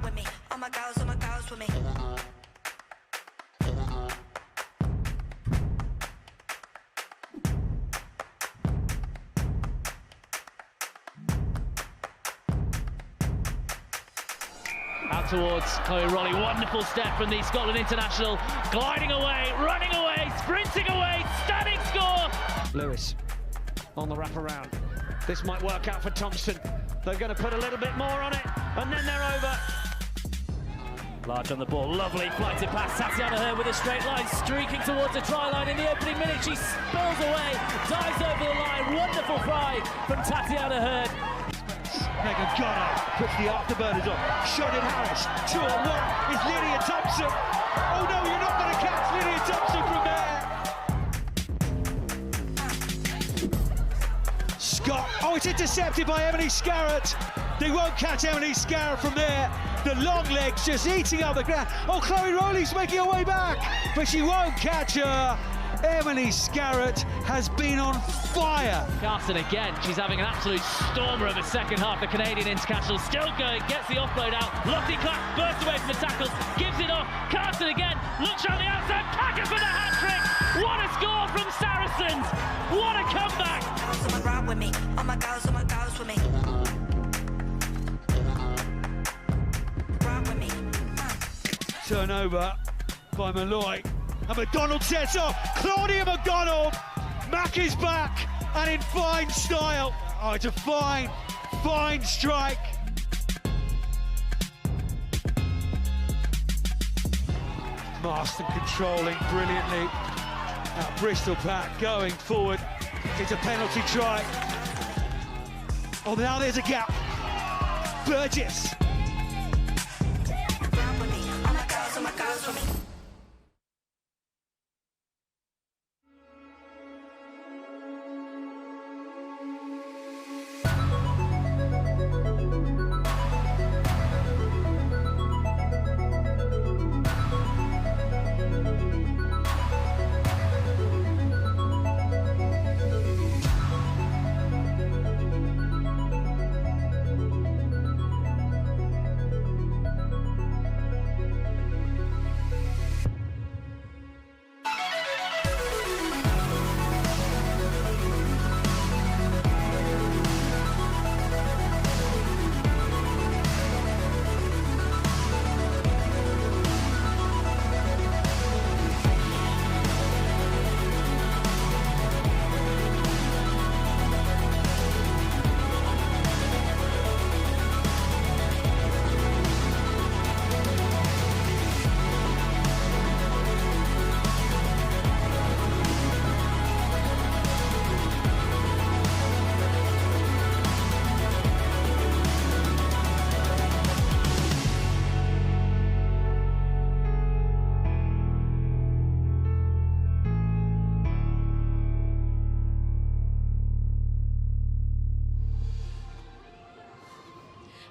ride with me. All my girls with me. Out towards Chloe Rolly, wonderful step from the Scotland international, gliding away, running away, sprinting away, stunning score! Lewis on the wraparound. This might work out for Thompson. They're going to put a little bit more on it, and then they're over. Large on the ball, lovely flighted pass, Tatiana Hurd with a straight line, streaking towards the try line in the opening minute. She spills away, dives over the line, wonderful fly from Tatiana Hurd. Megan Gunnar puts the afterburners on. Shannon Harris, 2-on-1 is Lydia Thompson. Oh no, you're not going to catch Lydia Thompson from there. Scott, oh, it's intercepted by Emily Serret. They won't catch Emily Serret from there. The long legs just eating up the ground. Oh, Chloe Rowley's making her way back, but she won't catch her. Emily Serret has been on fire. Carson again, she's having an absolute stormer of a second half. The Canadian international still going, gets the offload out. Lottie Clark bursts away from the tackles, gives it off. Carson again, looks around the outside, Packer for the hat-trick. What a score from Saracens. What a comeback. Ride with me. All my girls with me. Ride with me. Turnover by Malloy. And McDonald sets off. Claudia McDonald. Mack is back and in fine style. Oh, it's a fine strike. Marston controlling brilliantly. Now Bristol Pack going forward. It's a penalty try. Oh, now there's a gap. Burgess. Ride with me. All my girls with me.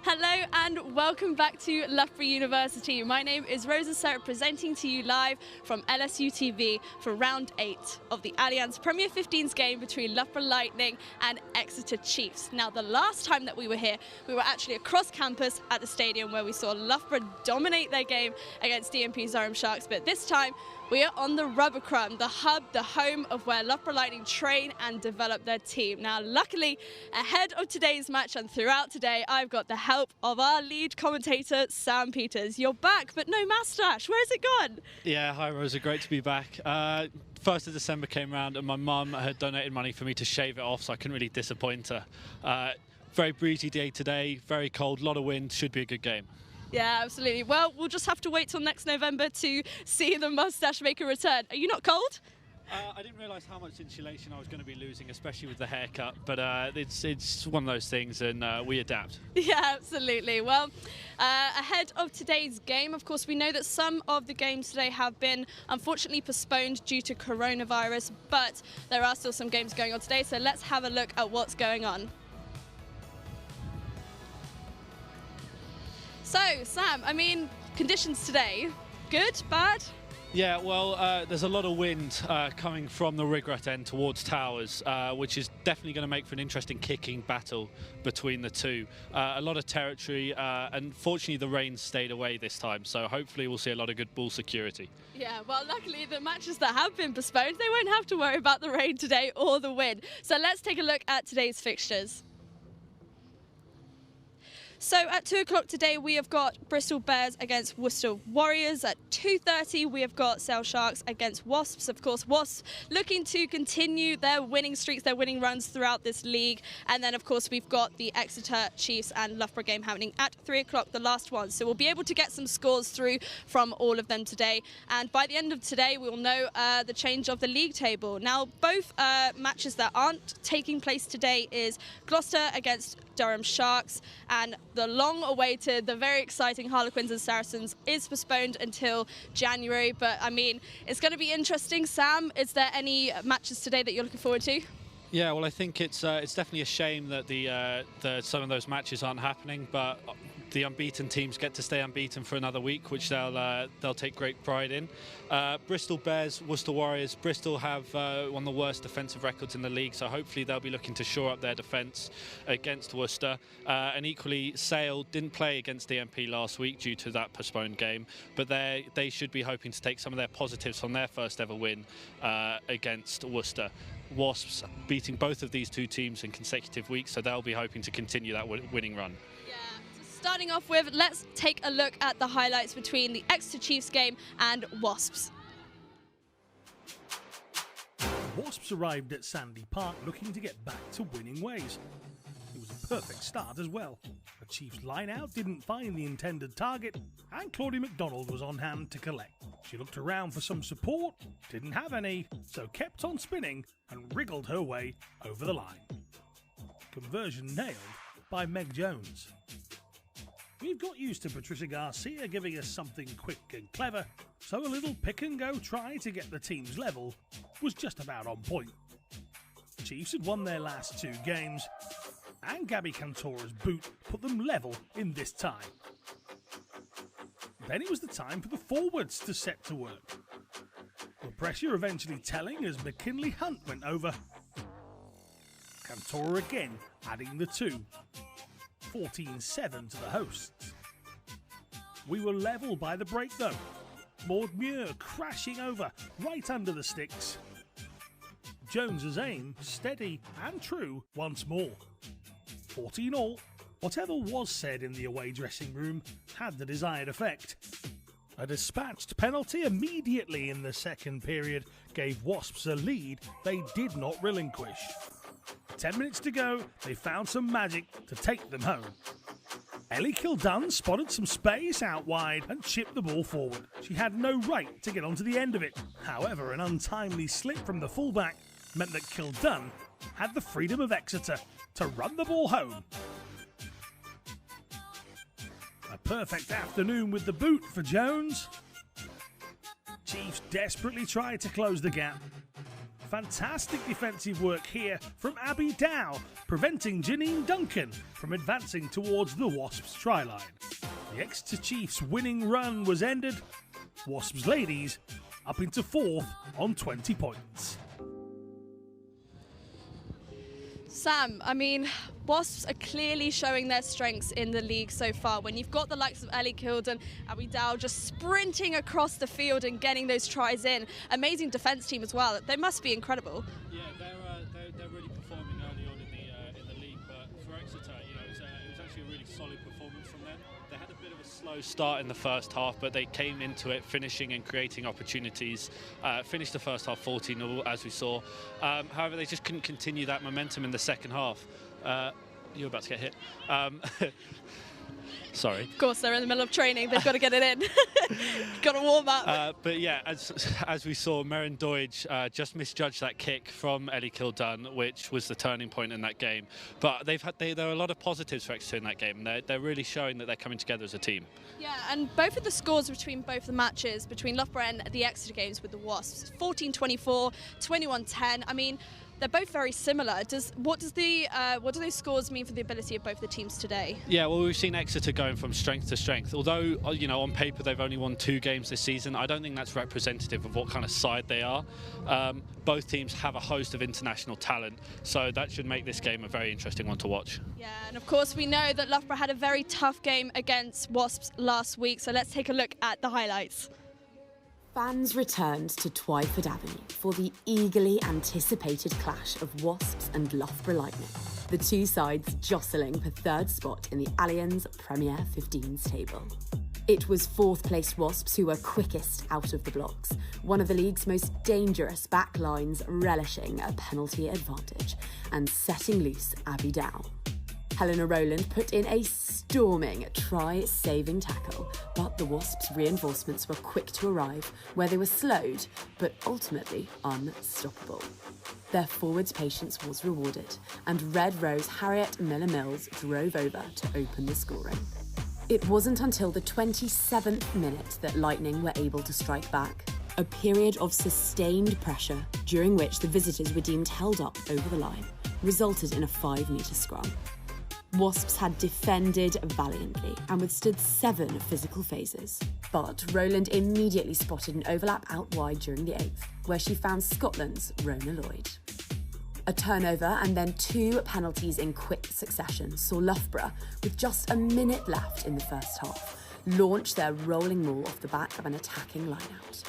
Hello and welcome back to Loughborough University. My name is Rosa, Serret, presenting to you live from LSUTV for round 8 of the Allianz Premier 15s game between Loughborough Lightning and Exeter Chiefs. Now, the last time that we were here, we were actually across campus at the stadium where we saw Loughborough dominate their game against DMP Durham Sharks, but this time we are on the Rubber Crumb, the hub, the home of where Loughborough Lightning train and develop their team. Now, luckily, ahead of today's match and throughout today, I've got the help of our lead commentator, Sam Peters. You're back, but no moustache. Where has it gone? Yeah, hi Rosa, great to be back. 1st of December came around and my mum had donated money for me to shave it off, so I couldn't really disappoint her. Very breezy day today, very cold, a lot of wind, should be a good game. Yeah, absolutely. Well, we'll just have to wait till next November to see the moustache make a return. Are you not cold? I didn't realise how much insulation I was going to be losing, especially with the haircut, but it's one of those things and we adapt. Yeah, absolutely. Well, ahead of today's game, of course, we know that some of the games today have been unfortunately postponed due to coronavirus, but there are still some games going on today, so let's have a look at what's going on. So, Sam, I mean, conditions today, good, bad? Yeah, well, there's a lot of wind coming from the Rigrat end towards Towers, which is definitely going to make for an interesting kicking battle between the two. A lot of territory, and fortunately the rain stayed away this time, so hopefully we'll see a lot of good ball security. Yeah, well, luckily the matches that have been postponed, they won't have to worry about the rain today or the wind. So let's take a look at today's fixtures. So at 2 o'clock today, we have got Bristol Bears against Worcester Warriors. At 2:30, we have got Sale Sharks against Wasps. Of course, Wasps looking to continue their winning streaks, their winning runs throughout this league. And then, of course, we've got the Exeter Chiefs and Loughborough game happening at 3 o'clock, the last one. So we'll be able to get some scores through from all of them today. And by the end of today, we'll know the change of the league table. Now, both matches that aren't taking place today is Gloucester against Durham Sharks, and the long-awaited, the very exciting Harlequins and Saracens is postponed until January. But I mean, it's going to be interesting. Sam, is there any matches today that you're looking forward to? Yeah, well, I think it's definitely a shame that some of those matches aren't happening, but the unbeaten teams get to stay unbeaten for another week, which they'll take great pride in. Bristol Bears, Worcester Warriors. Bristol have one of the worst defensive records in the league, so hopefully they'll be looking to shore up their defence against Worcester. And equally, Sale didn't play against DMP last week due to that postponed game, but they should be hoping to take some of their positives from their first ever win against Worcester. Wasps beating both of these two teams in consecutive weeks, so they'll be hoping to continue that winning run. Starting off with, let's take a look at the highlights between the Exeter Chiefs game and Wasps. Wasps arrived at Sandy Park looking to get back to winning ways. It was a perfect start as well. The Chiefs line-out didn't find the intended target, and Claudie MacDonald was on hand to collect. She looked around for some support, didn't have any, so kept on spinning and wriggled her way over the line. Conversion nailed by Meg Jones. We've got used to Patricia Garcia giving us something quick and clever, so a little pick-and-go try to get the teams level was just about on point. The Chiefs had won their last 2 games, and Gabby Cantora's boot put them level in this tie. Then it was the time for the forwards to set to work. The pressure eventually telling as McKinley Hunt went over. Cantora again adding the 2. 14-7 to the hosts. We were level by the break though. Maud Muir crashing over right under the sticks. Jones's aim steady and true once more. 14 all. Whatever was said in the away dressing room had the desired effect. A dispatched penalty immediately in the second period gave Wasps a lead they did not relinquish. 10 minutes to go, they found some magic to take them home. Ellie Kildunn spotted some space out wide and chipped the ball forward. She had no right to get onto the end of it. However, an untimely slip from the fullback meant that Kildunn had the freedom of Exeter to run the ball home. A perfect afternoon with the boot for Jones. Chiefs desperately tried to close the gap. Fantastic defensive work here from Abby Dow, preventing Janine Duncan from advancing towards the Wasps' try line. The Exeter Chiefs' winning run was ended. Wasps ladies up into 4th on 20 points. Sam, I mean, Wasps are clearly showing their strengths in the league so far. When you've got the likes of Ellie Kilden, Abby Dow just sprinting across the field and getting those tries in. Amazing defence team as well. They must be incredible. Yeah, they're really performing early on in the league, but for Exeter, it was actually a really solid performance from them. They had a bit of a slow start in the first half, but they came into it finishing and creating opportunities. Finished the first half 14-0, as we saw. However, they just couldn't continue that momentum in the second half. You're about to get hit. Sorry. Of course, they're in the middle of training. They've got to get it in. Got to warm up. But yeah, as we saw, Meryn Doidge just misjudged that kick from Ellie Kildunn, which was the turning point in that game. But there are a lot of positives for Exeter in that game. They're really showing that they're coming together as a team. Yeah, and both of the scores between both the matches, between Loughborough and the Exeter games with the Wasps, 14-24, 21-10. I mean, they're both very similar. What do those scores mean for the ability of both the teams today? Yeah, well, we've seen Exeter going from strength to strength. Although, you know, on paper they've only won 2 games this season, I don't think that's representative of what kind of side they are. Both teams have a host of international talent, so that should make this game a very interesting one to watch. Yeah, and of course we know that Loughborough had a very tough game against Wasps last week, so let's take a look at the highlights. Fans returned to Twyford Avenue for the eagerly anticipated clash of Wasps and Loughborough Lightning, the two sides jostling for 3rd spot in the Allianz Premier 15s table. It was 4th placed Wasps who were quickest out of the blocks, one of the league's most dangerous back lines relishing a penalty advantage and setting loose Abby Dow. Helena Rowland put in a storming try-saving tackle, but the Wasps' reinforcements were quick to arrive, where they were slowed, but ultimately unstoppable. Their forwards' patience was rewarded, and Red Rose Harriet Miller-Mills drove over to open the scoring. It wasn't until the 27th minute that Lightning were able to strike back, a period of sustained pressure during which the visitors were deemed held up over the line, resulted in a 5-metre scrum. Wasps had defended valiantly and withstood 7 physical phases. But Rowland immediately spotted an overlap out wide during the 8th, where she found Scotland's Rona Lloyd. A turnover and then 2 penalties in quick succession saw Loughborough, with just a minute left in the first half, launch their rolling maul off the back of an attacking lineout.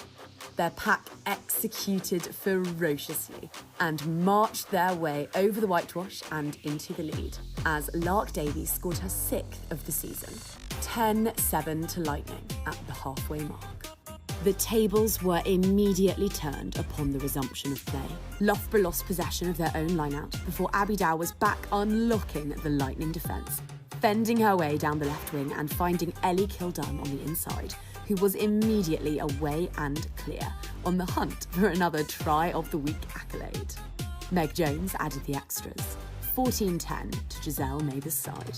Their pack executed ferociously and marched their way over the whitewash and into the lead, as Lark Davies scored her 6th of the season, 10-7 to Lightning at the halfway mark. The tables were immediately turned upon the resumption of play. Loughborough lost possession of their own lineout before Abby Dow was back unlocking the Lightning defence, fending her way down the left wing and finding Ellie Kildunn on the inside, who was immediately away and clear, on the hunt for another Try of the Week accolade. Meg Jones added the extras, 14-10 to Giselle Mather's side.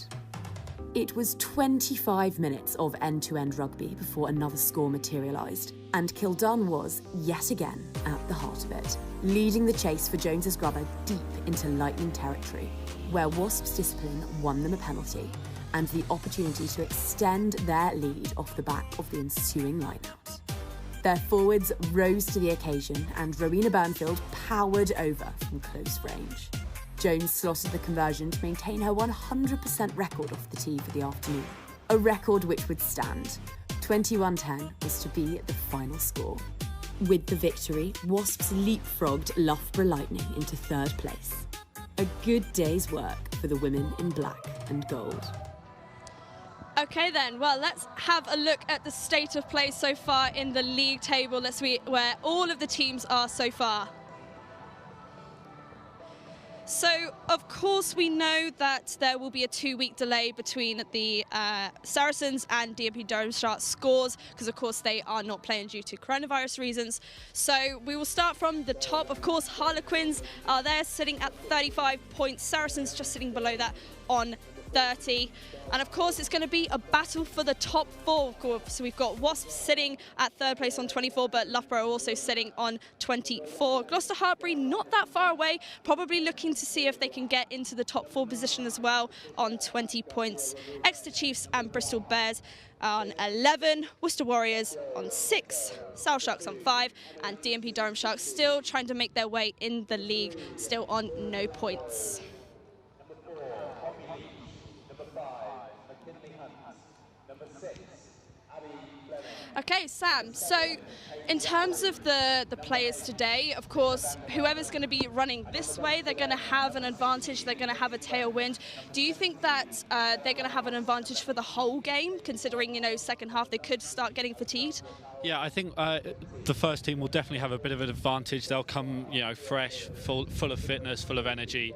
It was 25 minutes of end-to-end rugby before another score materialised, and Kildunn was, yet again, at the heart of it, leading the chase for Jones's grubber deep into Lightning territory, where Wasps' discipline won them a penalty and the opportunity to extend their lead off the back of the ensuing lineout. Their forwards rose to the occasion and Rowena Burnfield powered over from close range. Jones slotted the conversion to maintain her 100% record off the tee for the afternoon, a record which would stand. 21-10 was to be the final score. With the victory, Wasps leapfrogged Loughborough Lightning into 3rd place. A good day's work for the women in black and gold. Okay then, well, let's have a look at the state of play so far in the league table. Let's see where all of the teams are so far. So, of course, we know that there will be a 2-week delay between the Saracens and DMP Darmstadt scores, because, of course, they are not playing due to coronavirus reasons. So we will start from the top. Of course, Harlequins are there sitting at 35 points. Saracens just sitting below that on 30. And of course it's going to be a battle for the top 4. So we've got Wasps sitting at 3rd place on 24, but Loughborough also sitting on 24. Gloucester Hartbury not that far away, probably looking to see if they can get into the top 4 position as well on 20 points. Exeter Chiefs and Bristol Bears on 11, Worcester Warriors on 6, South Sharks on 5, and DMP Durham Sharks still trying to make their way in the league, still on no points. Okay, Sam, so in terms of the players today, of course, whoever's going to be running this way, they're going to have an advantage, they're going to have a tailwind. Do you think that they're going to have an advantage for the whole game, considering, you know, second half they could start getting fatigued? Yeah, I think the first team will definitely have a bit of an advantage. They'll come, you know, fresh, full of fitness, full of energy.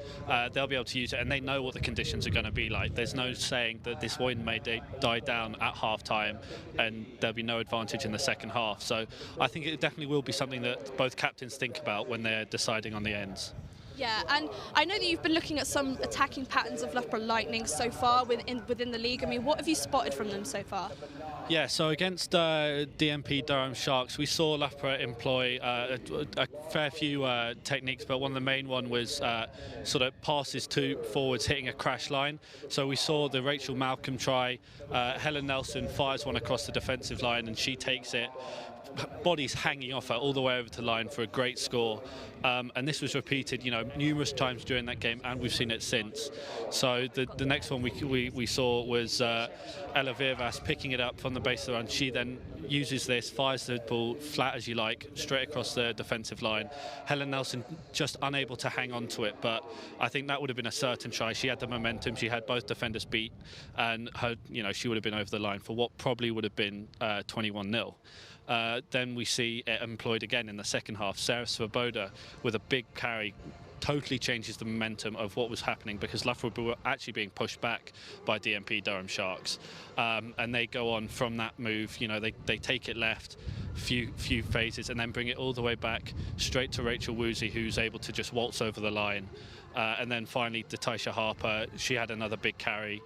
They'll be able to use it, and they know what the conditions are going to be like. There's no saying that this wind may die down at half-time and there'll be no advantage in the second half. So I think it definitely will be something that both captains think about when they're deciding on the ends. Yeah, and I know that you've been looking at some attacking patterns of Loughborough Lightning so far within the league. I mean, what have you spotted from them so far? Yeah, so against DMP Durham Sharks, we saw Loughborough employ a fair few techniques, but one of the main one was sort of passes to forwards hitting a crash line. So we saw the Rachel Malcolm try, Helen Nelson fires one across the defensive line and she takes it, bodies hanging off her all the way over to the line for a great score. And this was repeated, numerous times during that game, and we've seen it since. So the next one we saw was Ella Virvas picking it up from the base of the run. She then uses this, fires the ball flat as you like, straight across the defensive line. Helen Nelson just unable to hang on to it, but I think that would have been a certain try. She had the momentum, she had both defenders beat, and she would have been over the line for what probably would have been 21-0. Then we see it employed again in the second half. Serret Svoboda with a big carry totally changes the momentum of what was happening, because Loughborough were actually being pushed back by DMP Durham Sharks, and they go on from that move. They take it left, few phases, and then bring it all the way back straight to Rachel Woozy, who's able to just waltz over the line, and then finally Datisha Harper. She had another big carry.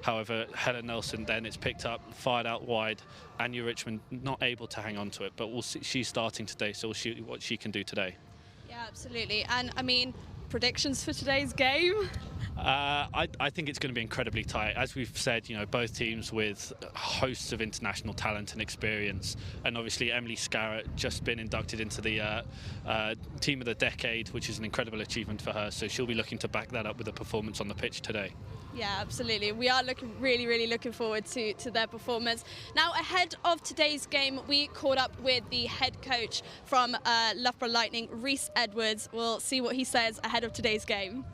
However, Helen Nelson then it's picked up, fired out wide. Anya Richmond not able to hang on to it, but we'll see, she's starting today, so we'll see what she can do today. Yeah, absolutely. And I mean, predictions for today's game? I think it's going to be incredibly tight. As we've said, both teams with hosts of international talent and experience, and obviously Emily Serret just been inducted into the Team of the Decade, which is an incredible achievement for her, so she'll be looking to back that up with a performance on the pitch today. Yeah, absolutely. We are really looking forward to their performance. Now, ahead of today's game, we caught up with the head coach from Loughborough Lightning, Rhys Edwards. We'll see what he says ahead of today's game.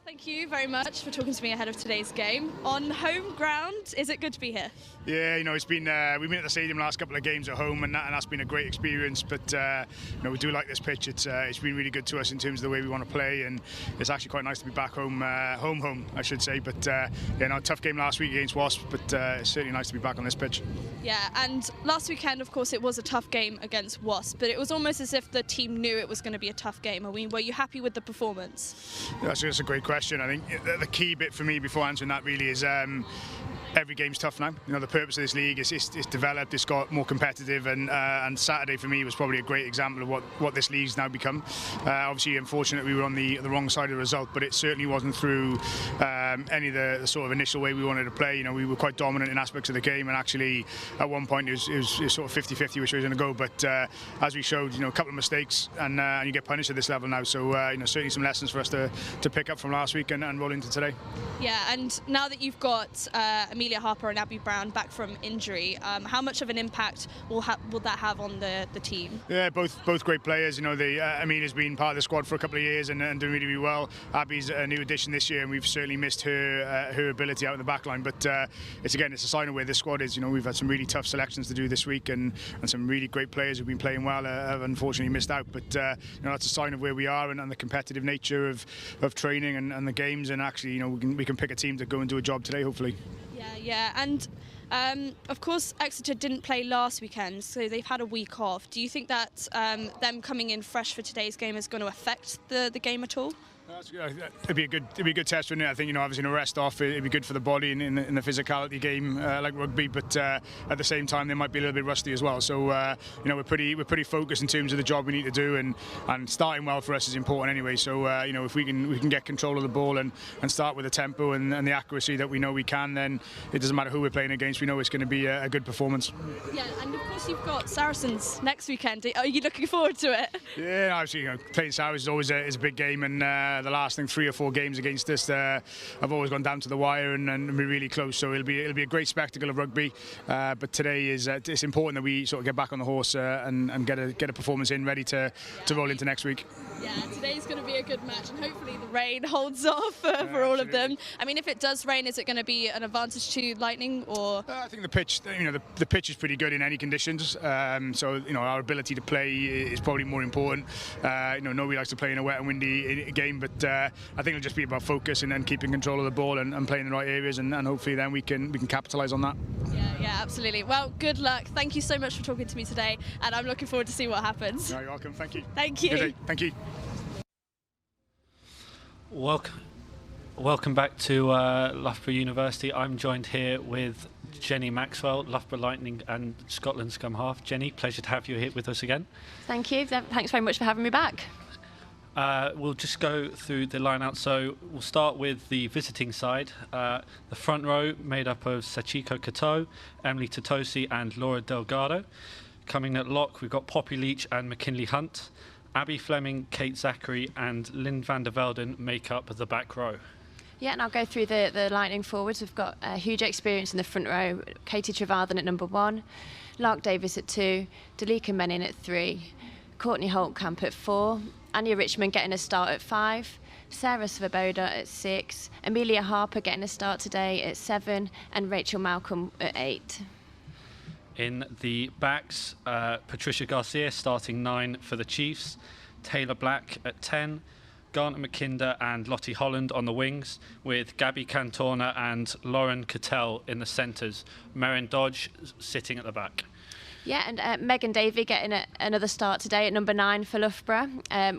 Thank you very much for talking to me ahead of today's game. On home ground, is it good to be here? Yeah, it's been we've been at the stadium the last couple of games at home, and that's been a great experience. But we do like this pitch. It's been really good to us in terms of the way we want to play, and it's actually quite nice to be back home, home, I should say. But tough game last week against Wasps, but it's certainly nice to be back on this pitch. Yeah, and last weekend, of course, it was a tough game against Wasps, but it was almost as if the team knew it was going to be a tough game. I mean, were you happy with the performance? That's a great question. I think the key bit for me before answering that really is every game's tough now. The purpose of this league is it's developed, it's got more competitive, and Saturday for me was probably a great example of what this league's now become. Obviously, unfortunately, we were on the wrong side of the result, but it certainly wasn't through any of the sort of initial way we wanted to play. We were quite dominant in aspects of the game, and actually at one point it was sort of 50-50 which way was going to go. But as we showed, a couple of mistakes, and you get punished at this level now. So certainly some lessons for us to pick up from last week and roll into today. Yeah, and now that you've got Amelia Harper and Abby Brown back from injury, how much of an impact will that have on the team? Yeah, both great players. Amelia's been part of the squad for a couple of years and doing really well. Abby's a new addition this year, and we've certainly missed her ability out in the back line. But it's a sign of where this squad is. We've had some really tough selections to do this week, and some really great players who've been playing well have unfortunately missed out. But that's a sign of where we are and the competitive nature of training and the games. And actually, we can pick a team to go and do a job today, hopefully. Yeah, and of course Exeter didn't play last weekend, so they've had a week off. Do you think that them coming in fresh for today's game is going to affect the game at all? It'd be a good test, wouldn't it? I think obviously a rest off, it'd be good for the body in the physicality game like rugby, but at the same time they might be a little bit rusty as well. So we're pretty focused in terms of the job we need to do, and starting well for us is important anyway. So if we can get control of the ball and start with the tempo and the accuracy that we know we can, then it doesn't matter who we're playing against. We know it's going to be a good performance. Yeah, and of course you've got Saracens next weekend. Are you looking forward to it? Yeah, obviously playing Saracens is always a big game, and the last 3 or 4 games against us, I've always gone down to the wire and be really close. So it'll be a great spectacle of rugby. But today it's important that we sort of get back on the horse and get a performance in ready to roll into next week. Yeah, today's going to be a good match, and hopefully the rain holds off for all of them. I mean, if it does rain, is it going to be an advantage to Lightning, or? I think the pitch, the pitch is pretty good in any conditions. So our ability to play is probably more important. Nobody likes to play in a wet and windy game, but I think it'll just be about focus and then keeping control of the ball and playing in the right areas, and hopefully then we can capitalise on that. Yeah, absolutely. Well, good luck. Thank you so much for talking to me today, and I'm looking forward to see what happens. You're welcome. Thank you. Thank you. Thank you. Welcome back to Loughborough University. I'm joined here with Jenny Maxwell, Loughborough Lightning and Scotland's scum half. Jenny, pleasure to have you here with us again. Thank you. Thanks very much for having me back. We'll just go through the line-out. So we'll start with the visiting side. The front row made up of Sachiko Kato, Emily Totosi and Laura Delgado. Coming at lock, we've got Poppy Leach and McKinley Hunt. Abby Fleming, Kate Zachary and Lynn van der Velden make up the back row. Yeah, and I'll go through the Lightning forwards. We've got huge experience in the front row. Katie Trevarthen at number 1, Lark Davis at 2, Dalika Menin at 3, Courtney Holtkamp at 4, Anya Richmond getting a start at 5, Sarah Svoboda at 6, Amelia Harper getting a start today at 7, and Rachel Malcolm at 8. In the backs, Patricia Garcia starting 9 for the Chiefs, Taylor Black at 10, Garnet McKinder and Lottie Holland on the wings, with Gabby Cantorna and Lauren Cattell in the centres, Merrin Dodge sitting at the back. Yeah, and Megan Davey getting another start today at number 9 for Loughborough,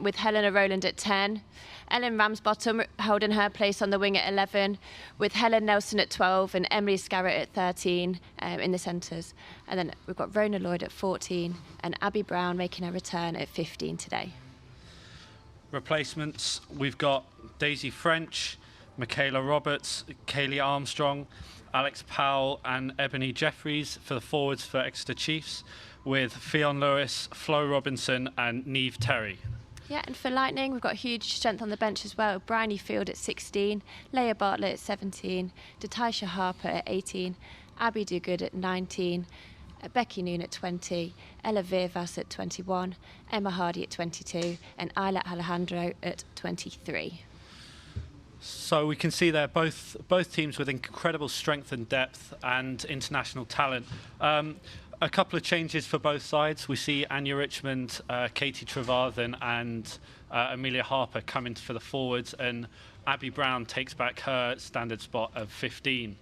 with Helena Rowland at 10. Ellen Ramsbottom holding her place on the wing at 11, with Helen Nelson at 12 and Emily Scarrett at 13 in the centres. And then we've got Rona Lloyd at 14 and Abby Brown making her return at 15 today. Replacements, we've got Daisy French, Michaela Roberts, Kaylee Armstrong, Alex Powell and Ebony Jeffries for the forwards for Exeter Chiefs, with Fionn Lewis, Flo Robinson and Neve Terry. Yeah, and for Lightning, we've got huge strength on the bench as well. Bryony Field at 16, Leah Bartlett at 17, Datisha Harper at 18, Abby Dogood at 19, Becky Noon at 20, Ella Virvas at 21, Emma Hardy at 22 and Isla Alejandro at 23. So we can see there both teams with incredible strength and depth and international talent. A couple of changes for both sides. We see Anya Richmond, Katie Trevarthen and Amelia Harper come in for the forwards, and Abby Brown takes back her standard spot of 15.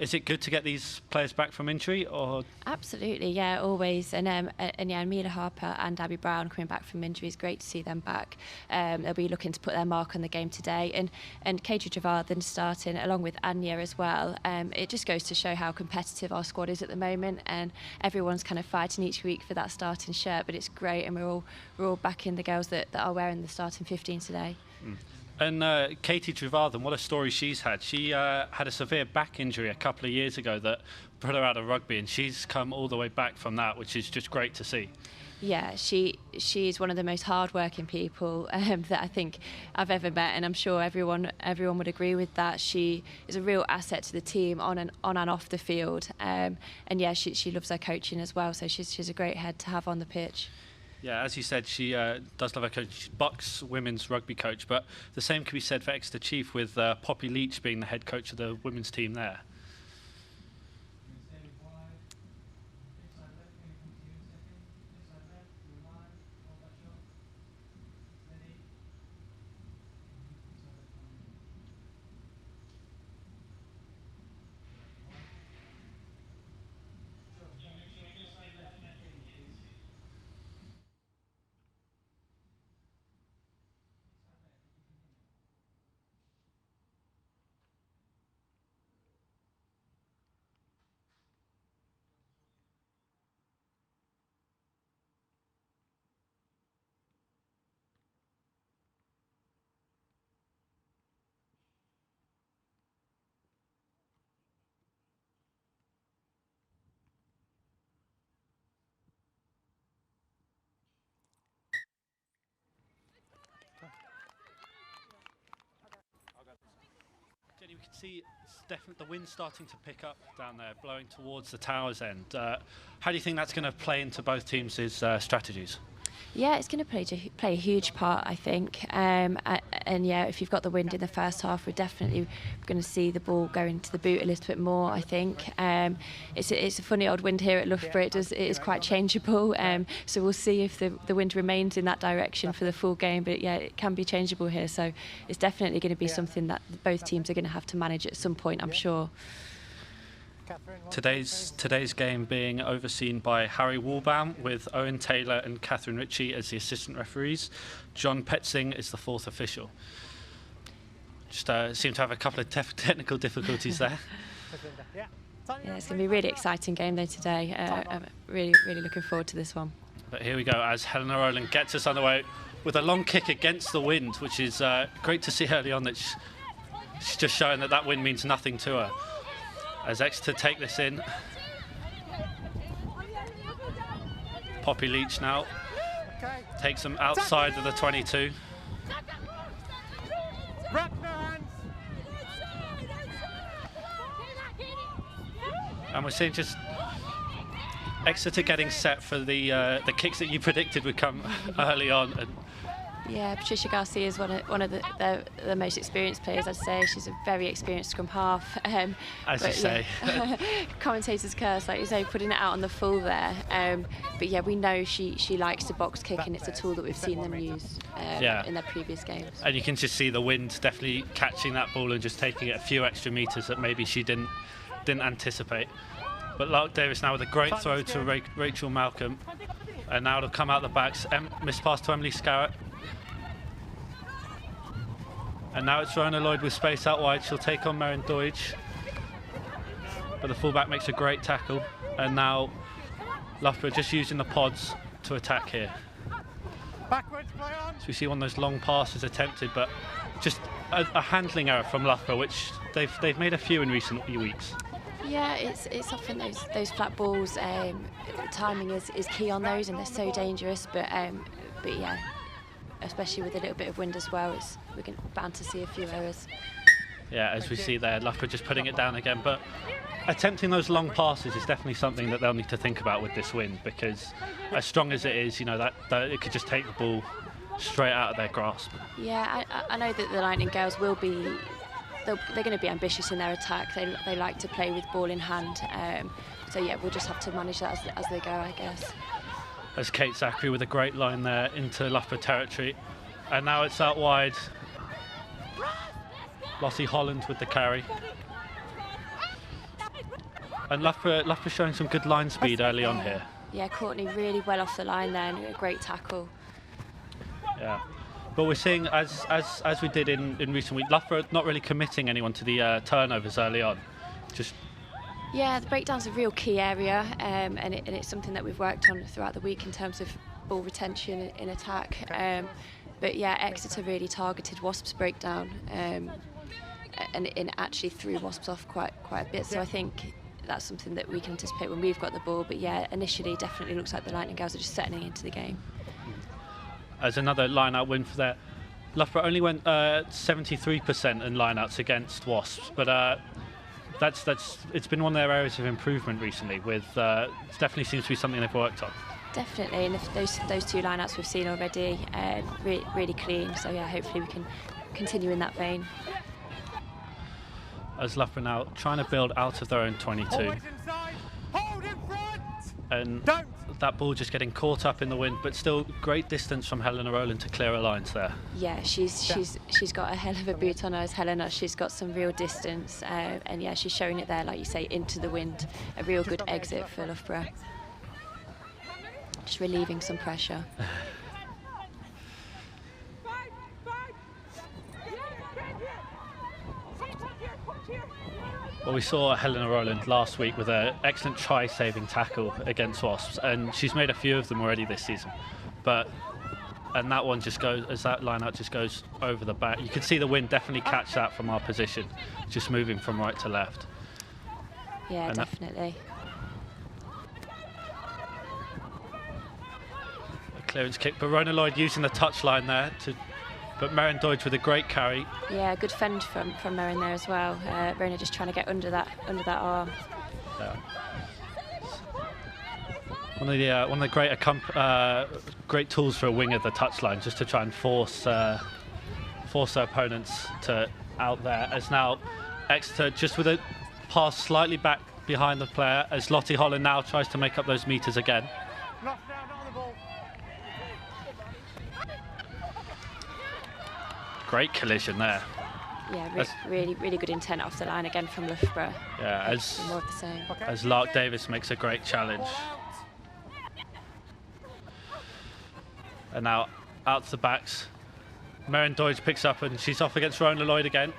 Is it good to get these players back from injury, or? Absolutely, yeah, always. And yeah, Amelia Harper and Abby Brown coming back from injury is great to see them back. They'll be looking to put their mark on the game today. And Katie Trevarthen starting along with Anya as well. It just goes to show how competitive our squad is at the moment, and everyone's kind of fighting each week for that starting shirt. But it's great, and we're all backing the girls that are wearing the starting 15 today. Mm. And Katie Trevarthen, what a story she's had. She had a severe back injury a couple of years ago that put her out of rugby, and she's come all the way back from that, which is just great to see. Yeah, she's one of the most hard-working people that I think I've ever met, and I'm sure everyone would agree with that. She is a real asset to the team on and off the field, and yeah, she loves her coaching as well. So she's a great head to have on the pitch. Yeah, as you said, she does love her coach. She's Bucks women's rugby coach, but the same can be said for Exeter Chief, with Poppy Leach being the head coach of the women's team there. Jenny, we can see the wind's starting to pick up down there, blowing towards the tower's end. How do you think that's going to play into both teams' strategies? Yeah, it's going to play a huge part, I think. And yeah, if you've got the wind in the first half, we're definitely going to see the ball going to the boot a little bit more, I think. It's a funny old wind here at Loughborough. It is quite changeable. So we'll see if the wind remains in that direction for the full game. But yeah, it can be changeable here. So it's definitely going to be something that both teams are going to have to manage at some point, I'm sure. Today's game being overseen by Harry Walbaum, with Owen Taylor and Catherine Ritchie as the assistant referees. John Petzing is the fourth official. Just seem to have a couple of technical difficulties there. Yeah, it's going to be a really exciting game though today. I'm really looking forward to this one. But here we go as Helena Rowland gets us underway with a long kick against the wind, which is great to see early on that she's just showing that wind means nothing to her. As Exeter take this in. Poppy Leach now takes them outside of the 22. And we're seeing just Exeter getting set for the kicks that you predicted would come early on. And yeah, Patricia Garcia is one of the most experienced players, I'd say. She's a very experienced scrum half. As you say. Commentators curse, like you say, putting it out on the full there. But yeah, we know she likes to box kick, and it's a tool that we've seen them use in their previous games. And you can just see the wind definitely catching that ball and just taking it a few extra metres that maybe she didn't anticipate. But Lark Davis now with a great throw to Rachel Malcolm. And now it'll come out the backs. Miss pass to Emily Serret. And now it's Rona Lloyd with space out wide. She'll take on Maren Deutsch. But the fullback makes a great tackle. And now Loughborough just using the pods to attack here. Backwards, play on. So we see one of those long passes attempted, but just a handling error from Loughborough, which they've made a few in recent weeks. Yeah, it's often those flat balls. Timing is key on those, and they're so dangerous. But yeah, especially with a little bit of wind as well, we're bound to see a few errors. Yeah, as we see there, Loughborough just putting it down again. But attempting those long passes is definitely something that they'll need to think about with this wind, because as strong as it is, you know, that it could just take the ball straight out of their grasp. Yeah, I know that the Lightning Girls will be. They're going to be ambitious in their attack. They like to play with ball in hand. So yeah, we'll just have to manage that as they go, I guess. As Kate Zachary with a great line there into Loughborough territory. And now it's out wide. Lottie Holland with the carry. And Loughborough showing some good line speed early on here. Yeah, Courtney really well off the line there, and a great tackle. Yeah. But we're seeing, as we did in recent weeks, Loughborough not really committing anyone to the turnovers early on. Yeah, the breakdown's a real key area, and it's something that we've worked on throughout the week in terms of ball retention in attack. But yeah, Exeter really targeted Wasps' breakdown, and it actually threw Wasps off quite a bit. So I think that's something that we can anticipate when we've got the ball. But yeah, initially definitely looks like the Lightning Girls are just settling into the game. As another line-out win for that. Loughborough only went 73% in line-outs against Wasps, but it's been one of their areas of improvement recently. It definitely seems to be something they've worked on. Definitely, and if those two line-outs we've seen already, really clean. So yeah, hopefully we can continue in that vein. As Loughborough now trying to build out of their own 22. Always inside. Hold in front. And Don't. that ball just getting caught up in the wind, but still great distance from Helena Rowland to clear her lines there. Yeah, she's got a hell of a boot on her as Helena. She's got some real distance, and yeah, she's showing it there, like you say, into the wind. A real good exit for Loughborough. Just relieving some pressure. Well, we saw Helena Rowland last week with an excellent try-saving tackle against Wasps, and she's made a few of them already this season. And that one just goes, as that line-out just goes over the back. You can see the wind definitely catch that from our position, just moving from right to left. Yeah, and definitely. A clearance kick, but Rona Lloyd using the touchline there but Maren Deutsch with a great carry. Yeah, good fend from Maren there as well. Rona just trying to get under that arm. Yeah. One of the great tools for a winger, the touchline, just to try and force their opponents to out there. As now Exeter just with a pass slightly back behind the player, as Lottie Holland now tries to make up those metres again. Great collision there. Yeah, really good intent off the line again from Loughborough. Yeah, more of the same. As Lark Davis makes a great challenge. And now out to the backs. Merrin Doidge picks up and she's off against Rona Lloyd again,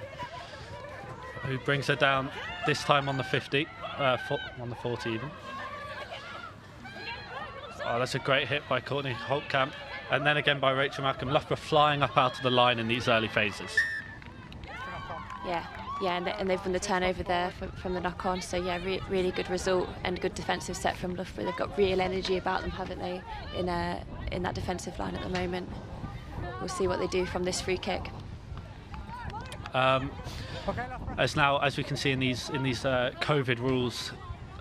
who brings her down, this time on the 50, on the 40 even. Oh, that's a great hit by Courtney Holtkamp. And then again by Rachel Malcolm. Loughborough flying up out of the line in these early phases. Yeah, and they've won the turnover there from the knock-on. So yeah, really good result and good defensive set from Loughborough. They've got real energy about them, haven't they, in that defensive line at the moment. We'll see what they do from this free kick. As we can see in these COVID rules,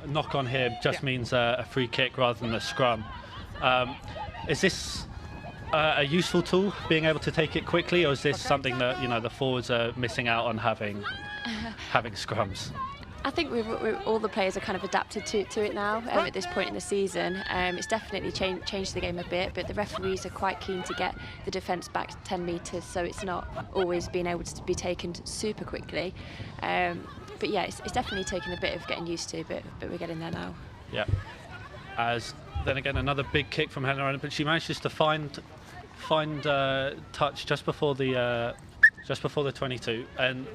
knock-on here just means a free kick rather than a scrum. Is this a useful tool, being able to take it quickly, or is this something that the forwards are missing out on having scrums? I think all the players are kind of adapted to it now at this point in the season. It's definitely changed the game a bit, but the referees are quite keen to get the defence back 10 metres, so it's not always being able to be taken super quickly. But yeah, it's definitely taken a bit of getting used to, but we're getting there now. Yeah. As then again, another big kick from Helen Rona, but she manages to find touch just before the 22, and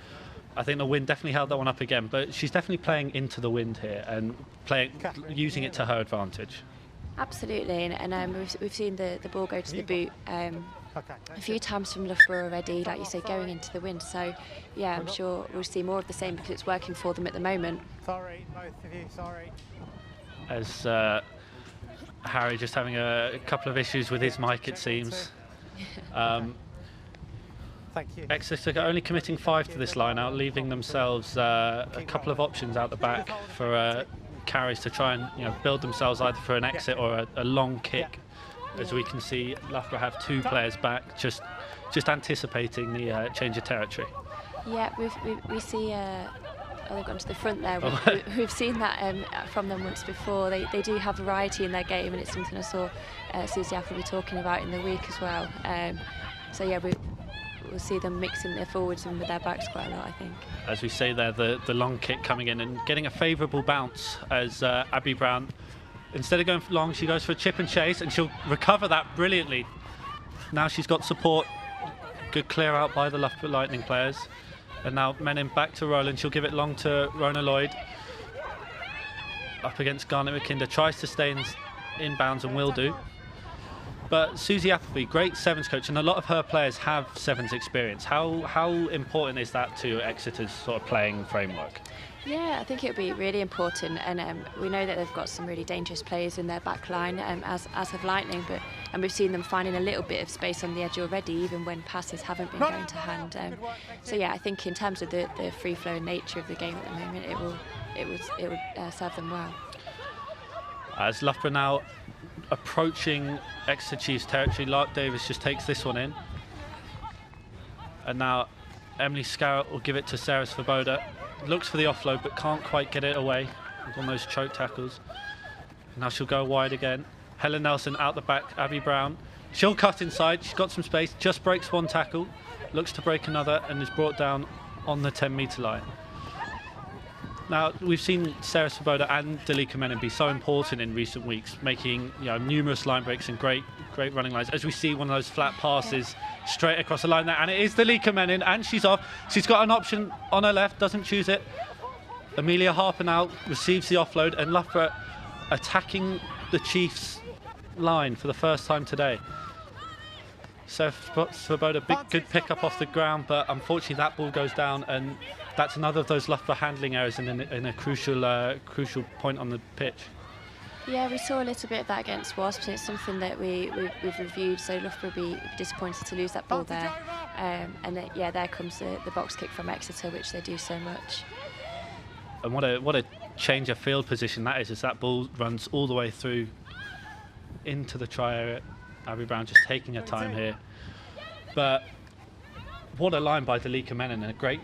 I think the wind definitely held that one up again. But she's definitely playing into the wind here and using it to her advantage. Absolutely, and we've seen the ball go to the boot a few times from Loughborough already, like you say, going into the wind. So yeah, I'm sure we'll see more of the same because it's working for them at the moment. Sorry, both of you, sorry. As Harry just having a couple of issues with his mic, it seems. Thank you. Exeter only committing 5 to this line out, leaving themselves a couple of options out the back for carries to try and build themselves either for an exit or a long kick. As we can see, Loughborough have 2 players back, just anticipating the change of territory. Yeah, we see. They've gone to the front there. We've seen that from them once before. They do have variety in their game, and it's something I saw Susie Appleby talking about in the week as well. So yeah, we'll see them mixing their forwards and with their backs quite a lot, I think. As we say there, the long kick coming in and getting a favourable bounce as Abby Brown, instead of going for long, she goes for a chip and chase, and she'll recover that brilliantly. Now she's got support, good clear out by the Loughborough Lightning players. And now Menin back to Roland. She'll give it long to Rona Lloyd. Up against Garnet McKinder. Tries to stay in bounds and will do. But Susie Appleby, great sevens coach, and a lot of her players have sevens experience. How important is that to Exeter's sort of playing framework? Yeah, I think it would be really important, and we know that they've got some really dangerous players in their back line, as have Lightning, and we've seen them finding a little bit of space on the edge already, even when passes haven't been going to hand. So yeah, I think in terms of the free-flowing nature of the game at the moment, it would serve them well. As Loughborough now approaching Exeter Chiefs territory, Lark Davis just takes this one in, and now Emily Scarrett will give it to Sarah Svoboda. Looks for the offload but can't quite get it away on those choke tackles. Now she'll go wide again. Helen Nelson out the back, Abby Brown. She'll cut inside, she's got some space, just breaks one tackle, looks to break another and is brought down on the 10-metre line. Now we've seen Sarah Svoboda and Dalika Menin be so important in recent weeks, making numerous line breaks and great running lines. As we see one of those flat passes straight across the line there, and it is Dalika Menin, and she's off. She's got an option on her left, doesn't choose it. Amelia Harper now receives the offload, and Loughborough attacking the Chiefs line for the first time today. So Svoboda, good pick up off the ground, but unfortunately that ball goes down, and that's another of those Loughborough handling errors in a crucial point on the pitch. Yeah, we saw a little bit of that against Wasps, and it's something that we've reviewed, so Loughborough will be disappointed to lose that ball there. And there comes the box kick from Exeter, which they do so much. And what a change of field position that is, as that ball runs all the way through into the try area. Abby Brown just taking her time here. But what a line by Dalika Menin, and a great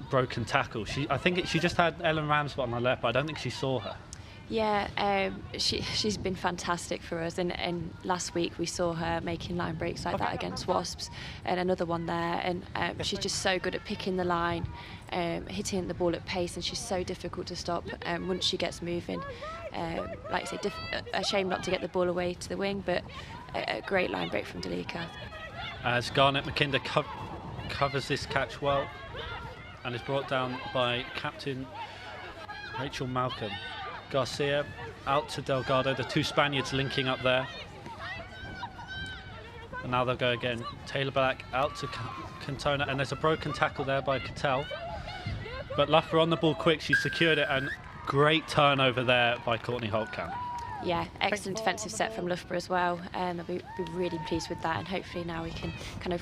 broken tackle. I think she just had Ellen Ramsbot on her left, but I don't think she saw her. Yeah, she's been fantastic for us, and last week we saw her making line breaks like that against Wasps, and another one there, and she's just so good at picking the line, hitting the ball at pace, and she's so difficult to stop once she gets moving. Like I say, a shame not to get the ball away to the wing, but a great line break from Dalika. as Garnet McKinder covers this catch well and is brought down by captain Rachel Malcolm. Garcia out to Delgado, the two Spaniards linking up there. And now they'll go again. Taylor Black out to Cantona, and there's a broken tackle there by Cattell. But Loughborough on the ball quick, she secured it, and great turnover there by Courtney Holtkamp. Yeah, excellent defensive set from Loughborough as well. I'll be really pleased with that, and hopefully now we can kind of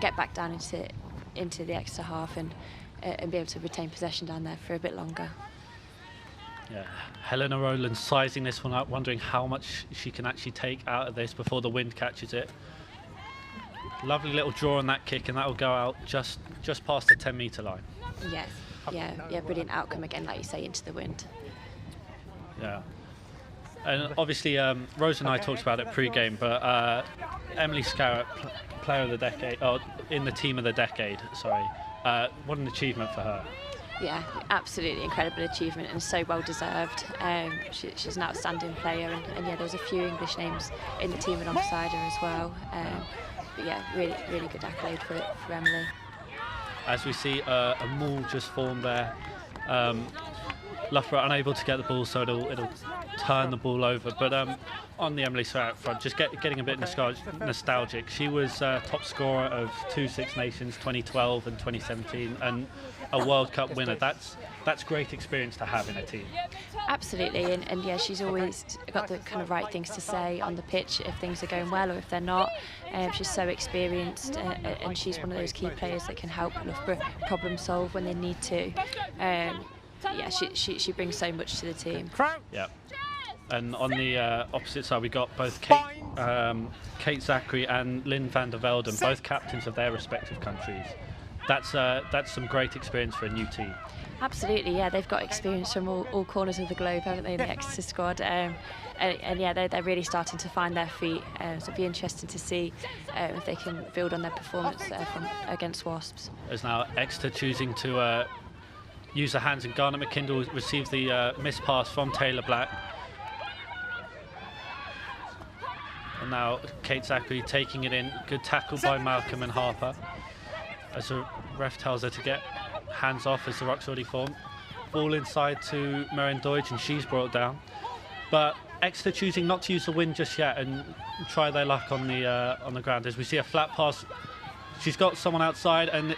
get back down into the Exeter half and be able to retain possession down there for a bit longer. Yeah, Helena Rowland sizing this one up, wondering how much she can actually take out of this before the wind catches it. Lovely little draw on that kick, and that will go out just past the 10-metre line. Yes, yeah, brilliant outcome again, like you say, into the wind. Yeah. And obviously, Rosa and I talked about it pre-game, but Emily Scarrett, player of the decade, or in the team of the decade, sorry. What an achievement for her. Yeah, absolutely incredible achievement and so well deserved. She's an outstanding player, and yeah, there was a few English names in the team alongside her as well. But yeah, really good accolade for Emily. As we see a maul just formed there. Loughborough unable to get the ball, so it'll turn the ball over. But on the Emily Serret front, just getting a bit nostalgic. She was top scorer of 2 Six Nations 2012 and 2017, and a World Cup winner. That's great experience to have in a team. Absolutely, and yeah, she's always got the kind of right things to say on the pitch if things are going well or if they're not. She's so experienced, and she's one of those key players that can help Loughborough problem solve when they need to. Yeah, she brings so much to the team. Yeah. And on the opposite side, we got both Kate Zachary and Lynn van der Velden, both captains of their respective countries. That's some great experience for a new team. Absolutely, yeah, they've got experience from all corners of the globe, haven't they, in the Exeter squad? And yeah, they're really starting to find their feet. So it'll be interesting to see if they can build on their performance against Wasps. As now Exeter choosing to use the hands, and Garnet McKinder receives the missed pass from Taylor Black. And now Kate Zachary taking it in. Good tackle by Malcolm and Harper. As the ref tells her to get hands off as the ruck's already formed. Ball inside to Maren Deutsch, and she's brought down. But Exeter choosing not to use the wind just yet and try their luck on the ground. As we see a flat pass, she's got someone outside, and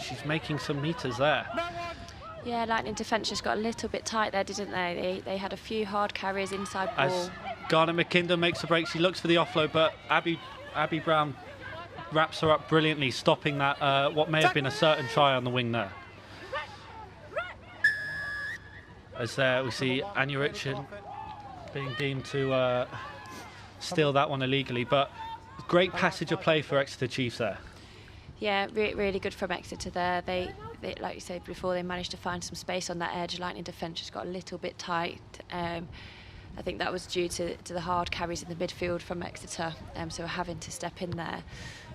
she's making some metres there. Yeah, Lightning defence just got a little bit tight there, didn't they? They had a few hard carries inside ball. As Garnet McKinder makes a break, she looks for the offload, but Abby Brown wraps her up brilliantly, stopping that what may have been a certain try on the wing there. As there we see Anya Richard being deemed to steal that one illegally, but great passage of play for Exeter Chiefs there. Yeah, really good from Exeter there. They, like you said before, they managed to find some space on that edge. Lightning defence just got a little bit tight. I think that was due to the hard carries in the midfield from Exeter, so we're having to step in there.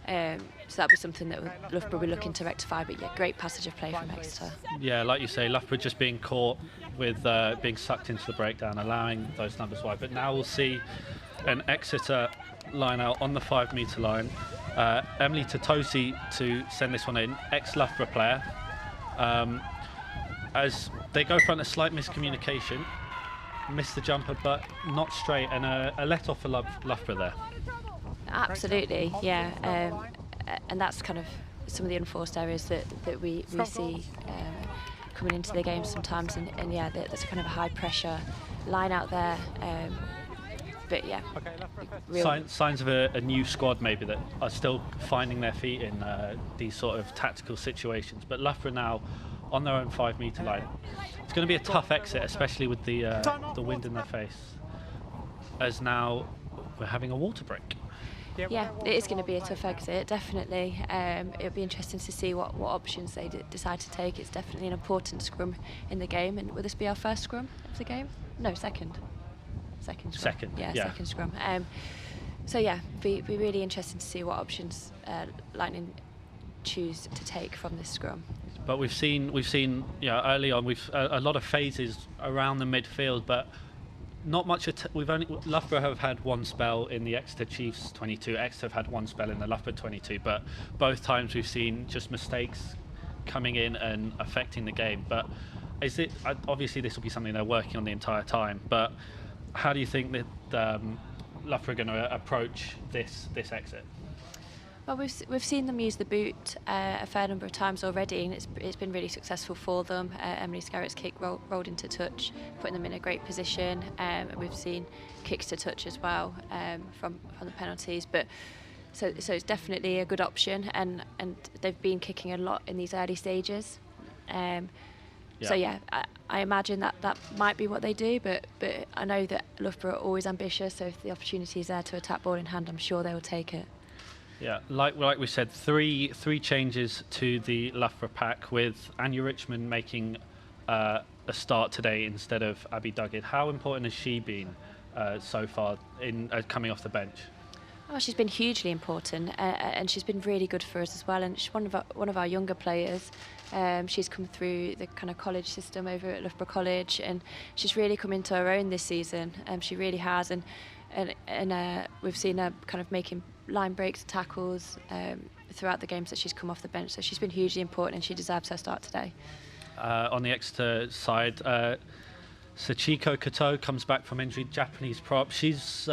So that'll be something that Loughborough will be looking to rectify, but yeah, great passage of play from Exeter. Yeah, like you say, Loughborough just being caught with being sucked into the breakdown, allowing those numbers wide. But now we'll see an Exeter line out on the 5-metre line. Emily Totosi to send this one in, ex-Loughborough player. As they go for a slight miscommunication, missed the jumper but not straight, and a let off for Loughborough there. Absolutely, yeah, and that's kind of some of the enforced areas that we see coming into the game sometimes, and yeah, there's a kind of a high pressure line out there. But yeah, signs of a new squad maybe that are still finding their feet in these sort of tactical situations. But Loughborough now on their own 5-metre line. It's going to be a tough exit, especially with the wind in their face. As now we're having a water break. Yeah, it is going to be a tough exit, definitely. It'll be interesting to see what options they decide to take. It's definitely an important scrum in the game. And will this be our first scrum of the game? No, second. Second scrum. Yeah, second scrum. So yeah, be really interesting to see what options Lightning choose to take from this scrum. But we've seen early on a lot of phases around the midfield, but not much. Loughborough have had one spell in the Exeter Chiefs 22. Exeter have had one spell in the Loughborough 22, but both times we've seen just mistakes coming in and affecting the game. But is it obviously this will be something they're working on the entire time? But how do you think that Loughborough are going to approach this exit? Well, we've seen them use the boot a fair number of times already, and it's been really successful for them. Emily Scarrett's kick rolled into touch, putting them in a great position. And we've seen kicks to touch as well from the penalties. But so it's definitely a good option, and they've been kicking a lot in these early stages. So yeah, I imagine that might be what they do, but I know that Loughborough are always ambitious. So if the opportunity is there to attack ball in hand, I'm sure they will take it. Yeah, like we said, three changes to the Loughborough pack, with Anya Richmond making a start today instead of Abby Duggett. How important has she been so far in coming off the bench? Oh, she's been hugely important, and she's been really good for us as well. And she's one of our younger players. She's come through the kind of college system over at Loughborough College, and she's really come into her own this season. She really has, and we've seen her kind of making line breaks, tackles throughout the games that she's come off the bench. So she's been hugely important, and she deserves her start today. On the Exeter side, Sachiko Kato comes back from injury, Japanese prop. She's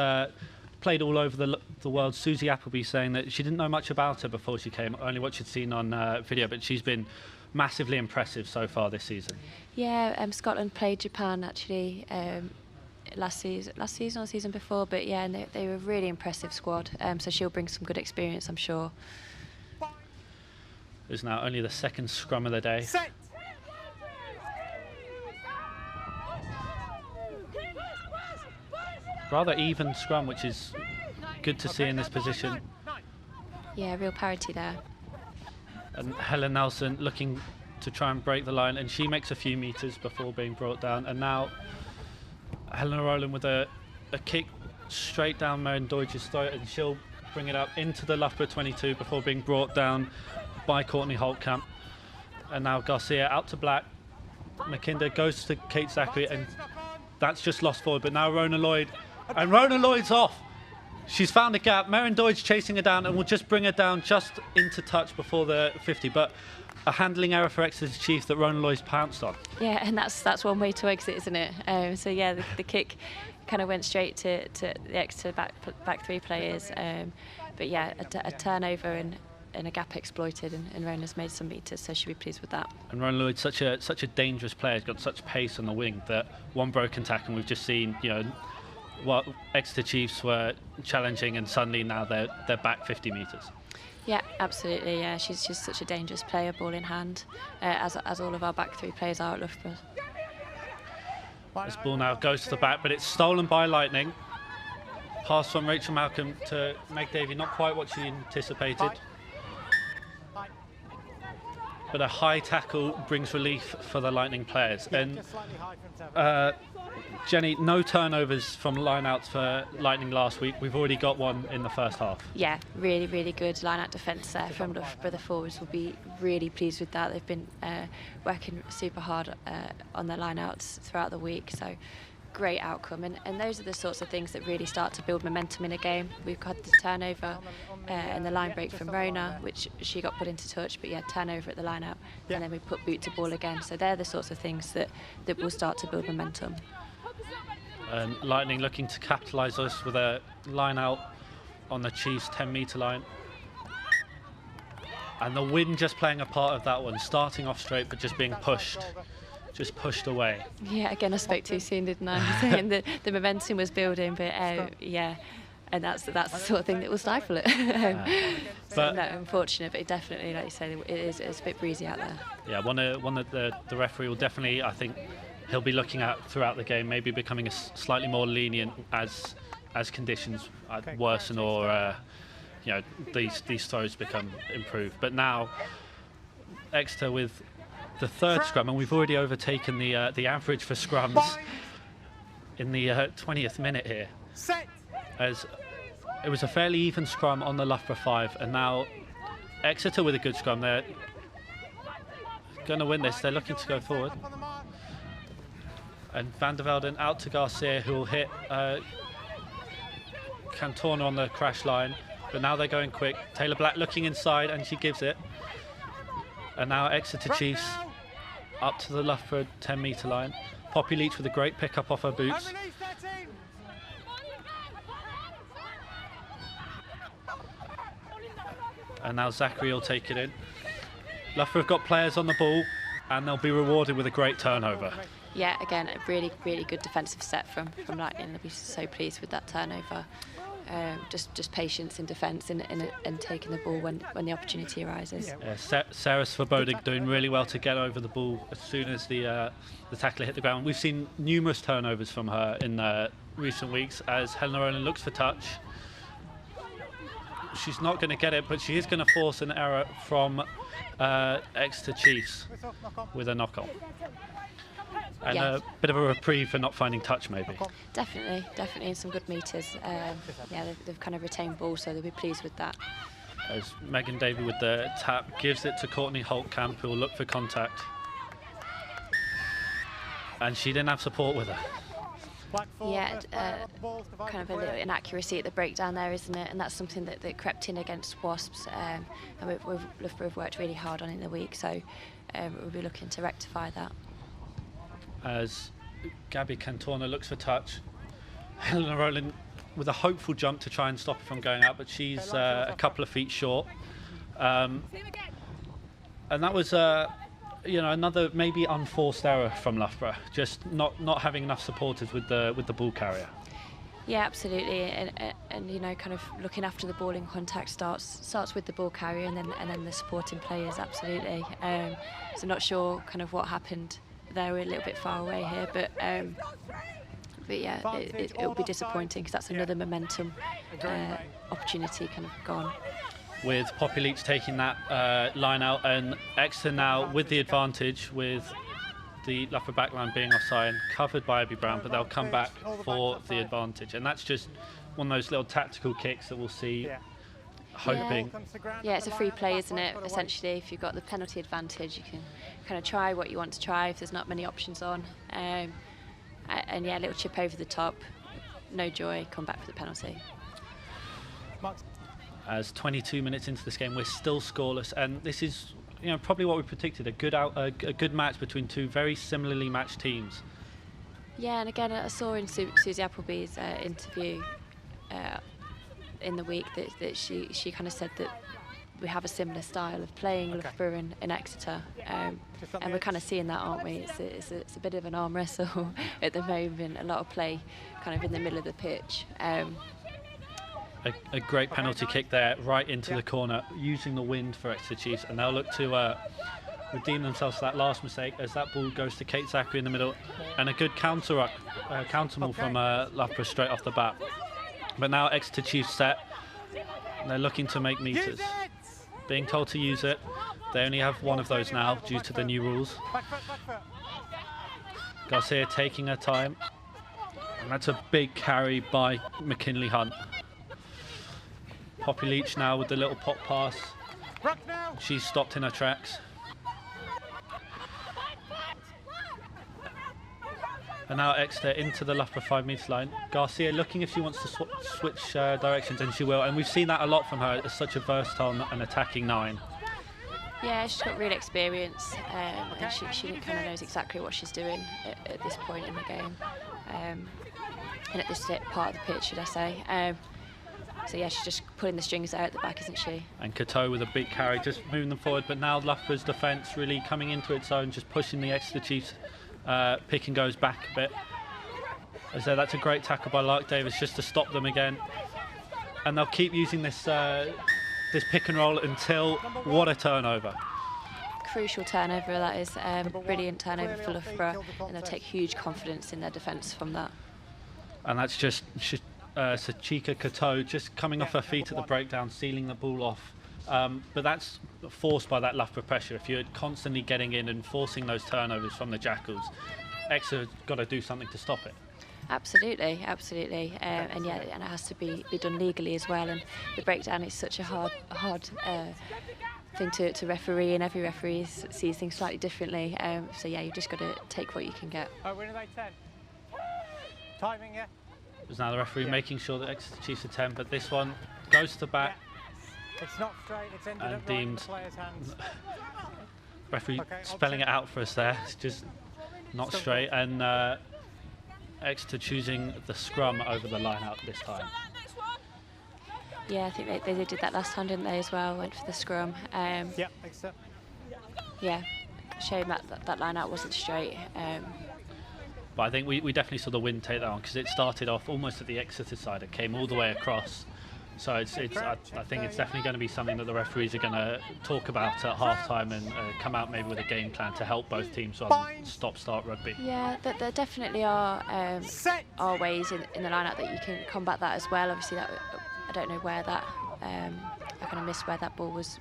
played all over the world. Susie Appleby saying that she didn't know much about her before she came, only what she'd seen on video, but she's been massively impressive so far this season. Yeah, Scotland played Japan actually last season or the season before, but yeah, and they were a really impressive squad, so she'll bring some good experience, I'm sure. It's now only the second scrum of the day. Set. Rather even scrum, which is good to see in this position. Yeah, real parity there. And Helen Nelson looking to try and break the line, and she makes a few metres before being brought down. And now Helena Rowland with a kick straight down Maren Deutsch's throat, and she'll bring it up into the Loughborough 22 before being brought down by Courtney Holtkamp. And now Garcia out to Black. McKinder goes to Kate Zachary, and that's just lost forward. But now Rona Lloyd, and Rona Lloyd's off. She's found a gap. Maren Deutsch chasing her down, and will just bring her down just into touch before the 50. But a handling error for Exeter's Chief that Rona Lloyd's pounced on. Yeah, and that's one way to exit, isn't it? So yeah, the kick kind of went straight to the Exeter back three players. But yeah, a turnover and a gap exploited, and Rona's made some metres, so she'll be pleased with that. And Rona Lloyd's such a dangerous player. He's got such pace on the wing that one broken tackle, and we've just seen, what Exeter Chiefs were challenging, and suddenly now they're back 50 metres. Yeah, absolutely. Yeah, she's such a dangerous player, ball in hand, as all of our back three players are at Loughborough. This ball now goes to the back, but it's stolen by Lightning. Pass from Rachel Malcolm to Meg Davey, not quite what she anticipated. But a high tackle brings relief for the Lightning players. And Jenny, no turnovers from line-outs for Lightning last week. We've already got one in the first half. Yeah, really, really good line-out defence there from Loughborough. The forwards will be really pleased with that. They've been working super hard on their line-outs throughout the week, so great outcome. And those are the sorts of things that really start to build momentum in a game. We've got the turnover and the line break from Rona, which she got put into touch, but yeah, turnover at the line-out, and then we put boot to ball again. So they're the sorts of things that will start to build momentum. And Lightning looking to capitalise us with a line out on the Chiefs 10-metre line. And the wind just playing a part of that one, starting off straight but just being pushed away. Yeah, again, I spoke too soon, didn't I? Saying that the momentum was building, but yeah, and that's the sort of thing that will stifle it. But no, unfortunate, but it definitely, like you say, it's a bit breezy out there. Yeah, one that the referee will definitely, I think, he'll be looking at throughout the game, maybe becoming slightly more lenient as conditions worsen or these throws become improved. But now Exeter with the third scrum, and we've already overtaken the average for scrums in the 20th minute here. As it was a fairly even scrum on the Loughborough 5, and now Exeter with a good scrum. They're going to win this. They're looking to go forward. And Van der Velden out to Garcia, who will hit Cantona on the crash line. But now they're going quick. Taylor Black looking inside, and she gives it. And now Exeter Chiefs up to the Loughborough 10-metre line. Poppy Leach with a great pick-up off her boots. And now Zachary will take it in. Loughborough have got players on the ball, and they'll be rewarded with a great turnover. Yeah, again, a really, really good defensive set from Lightning. They'll be so pleased with that turnover. Just patience in defence and taking the ball when the opportunity arises. Sarah Svoboda doing really well to get over the ball as soon as the tackler hit the ground. We've seen numerous turnovers from her in recent weeks as Helena Rowland looks for touch. She's not going to get it, but she is going to force an error from Exeter Chiefs with a knock-on. And a bit of a reprieve for not finding touch, maybe. Definitely, in some good meters. They've kind of retained ball, so they'll be pleased with that. As Megan Davey with the tap gives it to Courtney Holtkamp, who will look for contact. And she didn't have support with her. Yeah, kind of a little inaccuracy at the breakdown there, isn't it? And that's something that crept in against Wasps, and Loughborough have worked really hard on in the week, so we'll be looking to rectify that. As Gabby Cantona looks for touch, Helena Rowland with a hopeful jump to try and stop her from going out, but she's a couple of feet short. And that was another maybe unforced error from Loughborough, just not having enough supporters with the ball carrier. Yeah, absolutely, and you know, kind of looking after the ball in contact starts with the ball carrier and then the supporting players. Absolutely. So not sure kind of what happened there. We're a little bit far away here, but yeah, it'll be disappointing because that's another momentum opportunity kind of gone. With Poppy Leach taking that line out, and Exeter now with the advantage, with the Loughborough backline being offside, covered by Abby Brown, but they'll come back for the advantage, and that's just one of those little tactical kicks that we'll see. Hoping. Yeah, it's a free play, isn't it? Essentially, if you've got the penalty advantage, you can kind of try what you want to try if there's not many options on. And yeah, a little chip over the top, no joy, come back for the penalty. As 22 minutes into this game, we're still scoreless, and this is, you know, probably what we predicted, a good match between two very similarly matched teams. Yeah, and again, I saw in Susie Appleby's interview in the week that she kind of said that we have a similar style of playing Loughborough and Exeter, and we're kind of seeing that, aren't we? It's a bit of an arm wrestle at the moment, a lot of play kind of in the middle of the pitch. A great penalty kick there, right into the corner, using the wind for Exeter Chiefs, and they'll look to redeem themselves for that last mistake as that ball goes to Kate Zachary in the middle, and a good counter move from Loughborough straight off the bat. But now Exeter Chiefs set, they're looking to make meters. Being told to use it, they only have one of those now due to the new rules. Garcia taking her time, and that's a big carry by McKinley Hunt. Poppy Leach now with the little pop pass. She's stopped in her tracks. And now Exeter into the Loughborough 5-metre line. Garcia looking if she wants to switch directions, and she will. And we've seen that a lot from her as such a versatile and attacking 9. Yeah, she's got real experience, and she kind of knows exactly what she's doing at this point in the game, and at this part of the pitch, should I say. So yeah, she's just pulling the strings there at the back, isn't she? And Cateau with a big carry, just moving them forward. But now Loughborough's defence really coming into its own, just pushing the Exeter Chiefs pick and goes back a bit. As that's a great tackle by Lark Davis just to stop them again. And they'll keep using this this pick and roll until, what a turnover. Crucial turnover that is, brilliant turnover for Loughborough, and they'll take huge confidence in their defence from that. And that's just Sachika Cateau just coming off her feet at the breakdown, sealing the ball off. But that's forced by that Loughborough pressure. If you're constantly getting in and forcing those turnovers from the Jackals, Exeter's got to do something to stop it. Absolutely, absolutely, and yeah, and it has to be done legally as well. And the breakdown is such a hard thing to referee, and every referee sees things slightly differently. So yeah, you've just got to take what you can get. Oh, winner they 10. Timing, yeah. There's now the referee making sure that Exeter Chiefs are 10, but this one goes to the back. Yeah. It's not straight, it's ended And up right in deemed the player's hands. Referee Okay, spelling it out for us there. It's just not Still straight, and Exeter choosing the scrum over the line out this time. Yeah, I think they did that last time, didn't they, as well? Went for the scrum. Yeah, Exeter. Yeah, shame that line out wasn't straight. But I think we definitely saw the wind take that on, because it started off almost at the Exeter side. It came all the way across. So I think it's definitely going to be something that the referees are going to talk about at half-time and come out maybe with a game plan to help both teams rather than stop-start rugby. Yeah, there definitely are ways in the line-out that you can combat that as well. Obviously, I don't know where that I kind of missed where that ball was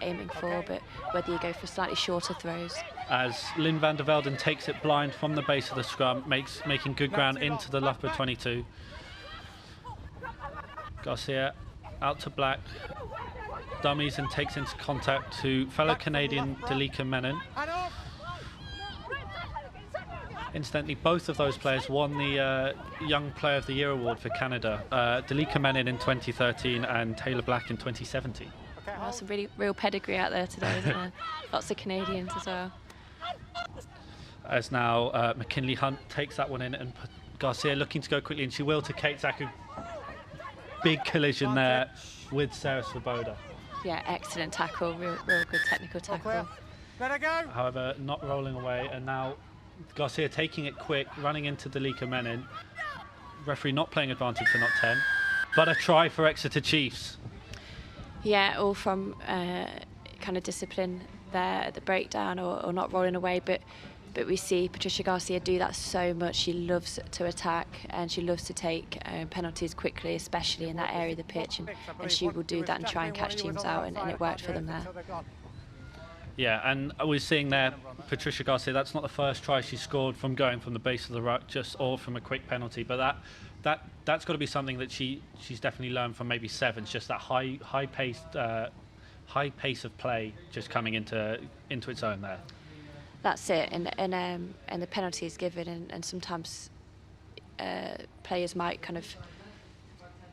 aiming for, but whether you go for slightly shorter throws. As Lynn van der Velden takes it blind from the base of the scrum, making good ground into the Loughborough 22. Garcia out to Black, dummies and takes into contact to fellow Canadian Delika Menon. Incidentally, both of those players won the Young Player of the Year award for Canada. Delika Menon in 2013 and Taylor Black in 2017. Well, some really real pedigree out there today, isn't there? Lots of Canadians as well. As now McKinley Hunt takes that one in, and Garcia looking to go quickly, and she will to Kate Zaku. Big collision there with Sarah Svoboda. Yeah, excellent tackle, real good technical tackle. Let her go. However, not rolling away, and now Garcia taking it quick, running into Delika Menon. Referee not playing advantage for not 10, but a try for Exeter Chiefs. Yeah, all from kind of discipline there at the breakdown or not rolling away, but we see Patricia Garcia do that so much. She loves to attack and she loves to take penalties quickly, especially in that area of the pitch, and she will do that and try and catch teams out, and it worked for them there. Yeah, and we're seeing there Patricia Garcia, that's not the first try she scored from going from the base of the ruck or from a quick penalty, but that's got to be something that she's definitely learned from maybe Sevens, just that high pace of play just coming into its own there. That's it, and the penalty is given, and sometimes players might kind of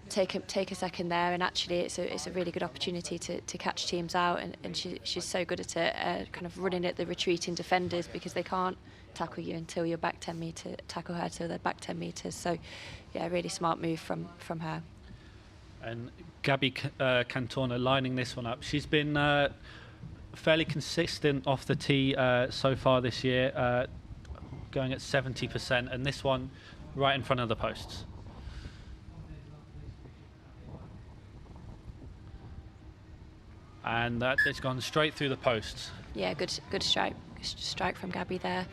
take a second there, and actually it's a really good opportunity to catch teams out, and she's so good at it, kind of running at the retreating defenders, because they can't tackle you until you're back 10 metres, tackle her till they're back 10 metres. So yeah, really smart move from her. And Gabby Cantona lining this one up. She's been fairly consistent off the tee so far this year, going at 70%, and this one right in front of the posts. And that it's gone straight through the posts. Yeah, good strike from Gabby there.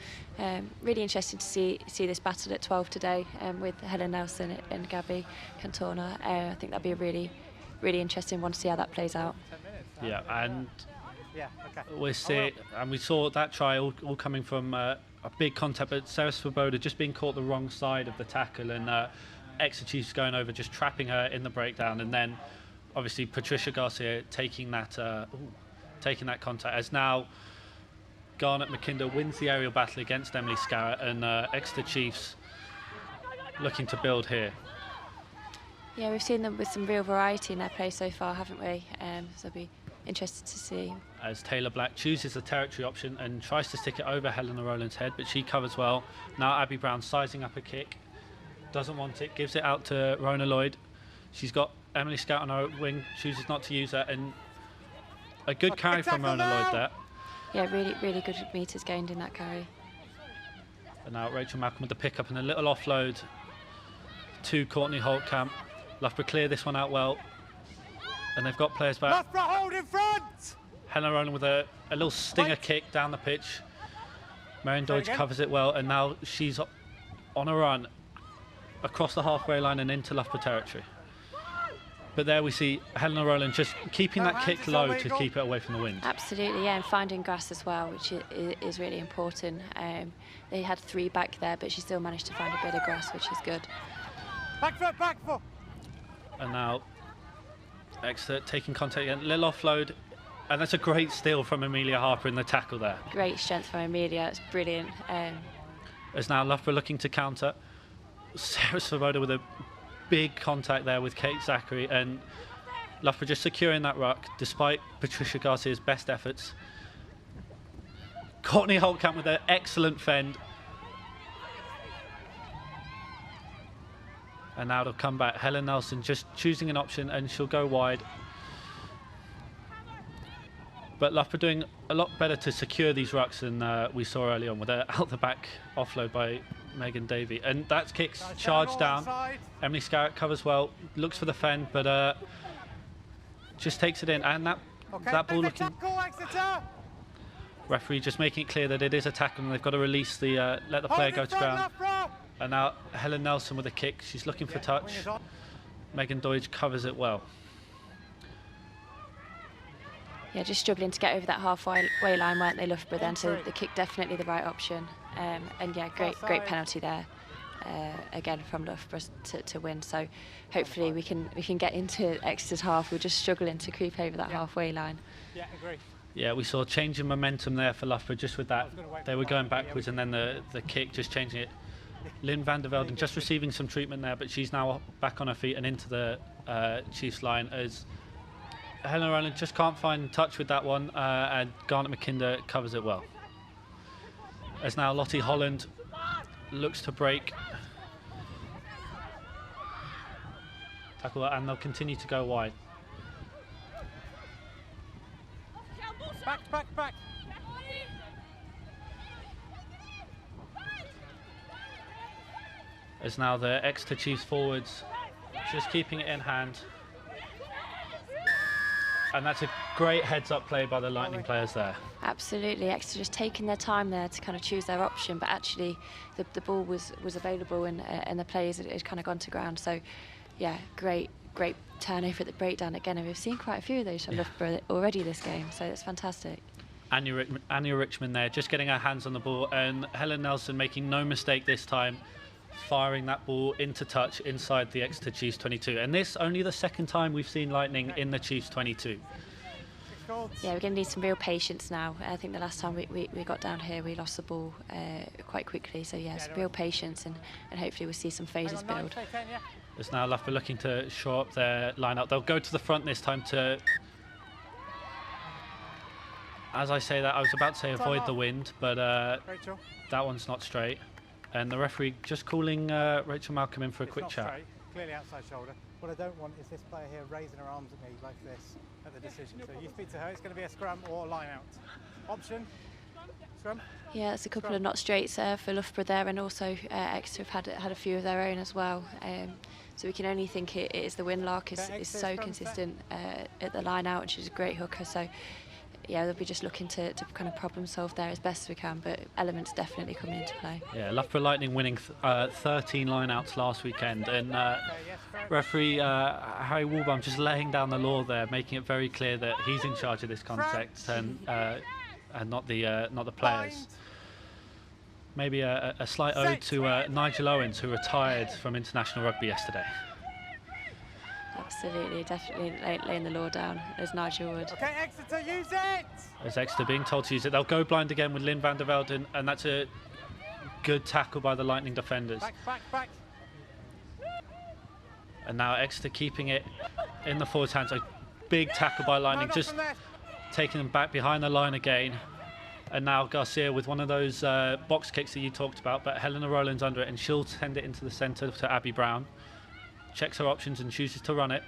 Really interesting to see this battle at 12 today, with Helen Nelson and Gabby Cantona. I think that'd be a really interesting one to see how that plays out. Yeah, and Yeah, okay. we saw that try all coming from a big contact, but Sarah Svoboda just being caught the wrong side of the tackle, and Exeter Chiefs going over, just trapping her in the breakdown, and then obviously Patricia Garcia taking that contact, as now Garnet McKinder wins the aerial battle against Emily Scarrett, and Exeter Chiefs looking to build here. Yeah, we've seen them with some real variety in their play so far, haven't we? So it'll be interested to see. As Taylor Black chooses the territory option and tries to stick it over Helena Rowland's head, but she covers well. Now Abby Brown sizing up a kick, doesn't want it, gives it out to Rona Lloyd. She's got Emily Scout on her wing, chooses not to use her, and a good carry from Rona Lloyd there. Yeah, really good metres gained in that carry. And now Rachel Malcolm with the pickup and a little offload to Courtney Holtkamp. Loughborough clear this one out well, and they've got players back. Loughborough hold in front! Helena Rowland with a little stinger kick down the pitch. Marion Dodge covers it well, and now she's on a run across the halfway line and into Loughborough territory. But there we see Helena Rowland just keeping that kick low to keep it away from the wind. Absolutely, yeah, and finding grass as well, which is really important. They had 3 back there, but she still managed to find a bit of grass, which is good. Back foot! And now Exeter taking contact again. Little offload And that's a great steal from Amelia Harper in the tackle there. Great strength from Amelia, it's brilliant. As now Loughborough looking to counter. Sarah Svoboda with a big contact there with Kate Zachary, and Loughborough just securing that ruck despite Patricia Garcia's best efforts. Courtney Holtkamp with an excellent fend. And now it'll come back. Helen Nelson just choosing an option, and she'll go wide. But Loughborough doing a lot better to secure these rucks than we saw early on with an out-the-back offload by Megan Davey. And that's kicks charged down. Emily Scarrett covers well, looks for the fend, but just takes it in. And that ball looking... Referee just making it clear that it is a tackle and they've got to release the, let the player go to ground. And now Helen Nelson with a kick. She's looking for touch. Megan Doidge covers it well. Yeah, just struggling to get over that halfway line, weren't they, Loughborough then? So the kick definitely the right option. And yeah, great penalty there. Again from Loughborough to win. So hopefully we can get into Exeter's half. We're just struggling to creep over that halfway line. Yeah, agree. Yeah, we saw a change in momentum there for Loughborough just with that. They were going backwards and then the kick just changing it. Lynn van der Velden just receiving some treatment there, but she's now back on her feet and into the Chiefs line as Helen Rowland just can't find touch with that one, and Garnet McKinder covers it well. As now Lottie Holland looks to break. Tackle, and they'll continue to go wide. Back. As now the Exeter Chiefs forwards just keeping it in hand. And that's a great heads-up play by the Lightning players there. Absolutely, Exeter just taking their time there to kind of choose their option, but actually the ball was available and the players had kind of gone to ground. So, yeah, great turnover at the breakdown again, and we've seen quite a few of those from Loughborough already this game, so it's fantastic. Anya Richmond there, just getting her hands on the ball, and Helen Nelson making no mistake this time, firing that ball into touch inside the Exeter Chiefs 22. And this only the second time we've seen Lightning in the Chiefs 22. Yeah, we're going to need some real patience now. I think the last time we got down here, we lost the ball quite quickly. So yeah, some real patience, and hopefully we'll see some phases build. As now Loughborough looking to shore up their line-up. They'll go to the front this time to... As I say that, I was about to say avoid the wind, but that one's not straight. And the referee just calling Rachel Malcolm in for a quick chat. Straight, clearly outside shoulder. What I don't want is this player here raising her arms at me like this at the decision. So you speak to her, it's going to be a scrum or a line out. Option, scrum. Yeah, it's a couple of not straights for Loughborough there, and also Exeter have had a few of their own as well. So we can only think it is the Winlark is so consistent at the line out, and she's a great hooker. So yeah, they'll be just looking to kind of problem solve there as best as we can, but elements definitely coming into play. Yeah, Loughborough Lightning winning 13 line-outs last weekend, and referee Harry Walbaum just laying down the law there, making it very clear that he's in charge of this contest and not the players. Maybe a slight ode to Nigel Owens, who retired from international rugby yesterday. Absolutely, definitely laying the law down as Nigel would. Okay, Exeter, use it! As Exeter being told to use it, they'll go blind again with Lynn van der Velden, and that's a good tackle by the Lightning defenders. Back. And now Exeter keeping it in the forwards' hands. A big tackle by Lightning, just taking them back behind the line again. And now Garcia with one of those box kicks that you talked about, but Helena Rowland's under it, and she'll send it into the centre to Abby Brown. Checks her options and chooses to run it.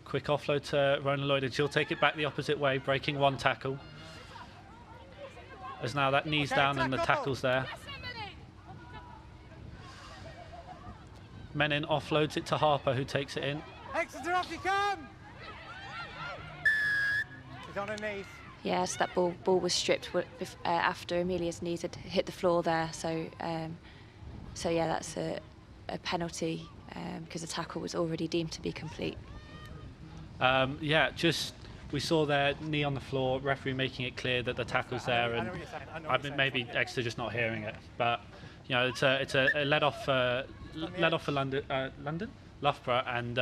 Quick offload to Rona Lloyd, and she'll take it back the opposite way, breaking one tackle. As now that knee's down and the tackle's there. Menin offloads it to Harper, who takes it in. Exeter, off you come! She's on her knees. Yes, that ball was stripped after Amelia's knees had hit the floor there. So yeah, that's a penalty. Because the tackle was already deemed to be complete. Yeah, just we saw their knee on the floor, referee making it clear that the tackle's there, and I mean, maybe Exeter just not hearing it, but you know, it's a let off for Loughborough and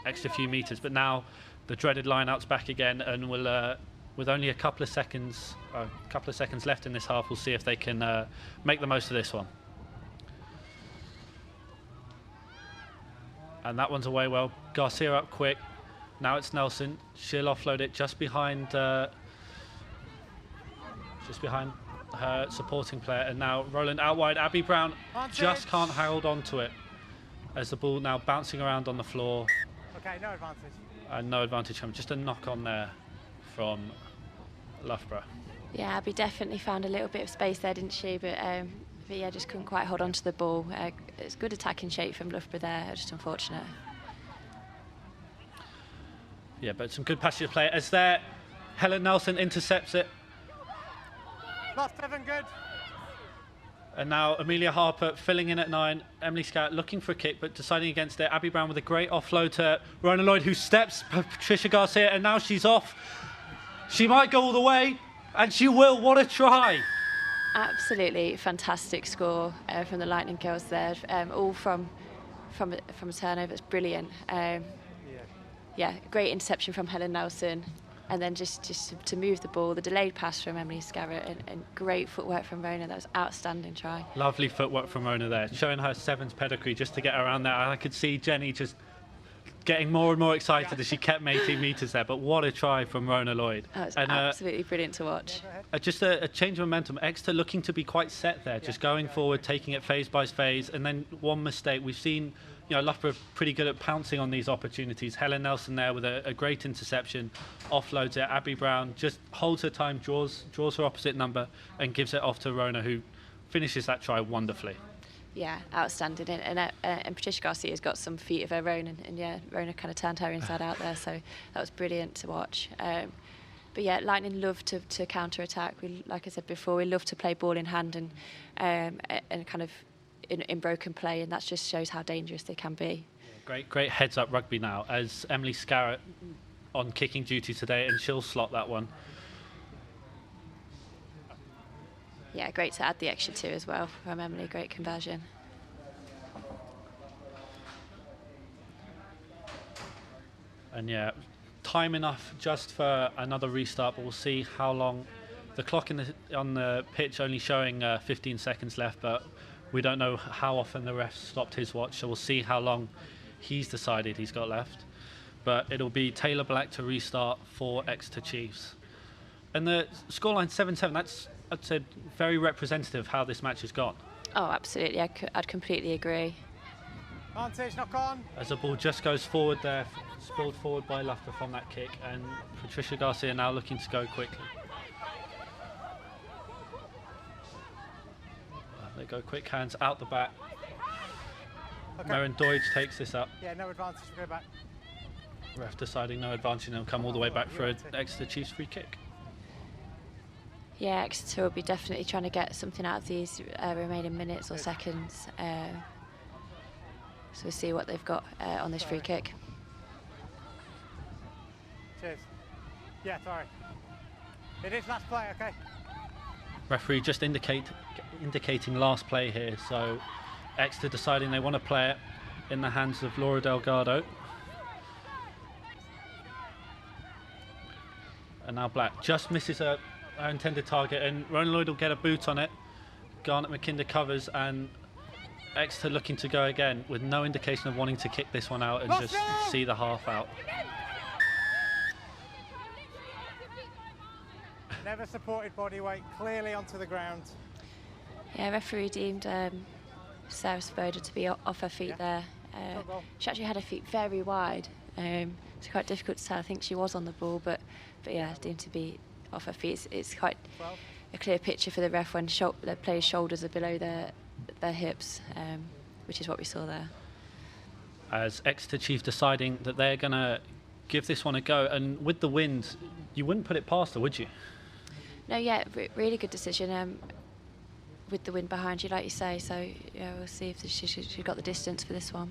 extra few metres, but now the dreaded lineouts back again, and we'll with only a couple of seconds left in this half, we'll see if they can make the most of this one. And that one's away well. Garcia up quick. Now it's Nelson. She'll offload it just behind her supporting player. And now Roland out wide. Abby Brown just can't hold on to it as the ball now bouncing around on the floor. Okay, no advantage. And no advantage from just a knock on there from Loughborough. Yeah, Abby definitely found a little bit of space there, didn't she? But yeah, just couldn't quite hold on to the ball. It's good attacking shape from Loughborough there, just unfortunate. Yeah, but some good passage of play as there. Helen Nelson intercepts it. Last 7, good. And now Amelia Harper filling in at 9. Emily Scout looking for a kick, but deciding against it. Abby Brown with a great offload to Rona Lloyd, who steps Patricia Garcia, and now she's off. She might go all the way, and she will. What a try! Absolutely fantastic score from the Lightning girls there, all from a turnover. It's brilliant. Yeah, great interception from Helen Nelson, and then just to move the ball, the delayed pass from Emily Serret, and great footwork from Rona. That was outstanding try. Lovely footwork from Rona there, showing her sevens pedigree just to get around there. I could see Jenny just getting more and more excited as she kept 18 metres there, but what a try from Rona Lloyd. That was absolutely brilliant to watch. Just a change of momentum. Exeter looking to be quite set there, just going forward, taking it phase by phase, and then one mistake. We've seen, Loughborough pretty good at pouncing on these opportunities. Helen Nelson there with a great interception, offloads it. Abby Brown just holds her time, draws her opposite number, and gives it off to Rona, who finishes that try wonderfully. Yeah, outstanding. And Patricia Garcia's got some feet of her own, and yeah, Rona kind of turned her inside out there, so that was brilliant to watch. But yeah, Lightning love to counter-attack. Like I said before, we love to play ball in hand and kind of in broken play, and that just shows how dangerous they can be. Yeah, great heads-up rugby now, as Emily Scarrett on kicking duty today, and she'll slot that one. Yeah, great to add the extra 2 as well from Emily. Great conversion. And yeah, time enough just for another restart, but we'll see how long. The clock on the pitch only showing 15 seconds left, but we don't know how often the ref stopped his watch, so we'll see how long he's decided he's got left. But it'll be Taylor Black to restart for Exeter Chiefs. And the scoreline 7-7, that's, I'd say, very representative of how this match has gone. Oh, absolutely. I'd completely agree. Advantage, knock on. As the ball just goes forward there, spilled forward by Loughborough from that kick, and Patricia Garcia now looking to go quickly. They go quick hands out the back. Okay. Merrin Deutsch takes this up. Yeah, no advantage, we'll go back. Ref deciding no advantage, and they'll come all the way back for an Exeter Chiefs free kick. Yeah, Exeter will be definitely trying to get something out of these remaining minutes or seconds. So we'll see what they've got on this free kick. Cheers. Yeah, sorry. It is last play, okay? Referee just indicating last play here, so Exeter deciding they want to play it in the hands of Laura Delgado. And now Black just misses her intended target, and Rona Lloyd will get a boot on it. Garnet McKinder covers, and Exeter looking to go again with no indication of wanting to kick this one out and just see the half out. Never supported body weight, clearly onto the ground. Yeah, referee deemed Sarah Svoboda to be off her feet there. She actually had her feet very wide. It's quite difficult to tell. I think she was on the ball, but yeah, deemed to be off her feet. It's quite a clear picture for the ref when the players' shoulders are below their hips, which is what we saw there. As Exeter Chief deciding that they're going to give this one a go, and with the wind, you wouldn't put it past her, would you? No, yeah, really good decision with the wind behind you, like you say. So yeah, we'll see if she got the distance for this one.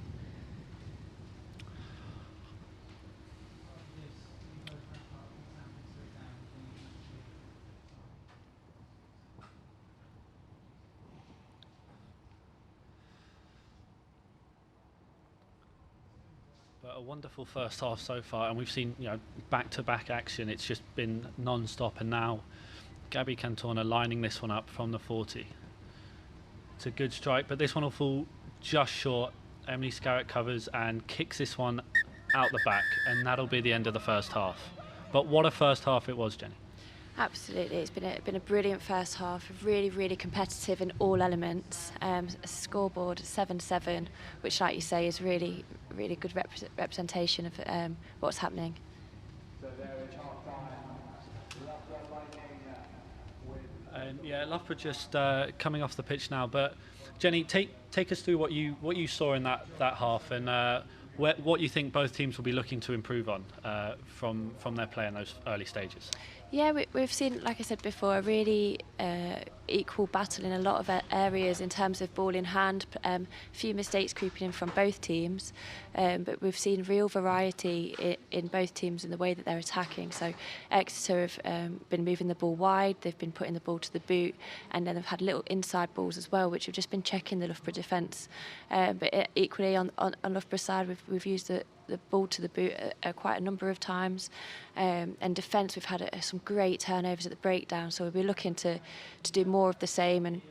But a wonderful first half so far, and we've seen back-to-back action. It's just been non-stop, and now Gabby Cantona lining this one up from the 40. It's a good strike, but this one will fall just short. Emily Serret covers and kicks this one out the back, and that'll be the end of the first half. But what a first half it was, Jenny. Absolutely, it's been a brilliant first half, really competitive in all elements. A scoreboard 7-7, which, like you say, is really good representation of what's happening. Loughborough just coming off the pitch now. But Jenny, take us through what you saw in that half, and what you think both teams will be looking to improve on from their play in those early stages. Yeah, we've seen, like I said before, a really equal battle in a lot of areas in terms of ball in hand. A few mistakes creeping in from both teams, but we've seen real variety in both teams in the way that they're attacking. So Exeter have been moving the ball wide, they've been putting the ball to the boot, and then they've had little inside balls as well, which have just been checking the Loughborough defence. But equally on Loughborough's side, we've used the ball to the boot quite a number of times, and defence, we've had some great turnovers at the breakdown, so we'll be looking to do more of the same and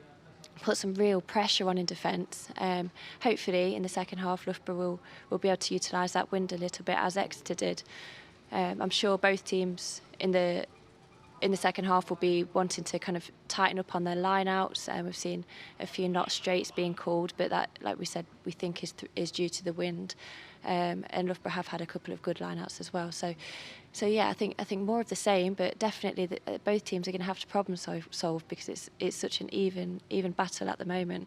put some real pressure on in defence. Hopefully in the second half Loughborough will be able to utilise that wind a little bit as Exeter did. I'm sure both teams in the second half will be wanting to kind of tighten up on their line-outs. We've seen a few not straights being called, but that, like we said, we think is due to the wind. And Loughborough have had a couple of good line-outs as well. So yeah, I think more of the same, but definitely both teams are going to have to problem solve because it's such an even battle at the moment.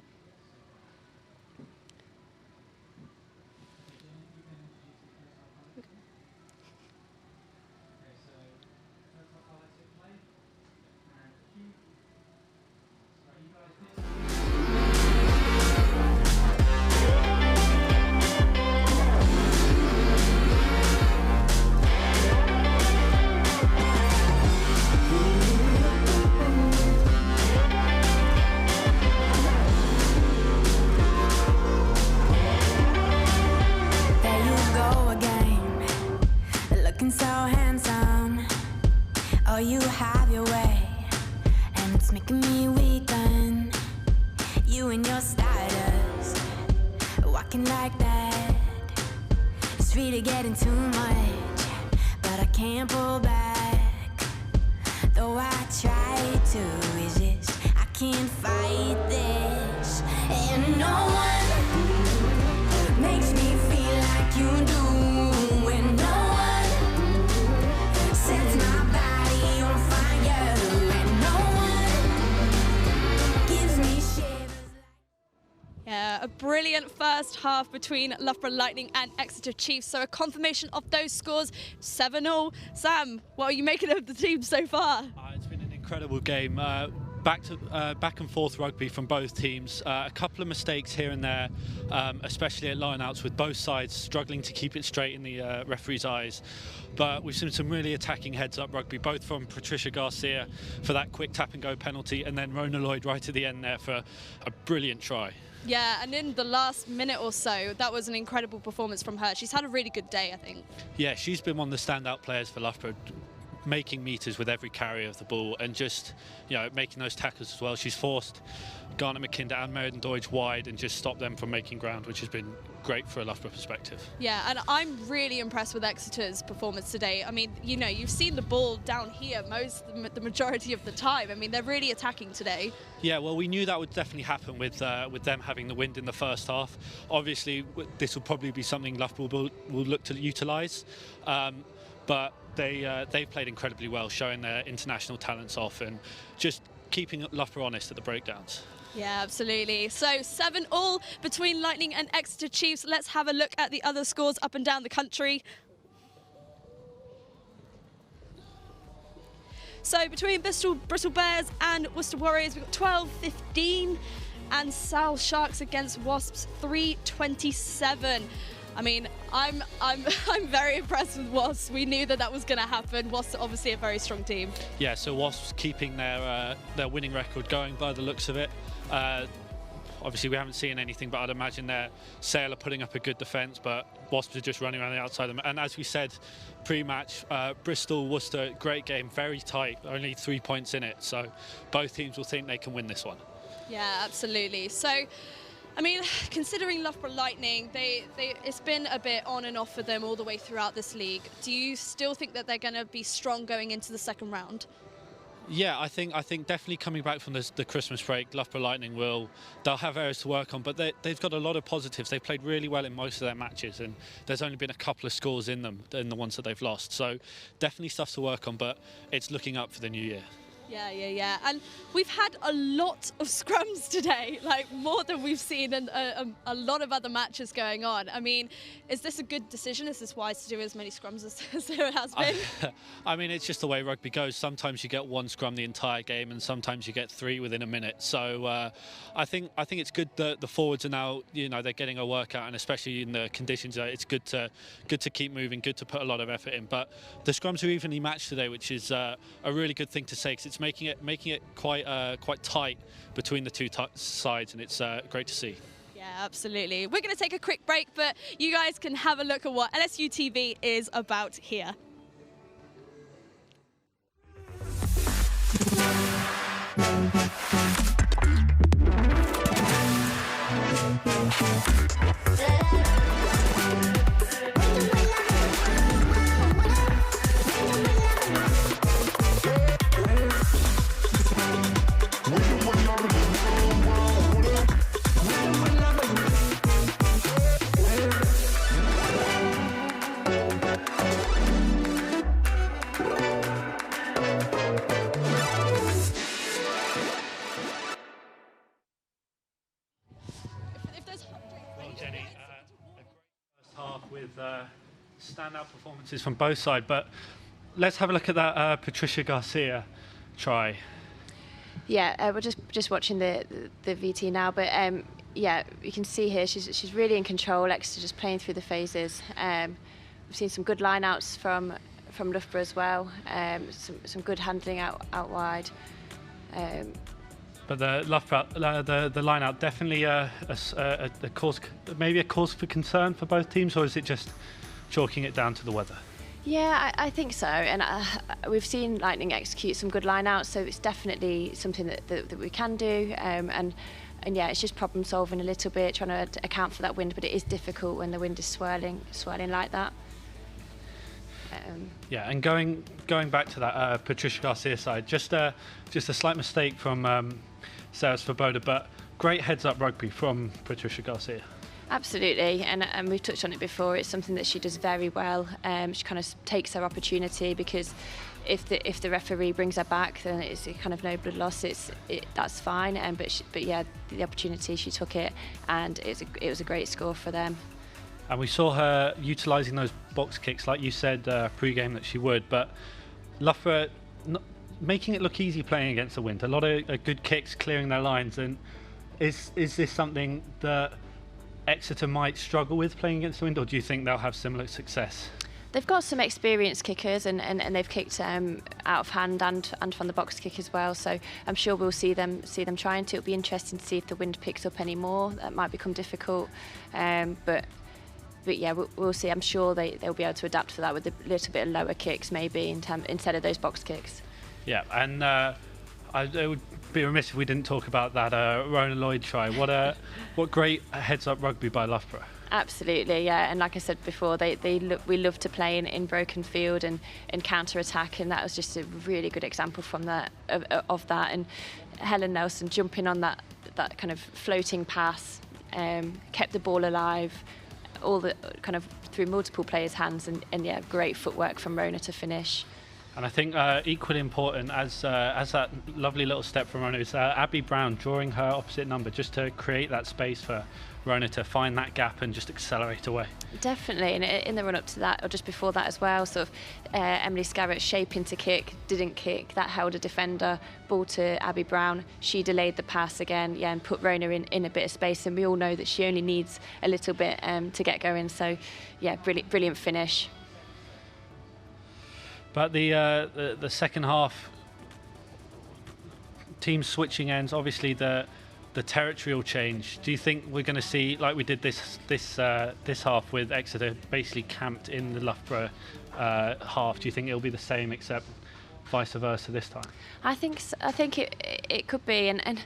A brilliant first half between Loughborough Lightning and Exeter Chiefs. So a confirmation of those scores, 7-0. Sam, what are you making of the team so far? It's been an incredible game. Back and forth rugby from both teams. A couple of mistakes here and there, especially at line-outs, with both sides struggling to keep it straight in the referee's eyes. But we've seen some really attacking heads-up rugby, both from Patricia Garcia for that quick tap-and-go penalty, and then Rona Lloyd right at the end there for a brilliant try. Yeah, and in the last minute or so, that was an incredible performance from her. She's had a really good day, I think. Yeah, she's been one of the standout players for Loughborough, making meters with every carry of the ball and just, making those tackles as well. She's forced Garnet McKinder and Meriden Deutsch wide and just stopped them from making ground, which has been great for a Loughborough perspective. Yeah, and I'm really impressed with Exeter's performance today. I mean, you've seen the ball down here the majority of the time. I mean, they're really attacking today. Yeah, well, we knew that would definitely happen with them having the wind in the first half. Obviously, this will probably be something Loughborough will look to utilise, but they've played incredibly well, showing their international talents off and just keeping Loughborough honest at the breakdowns. Yeah, absolutely. So 7-7 between Lightning and Exeter Chiefs. Let's have a look at the other scores up and down the country. So between Bristol Bears and Worcester Warriors, we've got 12-15, and Sal Sharks against Wasps 3-27. I mean, I'm very impressed with Wasps. We knew that was going to happen. Wasps are obviously a very strong team. Yeah, so Wasps keeping their winning record going by the looks of it. Obviously, we haven't seen anything, but I'd imagine Sale are putting up a good defence, but Wasps are just running around the outside of them. And as we said pre-match, Bristol, Worcester, great game, very tight, only 3 points in it. So both teams will think they can win this one. Yeah, absolutely. So, I mean, considering Loughborough Lightning, it's been a bit on and off for them all the way throughout this league. Do you still think that they're going to be strong going into the second round? Yeah, I think definitely coming back from the Christmas break, Loughborough Lightning they'll have areas to work on, but they've got a lot of positives. They've played really well in most of their matches, and there's only been a couple of scores in them, in the ones that they've lost. So definitely stuff to work on, but it's looking up for the new year. Yeah. And we've had a lot of scrums today, like more than we've seen in a lot of other matches going on. I mean, is this a good decision? Is this wise to do as many scrums as there has been? I mean, it's just the way rugby goes. Sometimes you get one scrum the entire game, and sometimes you get 3 within a minute. So I think it's good that the forwards are now, they're getting a workout, and especially in the conditions, it's good to keep moving, good to put a lot of effort in. But the scrums are evenly matched today, which is a really good thing to say, because it's making it quite tight between the two sides, and it's great to see. Yeah, absolutely. We're going to take a quick break, but you guys can have a look at what LSUTV is about here. With standout performances from both sides, but let's have a look at that Patricia Garcia try. Yeah, we're just watching the VT now, but yeah, you can see here she's really in control. Exeter just playing through the phases. We've seen some good line-outs from Loughborough as well. Some good handling out wide. But the Loughborough, the line-out definitely a cause, maybe a cause for concern for both teams, or is it just chalking it down to the weather? Yeah, I think so, and we've seen Lightning execute some good line-outs, so it's definitely something that we can do, and yeah, it's just problem solving a little bit, trying to account for that wind, but it is difficult when the wind is swirling like that. Yeah, and going back to that Patricia Garcia side, just a slight mistake from Serret Svoboda, but great heads-up rugby from Patricia Garcia. Absolutely, and we've touched on it before. It's something that she does very well. She kind of takes her opportunity, because if the referee brings her back, then it's kind of no blood loss. That's fine. But yeah, the opportunity, she took it, and it was a great score for them. And we saw her utilising those box kicks, like you said pre-game that she would. But Loughborough making it look easy playing against the wind. A lot of good kicks, clearing their lines. And is this something that Exeter might struggle with playing against the wind, or do you think they'll have similar success? They've got some experienced kickers, and they've kicked out of hand and from the box kick as well. So I'm sure we'll see them trying to. It'll be interesting to see if the wind picks up any more. That might become difficult, but yeah, we'll see. I'm sure they'll be able to adapt for that with a little bit of lower kicks, maybe instead of those box kicks. Yeah, and it would be remiss if we didn't talk about that Rona Lloyd try. What great heads-up rugby by Loughborough. Absolutely, yeah. And like I said before, we love to play in broken field and counter-attack, and that was just a really good example from that of that. And Helen Nelson jumping on that kind of floating pass, kept the ball alive, all the kind of through multiple players' hands, and yeah, great footwork from Rona to finish. And I think equally important as that lovely little step from Rona is Abby Brown drawing her opposite number, just to create that space for Rona to find that gap and just accelerate away. Definitely, and in the run up to that, or just before that as well, sort of Emily Serret shaping to kick, didn't kick, that held a defender, ball to Abby Brown, she delayed the pass again, yeah, and put Rona in a bit of space, and we all know that she only needs a little bit to get going, so yeah, brilliant finish. But the second half, teams switching ends. Obviously, the the territory will change. Do you think we're going to see, like we did this half with Exeter, basically camped in the Loughborough half? Do you think it'll be the same, except vice versa this time? I think it could be, and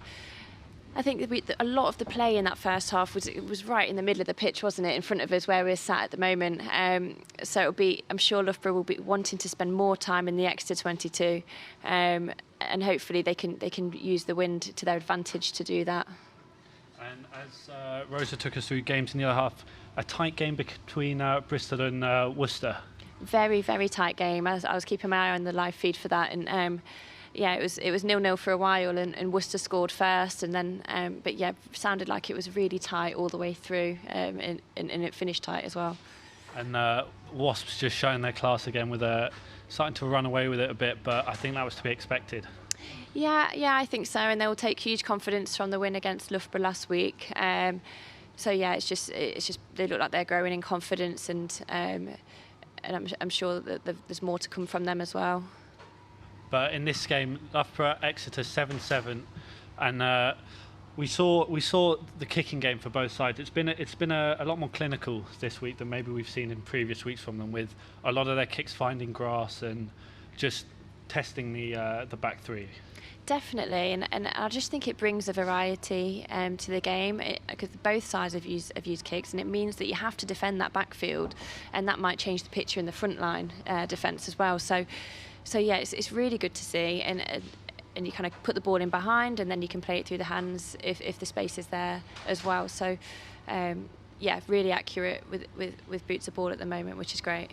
I think a lot of the play in that first half was right in the middle of the pitch, wasn't it, in front of us where we're sat at the moment. So it'll be, I'm sure Loughborough will be wanting to spend more time in the Exeter 22, and hopefully they can use the wind to their advantage to do that. And as Rosa took us through games in the other half, a tight game between Bristol and Worcester. Very, very tight game. I was keeping my eye on the live feed for that, and yeah, it was 0-0 for a while, and Worcester scored first, and then but yeah, sounded like it was really tight all the way through, and it finished tight as well. And Wasps just showing their class again, with starting to run away with it a bit, but I think that was to be expected. Yeah, I think so, and they will take huge confidence from the win against Loughborough last week. So yeah, it's just they look like they're growing in confidence, and I'm sure that there's more to come from them as well. But in this game, Loughborough Exeter 7-7, and we saw the kicking game for both sides. It's been a lot more clinical this week than maybe we've seen in previous weeks from them, with a lot of their kicks finding grass and just testing the back three. Definitely, and I just think it brings a variety to the game, because both sides have used kicks, and it means that you have to defend that backfield, and that might change the picture in the front line defence as well. So yeah, it's really good to see, and you kind of put the ball in behind, and then you can play it through the hands if the space is there as well. So yeah, really accurate with boots of ball at the moment, which is great.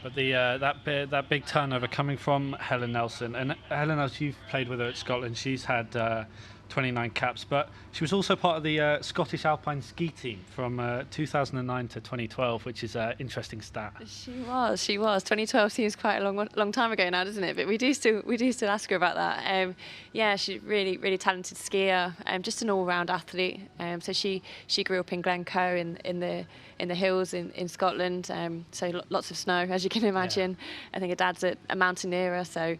But that big turnover coming from Helen Nelson, and Helen Nelson, you've played with her at Scotland. She's had 29 caps, but she was also part of the Scottish Alpine ski team from 2009 to 2012, which is an interesting stat. She was. 2012 seems quite a long time ago now, doesn't it? But we do still ask her about that. Yeah, she's really talented skier, just an all-round athlete. So she grew up in Glencoe in the hills in Scotland. So lots of snow, as you can imagine. Yeah. I think her dad's a mountaineer, so.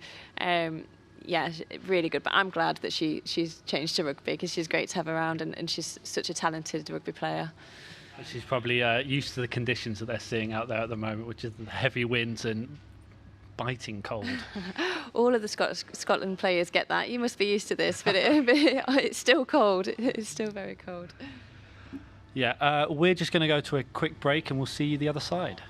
Yeah, really good. But I'm glad that she's changed to rugby, because she's great to have around, and she's such a talented rugby player. She's probably used to the conditions that they're seeing out there at the moment, which is the heavy winds and biting cold. All of the Scotland players get that. You must be used to this, but it's still cold. It's still very cold. Yeah, we're just going to go to a quick break, and we'll see you the other side.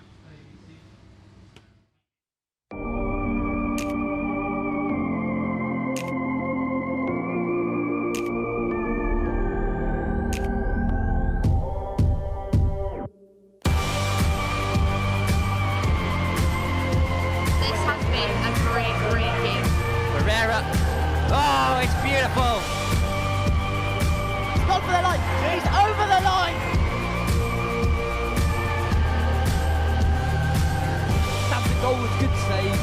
Oh, it's beautiful. He's gone for the line. He's over the line. That's the goal with good save.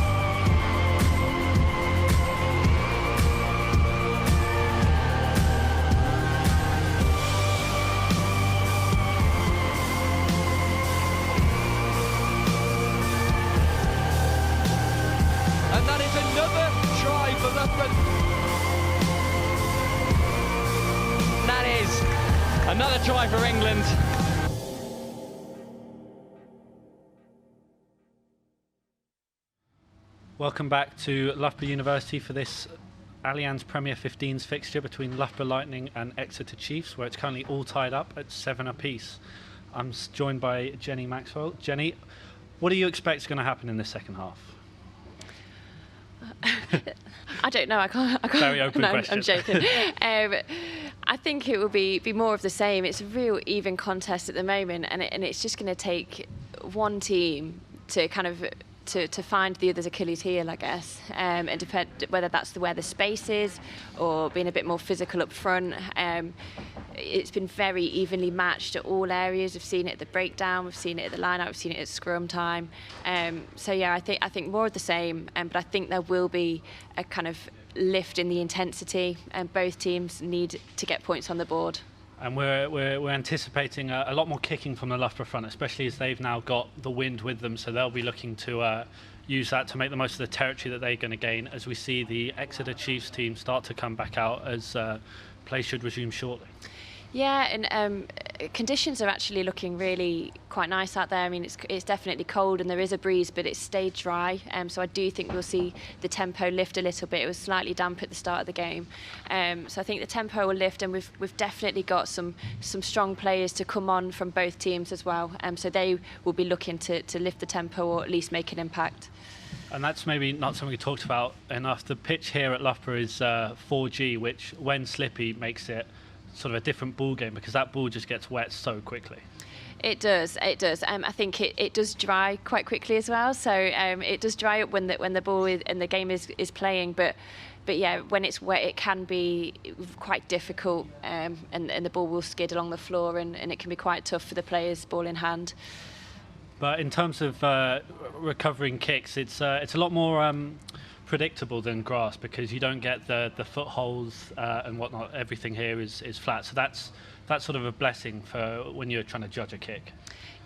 And that is another try for Loughborough. That is another try for England. Welcome back to Loughborough University for this Allianz Premier 15s fixture between Loughborough Lightning and Exeter Chiefs, where it's currently all tied up at 7 apiece. I'm joined by Jenny Maxwell. Jenny, what do you expect is going to happen in the second half? I don't know. I can't. Very open question. I'm joking. I think it will be more of the same. It's a real even contest at the moment, and it's just going to take one team to kind of to find the other's Achilles heel, I guess, and depend whether that's where the space is or being a bit more physical up front. It's been very evenly matched at all areas. We've seen it at the breakdown, we've seen it at the line-out, we've seen it at scrum time. So yeah, I think more of the same. But I think there will be a kind of lift in the intensity, and both teams need to get points on the board. And we're anticipating a lot more kicking from the Loughborough front, especially as they've now got the wind with them. So they'll be looking to use that to make the most of the territory that they're going to gain, as we see the Exeter Chiefs team start to come back out as play should resume shortly. Yeah, and conditions are actually looking really quite nice out there. I mean, it's definitely cold and there is a breeze, but it's stayed dry. So I do think we'll see the tempo lift a little bit. It was slightly damp at the start of the game, so I think the tempo will lift, and we've definitely got some strong players to come on from both teams as well. So they will be looking to lift the tempo or at least make an impact. And that's maybe not something we talked about enough. The pitch here at Loughborough is 4G, which when slippy makes it sort of a different ball game, because that ball just gets wet so quickly. It does. I think it does dry quite quickly as well. So it does dry up when the ball and the game is playing. But yeah, when it's wet, it can be quite difficult, and the ball will skid along the floor, and it can be quite tough for the players, ball in hand. But in terms of recovering kicks, it's a lot more predictable than grass, because you don't get the footholds and whatnot. Everything here is flat, so that's sort of a blessing for when you're trying to judge a kick.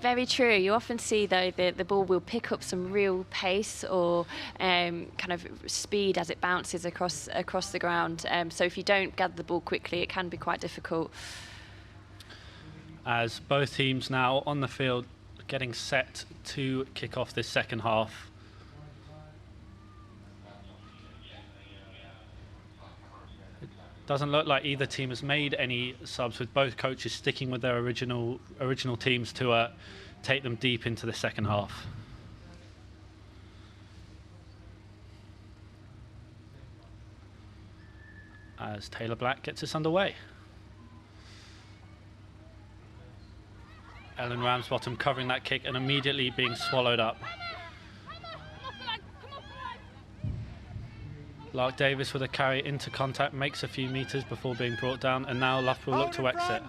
Very true. You often see though the ball will pick up some real pace or kind of speed as it bounces across the ground. So if you don't gather the ball quickly, it can be quite difficult. As both teams now on the field getting set to kick off this second half. Doesn't look like either team has made any subs, with both coaches sticking with their original teams to take them deep into the second half. As Taylor Black gets us underway. Ellen Ramsbottom covering that kick and immediately being swallowed up. Lark Davis with a carry into contact, makes a few metres before being brought down, and now Loughborough look to exit.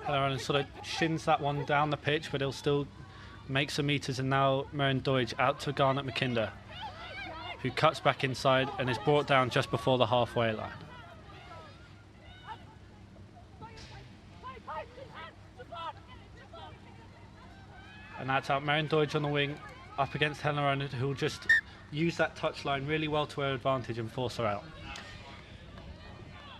Helen sort of shins that one down the pitch, but he'll still make some metres, and now Merrin Deutsch out to Garnet McKinder, who cuts back inside and is brought down just before the halfway line. And that's out Merrin Deutsch on the wing, up against Helen Ronan, who will just use that touchline really well to her advantage and force her out.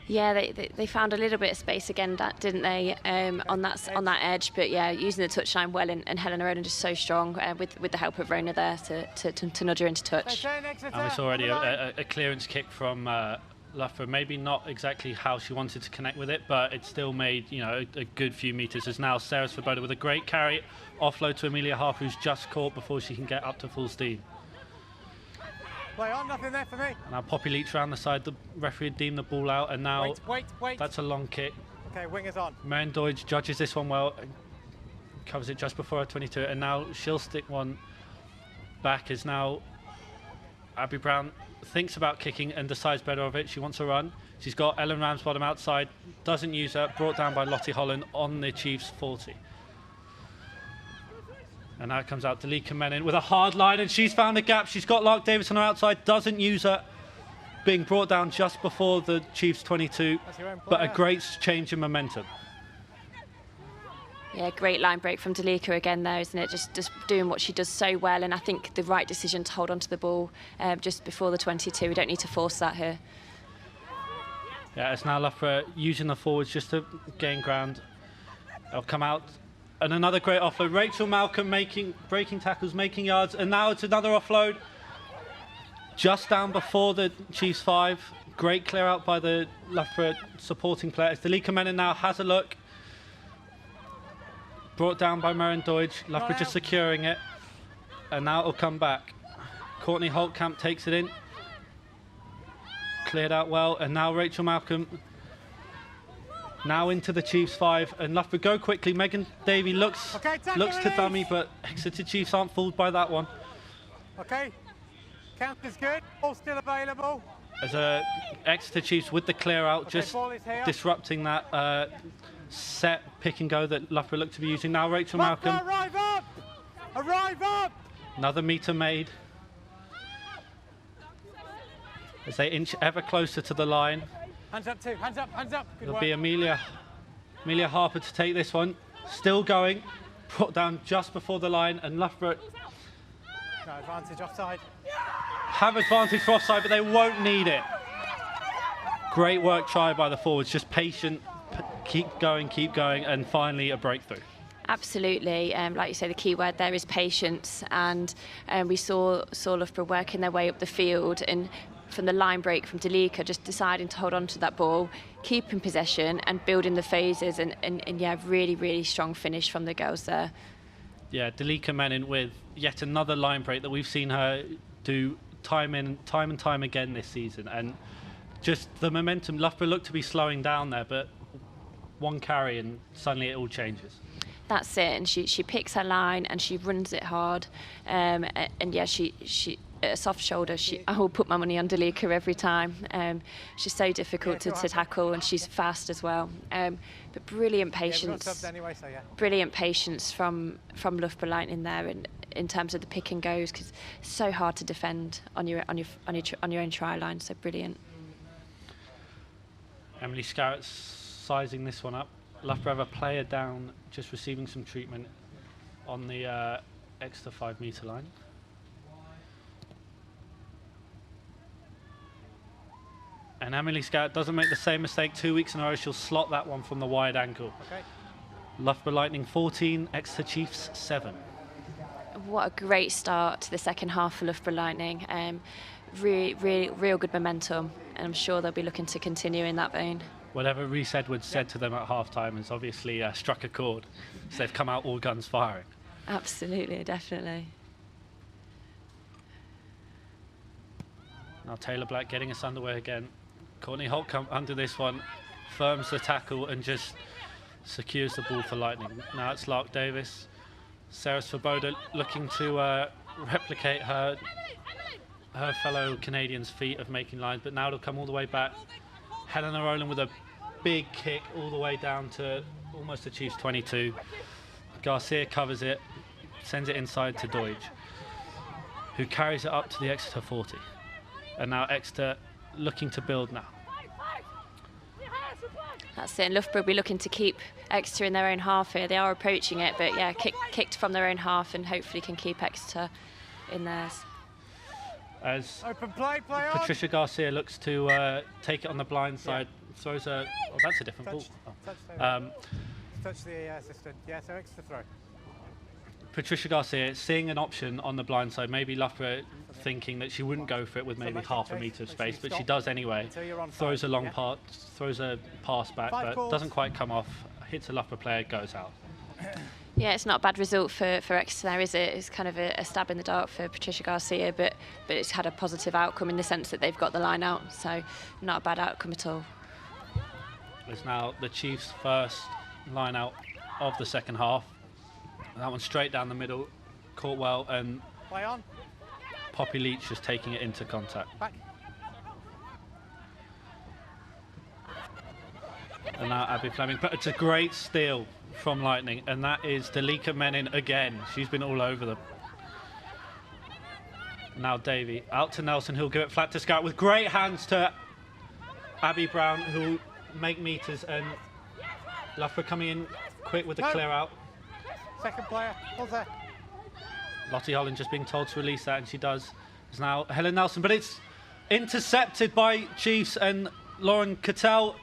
Yeah, they found a little bit of space again, didn't they, on that edge? But yeah, using the touchline well, and Helen Ronan just so strong with the help of Rona there to nudge her into touch. And we saw already a clearance kick from Loughborough. Maybe not exactly how she wanted to connect with it, but it still made a good few metres. As now Sarah Svoboda with a great carry, offload to Amelia Harp, who's just caught before she can get up to full steam. Play on, nothing there for me. Now Poppy Leach round the side, the referee had deemed the ball out, and now wait. That's a long kick. Okay, wingers on. Merrin Deutsch judges this one well, and covers it just before her 22, and now she'll stick one back. As now Abby Brown thinks about kicking and decides better of it. She wants to run. She's got Ellen Ramsbottom outside, doesn't use her, brought down by Lottie Holland on the Chiefs 40. And now it comes out Delika Menon with a hard line, and she's found a gap. She's got Lark Davis on her outside, doesn't use her, being brought down just before the Chiefs 22, but a great change in momentum. Yeah, great line break from Delika again there, isn't it? Just doing what she does so well, and I think the right decision to hold on to the ball just before the 22. We don't need to force that here. Yeah, it's now Loughborough using the forwards just to gain ground. They'll come out. And another great offload. Rachel Malcolm breaking tackles, making yards, and now it's another offload. Just down before the Chiefs 5. Great clear out by the Loughborough supporting players. Delika Menon now has a look. Brought down by Merrin Deutsch. Loughborough just securing it. And now it'll come back. Courtney Holtkamp takes it in. Cleared out well, and now Rachel Malcolm now into the Chiefs 5, and Loughborough go quickly. Megan Davey looks to dummy, but Exeter Chiefs aren't fooled by that one. Okay, count is good, all still available. As Exeter Chiefs with the clear out, just disrupting that set pick and go that Loughborough look to be using. Now Rachel Malcolm. Arrive up! Another metre made. As they inch ever closer to the line. Hands up too, hands up. Good It'll work. be Amelia Harper to take this one. Still going, brought down just before the line, and Loughborough No advantage offside. have advantage for offside, but they won't need it. Great work try by the forwards, just patient, keep going, and finally a breakthrough. Absolutely. Like you say, the key word there is patience, and we saw Loughborough working their way up the field, and from the line break from Delika, just deciding to hold on to that ball, keeping possession and building the phases, and yeah, really strong finish from the girls there. Yeah, Delika Menin with yet another line break that we've seen her do time and time again this season, and just the momentum. Loughborough looked to be slowing down there, but one carry and suddenly it all changes. That's it, and she picks her line and she runs it hard, and yeah, she a soft shoulder. I will put my money on Delika every time. She's so difficult to tackle, and she's fast as well. But brilliant patience, brilliant patience from Loughborough Lightning there, in terms of the pick and goes, because it's so hard to defend on your own try line. So brilliant. Emily Scarrett's sizing this one up. Loughborough have a player down, just receiving some treatment on the Exeter 5 metre line. And Emily Scarrett doesn't make the same mistake 2 weeks in a row. She'll slot that one from the wide angle. Okay. Loughborough Lightning 14, Exeter Chiefs 7. What a great start to the second half for Loughborough Lightning. Real good momentum, and I'm sure they'll be looking to continue in that vein. Whatever Rhys Edwards said to them at half-time has obviously struck a chord. So they've come out all guns firing. Absolutely, definitely. Now Taylor Black getting us underway again. Courtney Holt come under this one, firms the tackle and just secures the ball for Lightning. Now it's Lark Davis. Sarah Svoboda looking to replicate her fellow Canadians' feat of making lines, but now it'll come all the way back. Helena Rowland with a big kick all the way down to almost the Chiefs 22. Garcia covers it, sends it inside to Deutsch, who carries it up to the Exeter 40. And now Exeter looking to build now. That's it, and Loughborough will be looking to keep Exeter in their own half here. They are approaching it, but yeah, kicked from their own half, and hopefully can keep Exeter in theirs. As open play Patricia Garcia looks to take it on the blind side, throws a... Oh, that's a different ball. Oh. Touch the assistant. Yeah, so Exeter throw. Patricia Garcia seeing an option on the blind side, maybe Loughborough thinking that she wouldn't go for it with maybe half a metre of space, but she does anyway. Throws a long part, throws a pass back, but doesn't quite come off. Hits a Loughborough player, goes out. Yeah, it's not a bad result for Exeter there, is it? It's kind of a stab in the dark for Patricia Garcia, but it's had a positive outcome in the sense that they've got the line out, so not a bad outcome at all. It's now the Chiefs' first line out of the second half. That one straight down the middle, caught well, and play on. Poppy Leach just taking it into contact. Back. And now Abby Fleming, but it's a great steal from Lightning, and that is Delika Menin again. She's been all over them. Now Davey out to Nelson, who'll give it flat to Scout with great hands to Abby Brown, who'll make meters, and Loughborough coming in quick with the clear out. Second player, hold there. Lottie Holland just being told to release that, and she does. It's now Helen Nelson, but it's intercepted by Chiefs and Lauren Cattell.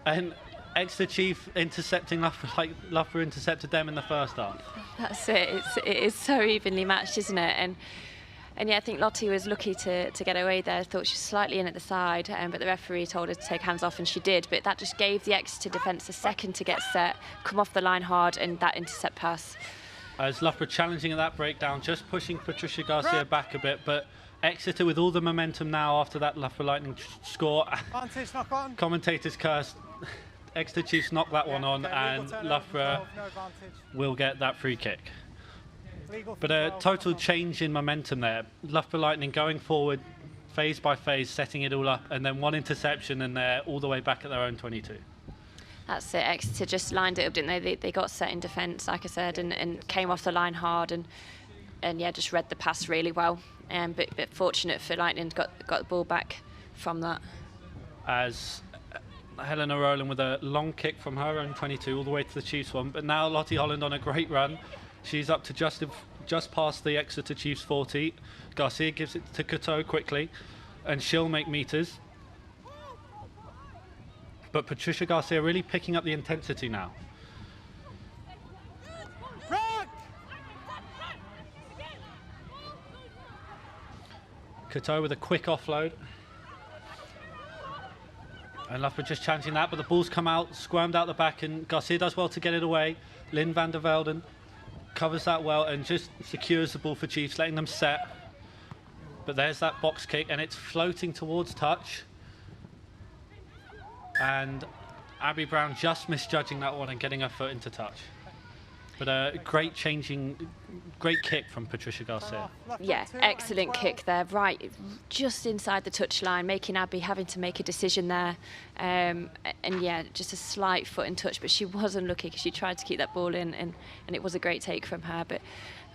And Exeter Chief intercepting Loughborough like Loughborough intercepted them in the first half. That's it. It is so evenly matched, isn't it? And yeah, I think Lottie was lucky to get away there. Thought she was slightly in at the side, but the referee told her to take hands off, and she did. But that just gave the Exeter defence a second to get set, come off the line hard, and that intercept pass. As Loughborough challenging at that breakdown, just pushing Patricia Garcia back a bit, but Exeter with all the momentum now after that Loughborough Lightning score. Advantage, knock on. Commentators cursed. Exeter Chiefs knock that one on, and Loughborough will get that free kick. But a total change in momentum there. Loughborough Lightning going forward, phase by phase, setting it all up, and then one interception, and they're all the way back at their own 22. That's it. Exeter just lined it up, didn't they? They got set in defence, like I said, and came off the line hard, and yeah, just read the pass really well. But fortunate for Lightning, got the ball back from that. As Helena Rowland with a long kick from her own 22 all the way to the Chiefs one, but now Lottie Holland on a great run. She's up to just past the Exeter Chiefs 40. Garcia gives it to Cateau quickly, and she'll make meters. But Patricia Garcia really picking up the intensity now. Couture with a quick offload. And Loughborough just challenging that, but the ball's come out, squirmed out the back, and Garcia does well to get it away. Lynn van der Velden covers that well and just secures the ball for Chiefs, letting them set. But there's that box kick, and it's floating towards touch. And Abby Brown just misjudging that one and getting her foot into touch. But a great kick from Patricia Garcia. Yeah, excellent kick there, right, just inside the touchline, making Abby having to make a decision there. And yeah, just a slight foot in touch, but she was unlucky because she tried to keep that ball in, and it was a great take from her. But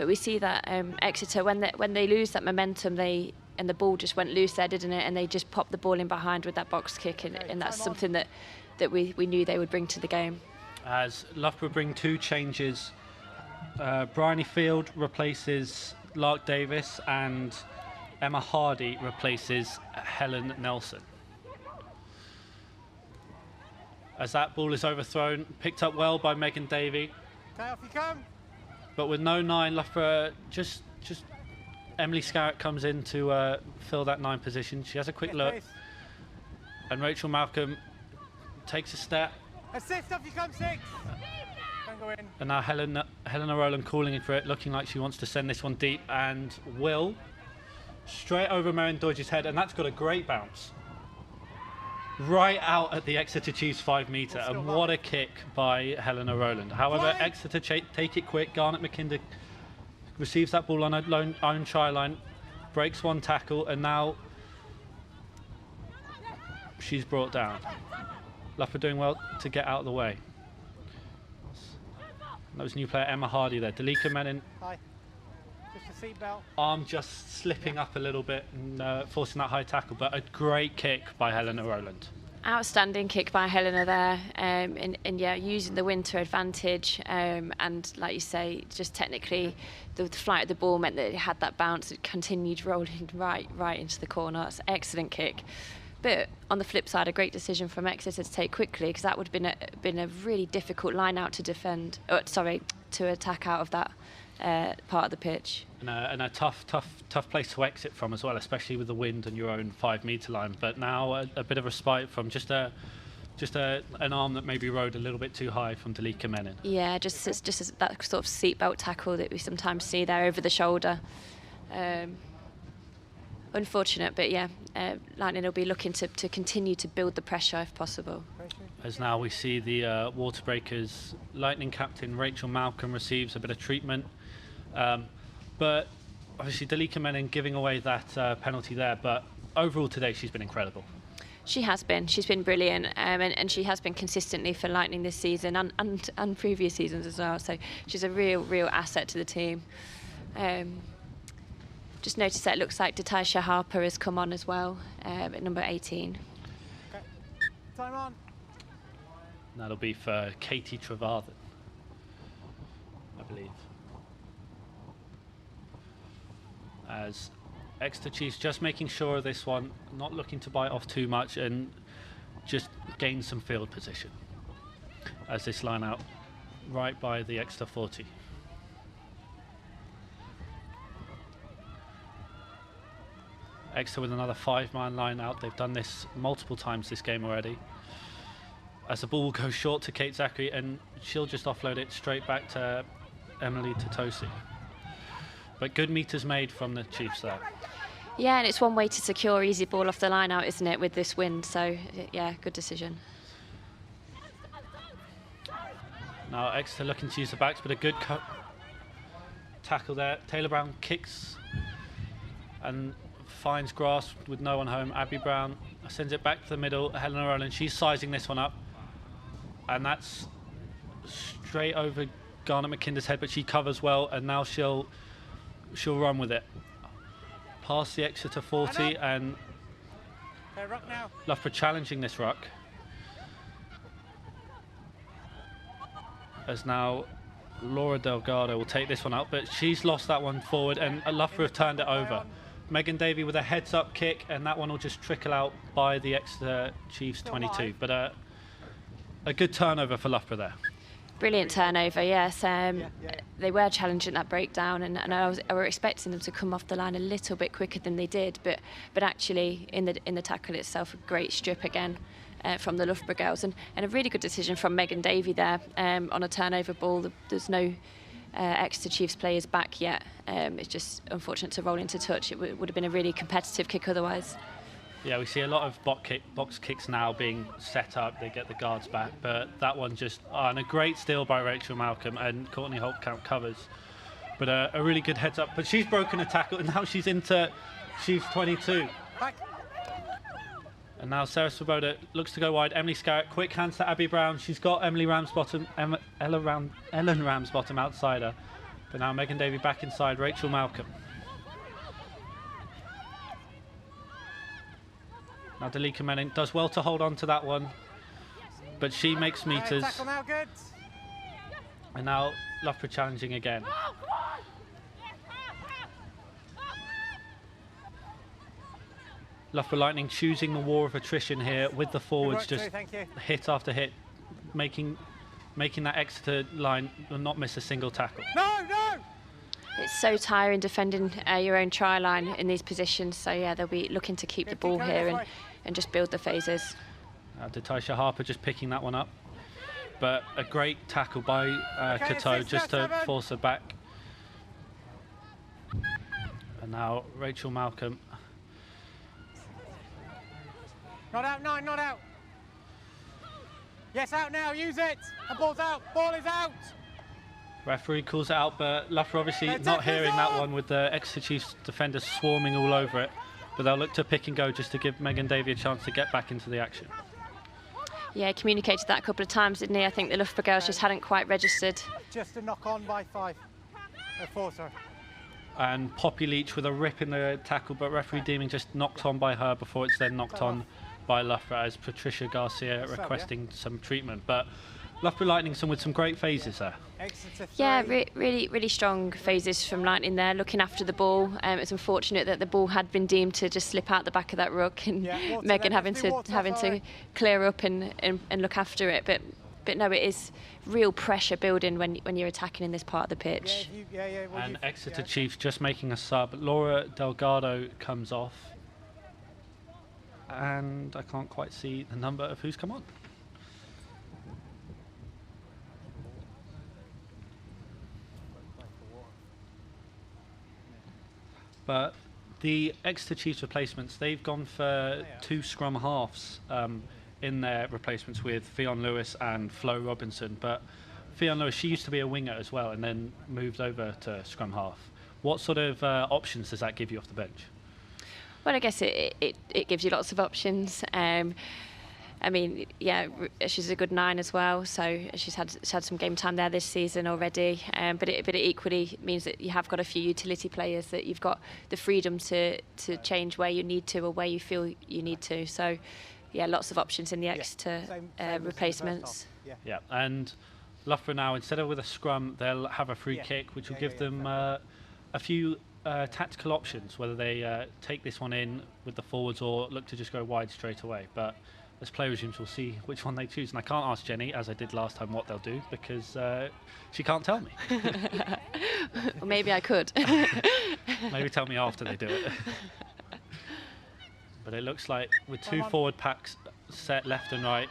we see that Exeter, when they lose that momentum, and the ball just went loose there, didn't it? And they just popped the ball in behind with that box kick, and that's something that we knew they would bring to the game. As Loughborough bring 2 changes, Bryony Field replaces Lark Davis and Emma Hardy replaces Helen Nelson. As that ball is overthrown, picked up well by Megan Davey. Okay, off you come. But with no 9, Loughborough just Emily Serret comes in to fill that 9 position. She has a quick look, and Rachel Malcolm takes a step. Assist, off you come, 6. Don't go in. And now Helena Rowland calling in for it, looking like she wants to send this one deep, and will straight over Marion Dodge's head, and that's got a great bounce. Right out at the Exeter Chiefs 5 metre, and what a kick by Helena Rowland. However, Exeter take it quick. Garnet McKinder receives that ball on her own try line, breaks one tackle, and now she's brought down. Loughborough doing well to get out of the way. That was new player Emma Hardy there. Dalika Menon. Hi. Just a seatbelt. Arm just slipping up a little bit and forcing that high tackle, but a great kick by Helena Rowland. Outstanding kick by Helena there, and yeah, using the wind to her advantage, and like you say, just technically the flight of the ball meant that it had that bounce. It continued rolling right into the corner. That's an excellent kick. But on the flip side, a great decision from Exeter to take quickly, because that would have been a really difficult line out to defend. To attack out of that part of the pitch. And a tough place to exit from as well, especially with the wind and your own 5 metre line. But now a bit of respite from just an arm that maybe rode a little bit too high from Dalika Menon. Yeah, just that sort of seatbelt tackle that we sometimes see there over the shoulder. Unfortunate, but yeah, Lightning will be looking to continue to build the pressure if possible. As now we see the Water Breakers Lightning captain Rachel Malcolm receives a bit of treatment, but obviously Dalika Menon giving away that penalty there, but overall today she's been incredible. She's been brilliant, and she has been consistently for Lightning this season and previous seasons as well, so she's a real asset to the team. Just noticed that it looks like Datasha Harper has come on as well at number 18. Okay. Time on. That'll be for Katie Trevathan, I believe. As Exeter Chiefs just making sure of this one, not looking to bite off too much and just gain some field position as this line out right by the Exeter 40. Exeter with another 5-man line out. They've done this multiple times this game already. As the ball goes short to Kate Zachary, and she'll just offload it straight back to Emily Totosi. But good meters made from the Chiefs there. Yeah, and it's one way to secure easy ball off the line out, isn't it, with this wind? So yeah, good decision. Now Exeter looking to use the backs, but a good tackle there. Taylor Brown kicks and finds grass with no one home. Abby Brown sends it back to the middle. Helena Rowland, she's sizing this one up, and that's straight over Garnet McKinder's head, but she covers well, and now she'll run with it past the Exeter 40, and Loughborough challenging this ruck. As now Laura Delgado will take this one out, but she's lost that one forward, and Loughborough have turned it over. Megan Davey with a heads-up kick, and that one will just trickle out by the Exeter Chiefs 22. But a good turnover for Loughborough there. Brilliant turnover, yes. They were challenging that breakdown, and I were expecting them to come off the line a little bit quicker than they did, but actually in the tackle itself, a great strip again from the Loughborough girls, and a really good decision from Megan Davey there on a turnover ball. There's no Exeter Chiefs players back yet. It's just unfortunate to roll into touch. It would have been a really competitive kick otherwise. Yeah, we see a lot of box kicks now being set up. They get the guards back, but that one just and a great steal by Rachel Malcolm, and Courtney Holtkamp covers. But a really good heads up. But she's broken a tackle, and now she's into Chiefs 22. And now Sarah Swoboda looks to go wide. Emily Scarrett, quick hands to Abby Brown. She's got Ellen Ramsbottom outside her. But now Megan Davey back inside, Rachel Malcolm. Now Dalika Menning does well to hold on to that one, but she makes meters. Now, good. And now Loughborough challenging again. Loughborough Lightning choosing the war of attrition here with the forwards, just hit after hit, making that Exeter line not miss a single tackle. No! It's so tiring defending your own try line in these positions, so yeah, they'll be looking to keep the ball here and just build the phases. Datisha Harper just picking that one up, but a great tackle by Cateau just to force her back. And now Rachel Malcolm. Not out, 9, not out. Yes, out now, use it. The ball's out, ball is out. Referee calls it out, but Loughborough obviously not hearing that one with the Exeter Chiefs defenders swarming all over it. But they'll look to pick and go just to give Megan Davey a chance to get back into the action. Yeah, communicated that a couple of times, didn't he? I think the Loughborough girls just hadn't quite registered. Just a knock on by 4, sorry. And Poppy Leach with a rip in the tackle, but referee deeming just knocked on by her before it's then knocked on by Loughborough, as Patricia Garcia requesting some treatment. But Loughborough Lightning with some great phases there. Yeah, really strong phases from Lightning there, looking after the ball. It's unfortunate that the ball had been deemed to just slip out the back of that ruck, and Megan having to clear up and look after it. But no, it is real pressure building when you're attacking in this part of the pitch. And Exeter Chiefs just making a sub. Laura Delgado comes off, and I can't quite see the number of who's come on. But the Exeter Chiefs replacements, they've gone for 2 scrum halves in their replacements with Fionn Lewis and Flo Robinson. But Fionn Lewis, she used to be a winger as well and then moved over to scrum half. What sort of options does that give you off the bench? Well, I guess it gives you lots of options. I mean, yeah, she's a good 9 as well, so she's had some game time there this season already. But it equally means that you have got a few utility players that you've got the freedom to change where you need to or where you feel you need to. So, yeah, lots of options in the Exeter replacements. Yeah, and Loughborough now, instead of with a scrum, they'll have a free kick, which will give them a few tactical options, whether they take this one in with the forwards or look to just go wide straight away. But as play resumes, we'll see which one they choose. And I can't ask Jenny, as I did last time, what they'll do, because she can't tell me. Well, maybe I could. Maybe tell me after they do it. But it looks like with 2 forward packs set left and right,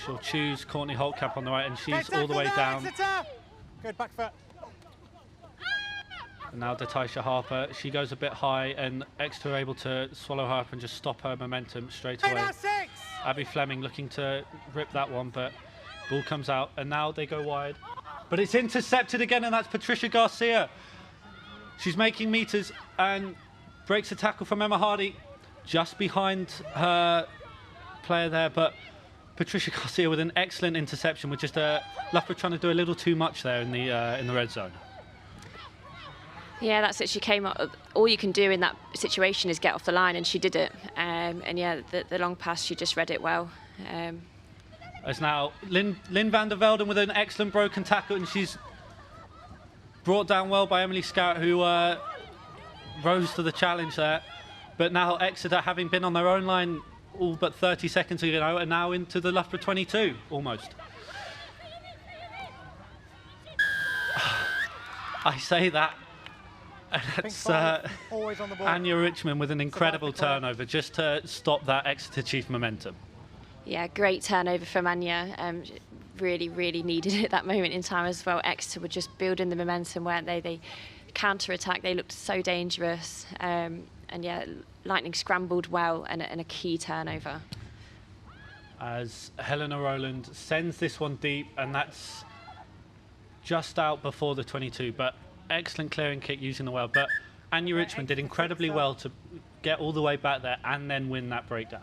she'll choose Courtney Holtkamp on the right, and she's all the way down. Good back foot. And now Datisha Harper, she goes a bit high, and Exeter are able to swallow her up and just stop her momentum straight away. Abby Fleming looking to rip that one, but ball comes out, and now they go wide. But it's intercepted again, and that's Patricia Garcia. She's making meters and breaks a tackle from Emma Hardy just behind her player there, but Patricia Garcia with an excellent interception, with just Loughborough trying to do a little too much there in the red zone. Yeah, that's it. She came up. All you can do in that situation is get off the line, and she did it. And yeah, the long pass, she just read it well. As now Lynn van der Velden with an excellent broken tackle, and she's brought down well by Emily Scarrett, who rose to the challenge there. But now Exeter, having been on their own line all but 30 seconds ago and now into the Loughborough 22, almost. I say that. That's Anya Richmond with an incredible turnover just to stop that Exeter Chief momentum. Yeah, great turnover from Anya. Really, really needed it at that moment in time as well. Exeter were just building the momentum, weren't they? They counter-attack, they looked so dangerous. And yeah, Lightning scrambled well and a key turnover. As Helena Rowland sends this one deep, and that's just out before the 22, but excellent clearing kick using the well. But Anya Richmond did incredibly well to get all the way back there and then win that breakdown.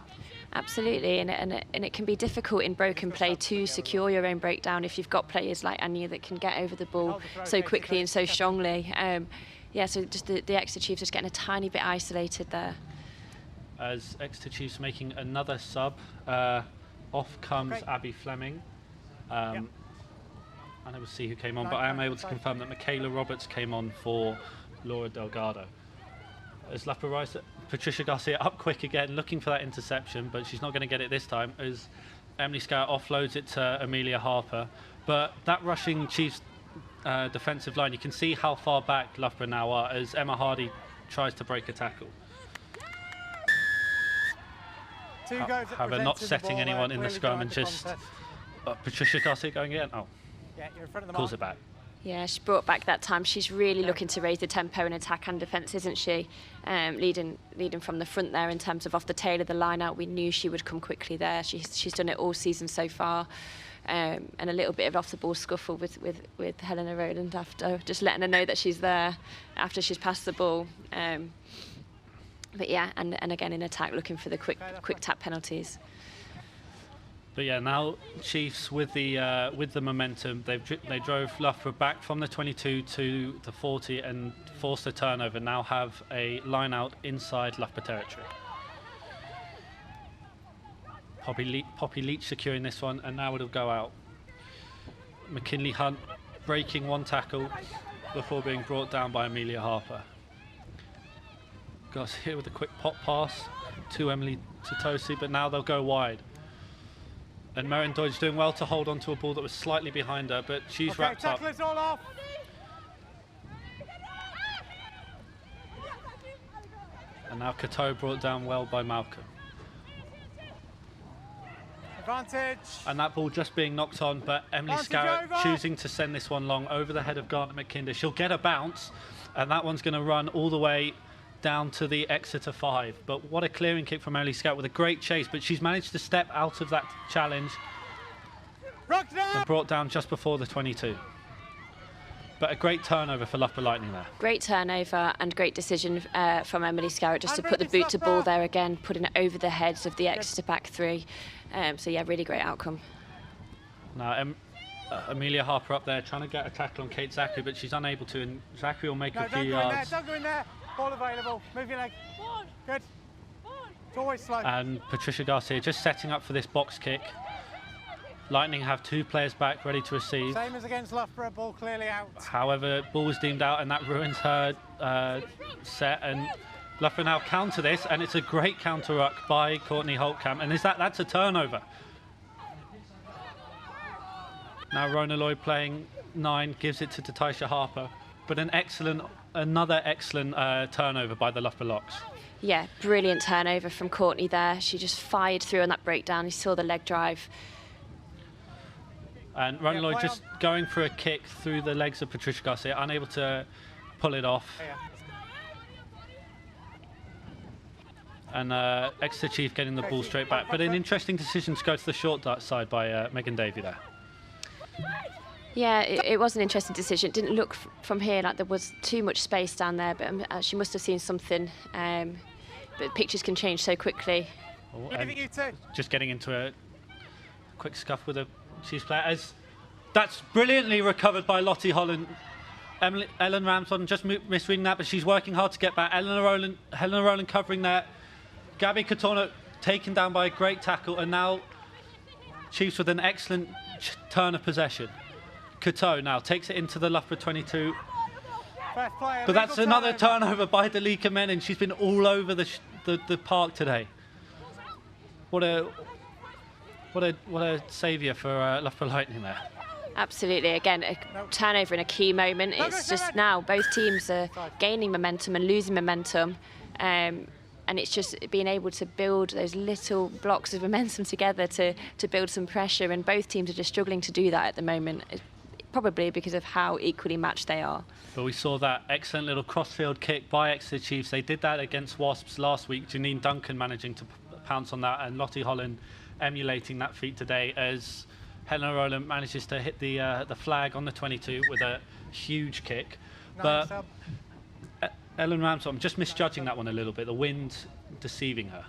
Absolutely, and it can be difficult in broken play to secure your own breakdown if you've got players like Anya that can get over the ball so quickly and so strongly. Yeah, so just the Exeter Chiefs just getting a tiny bit isolated there. As Exeter Chiefs making another sub, off comes Abby Fleming. I never see who came on, but I am able to confirm that Michaela Roberts came on for Laura Delgado. As Loughborough rise, Patricia Garcia up quick again, looking for that interception, but she's not going to get it this time as Emily Scout offloads it to Amelia Harper. But that rushing Chiefs defensive line, you can see how far back Loughborough now are as Emma Hardy tries to break a tackle. However, not setting anyone in the scrum and just Patricia Garcia going again. Oh, yeah, you're in front of the calls it back. Yeah, she brought back that time. She's really looking to raise the tempo in attack and defence, isn't she? Leading from the front there in terms of off the tail of the line out. We knew she would come quickly there. She's done it all season so far. And a little bit of off the ball scuffle with Helena Rowland after, just letting her know that she's there after she's passed the ball. But yeah, and again in attack, looking for the quick tap penalties. But yeah, now Chiefs with the momentum, they drove Loughborough back from the 22 to the 40 and forced a turnover. Now have a line out inside Loughborough territory. Poppy Leach securing this one, and now it'll go out. McKinley Hunt breaking one tackle before being brought down by Amelia Harper. Got here with a quick pop pass to Emily Tatosi, but now they'll go wide. And Merrin Dodge doing well to hold on to a ball that was slightly behind her, but she's wrapped up. All off. And now Cateau brought down well by Malcolm. Advantage. And that ball just being knocked on, but Emily Scarrett choosing to send this one long over the head of Garnet McKinder. She'll get a bounce, and that one's going to run all the way down to the Exeter 5. But what a clearing kick from Emily Scout with a great chase, but she's managed to step out of that challenge and brought down just before the 22. But a great turnover for Loughborough Lightning there. Great turnover and great decision from Emily Scarrett just to put the boot to ball there again, putting it over the heads of the Exeter back three. So yeah, really great outcome. Now Amelia Harper up there trying to get a tackle on Kate Zachary, but she's unable to, and Zachary will make a few yards. Don't go in there. Ball available. Move your leg. Good. It's always slow. And Patricia Garcia just setting up for this box kick. Lightning have two players back ready to receive. Same as against Loughborough, ball clearly out. However, ball was deemed out and that ruins her set, and Loughborough now counter this, and it's a great counter ruck by Courtney Holtkamp, and that's a turnover. Now Rona Lloyd playing 9 gives it to Tatisha Harper, but another excellent turnover by the Loughborough Locks. Yeah, brilliant turnover from Courtney there. She just fired through on that breakdown. You saw the leg drive. And Rona Lloyd just going for a kick through the legs of Patricia Garcia, unable to pull it off. And Exeter Chief getting the ball straight back. But an interesting decision to go to the short side by Megan Davey there. Yeah, it was an interesting decision. It didn't look from here like there was too much space down there, but she must have seen something. But pictures can change so quickly. Just getting into a quick scuff with a Chiefs player. As that's brilliantly recovered by Lottie Holland. Ellen Ramsden just misreading that, but she's working hard to get back. Helena Rowland covering there. Gabby Catorna taken down by a great tackle, and now Chiefs with an excellent turn of possession. Cateau now takes it into the Loughborough 22. But that's another turnover by Delika Menon. She's been all over the park today. what a saviour for Loughborough Lightning there. Absolutely. Again, a turnover in a key moment. It's just now both teams are gaining momentum and losing momentum. And it's just being able to build those little blocks of momentum together to build some pressure. And both teams are just struggling to do that at the moment, probably because of how equally matched they are. But we saw that excellent little crossfield kick by Exeter Chiefs. They did that against Wasps last week. Janine Duncan managing to pounce on that, and Lottie Holland emulating that feat today as Helena Rowland manages to hit the flag on the 22 with a huge kick. But Ellen Ramsell, I'm just misjudging that one a little bit. The wind deceiving her.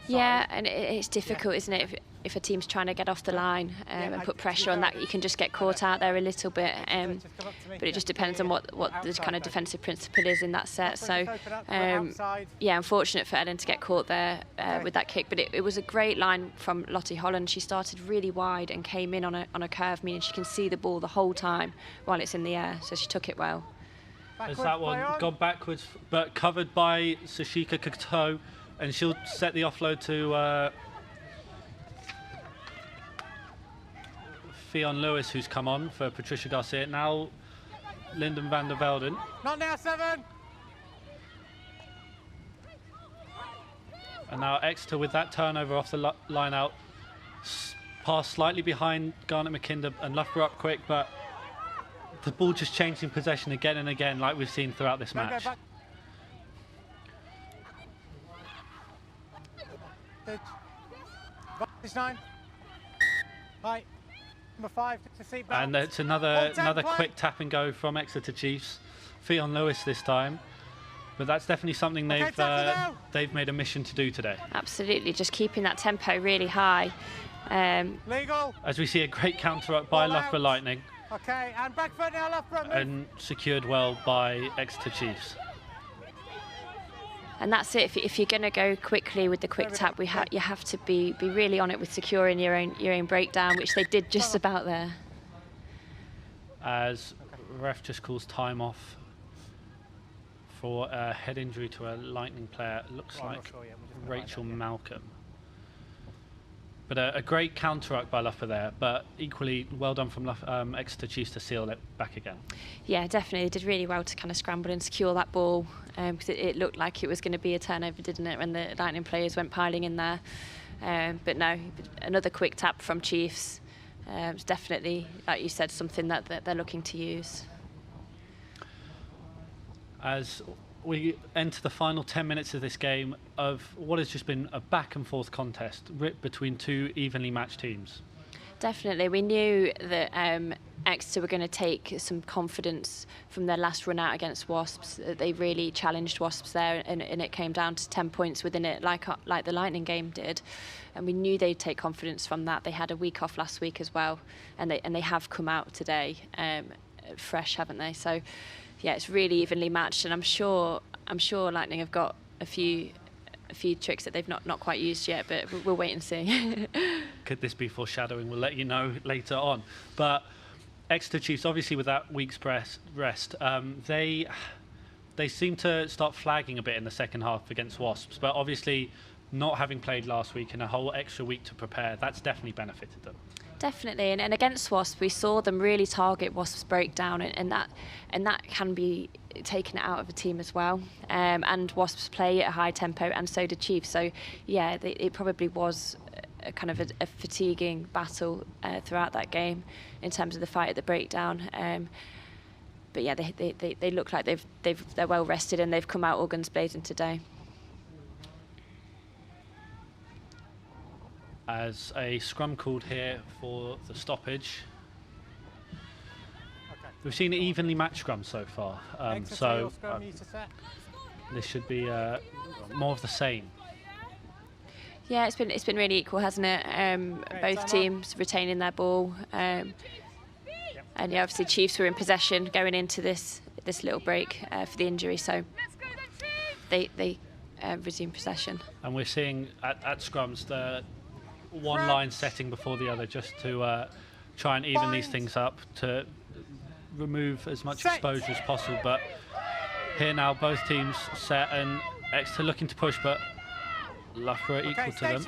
Yeah, and it's difficult, isn't it? If a team's trying to get off the line and put pressure on that, you can just get caught out there a little bit. But it just depends on what the kind of defensive principle is in that set. So, yeah, unfortunate for Ellen to get caught there with that kick. But it was a great line from Lottie Holland. She started really wide and came in on a curve, meaning she can see the ball the whole time while it's in the air. So she took it well. As that one gone backwards, but covered by Sashika Kato, and she'll set the offload to Fionn Lewis, who's come on for Patricia Garcia. Now Lyndon van der Velden. Not now, 7. And now Exeter with that turnover off the line out. Pass slightly behind Garnet McKinder and Loughborough up quick, but the ball just changing possession again and again, like we've seen throughout this match. It's 9. Right. Number 5 to seat belt. And it's another quick tap and go from Exeter Chiefs. Fionn Lewis this time. But that's definitely something they've made a mission to do today. Absolutely, just keeping that tempo really high. Legal. As we see a great counter-up by Loughborough Lightning. Okay, and back foot now, Loughborough. And secured well by Exeter Chiefs. And that's it. If you're going to go quickly with the quick tap, you have to be really on it with securing your own breakdown, which they did just about there. As ref just calls time off for a head injury to a Lightning player. It looks like Rachel Malcolm. But a great counter-up by Loughborough there, but equally well done from Exeter Chiefs to seal it back again. Yeah, definitely. They did really well to kind of scramble and secure that ball, because it looked like it was going to be a turnover, didn't it, when the Lightning players went piling in there. But no, another quick tap from Chiefs. It's definitely, like you said, something that they're looking to use. As we enter the final 10 minutes of this game of what has just been a back and forth contest between two evenly matched teams. Definitely. We knew that Exeter were going to take some confidence from their last run out against Wasps. They really challenged Wasps there, and it came down to 10 points within it, like the Lightning game did. And we knew they'd take confidence from that. They had a week off last week as well, and they have come out today fresh, haven't they? So yeah, it's really evenly matched, and I'm sure Lightning have got a few tricks that they've not quite used yet, but we'll wait and see. Could this be foreshadowing? We'll let you know later on. But Exeter Chiefs, obviously with that week's rest, they seem to start flagging a bit in the second half against Wasps, but obviously not having played last week and a whole extra week to prepare, that's definitely benefited them. Definitely, and against Wasps, we saw them really target Wasps' breakdown, and that can be taken out of a team as well. And Wasps play at a high tempo, and so did Chiefs. So yeah, it probably was a kind of a fatiguing battle throughout that game in terms of the fight at the breakdown. But yeah, they look like they're well rested, and they've come out all guns blazing today. As a scrum called here for the stoppage. We've seen an evenly matched scrum so far, so this should be more of the same. Yeah, it's been really equal, hasn't it? Both teams retaining their ball, and yeah, obviously Chiefs were in possession going into this little break for the injury, so they resumed possession. And we're seeing at scrums the one line setting before the other, just to try and even these things up, to remove as much exposure as possible. But here now both teams set, and Exeter looking to push, but Loughborough equal to them.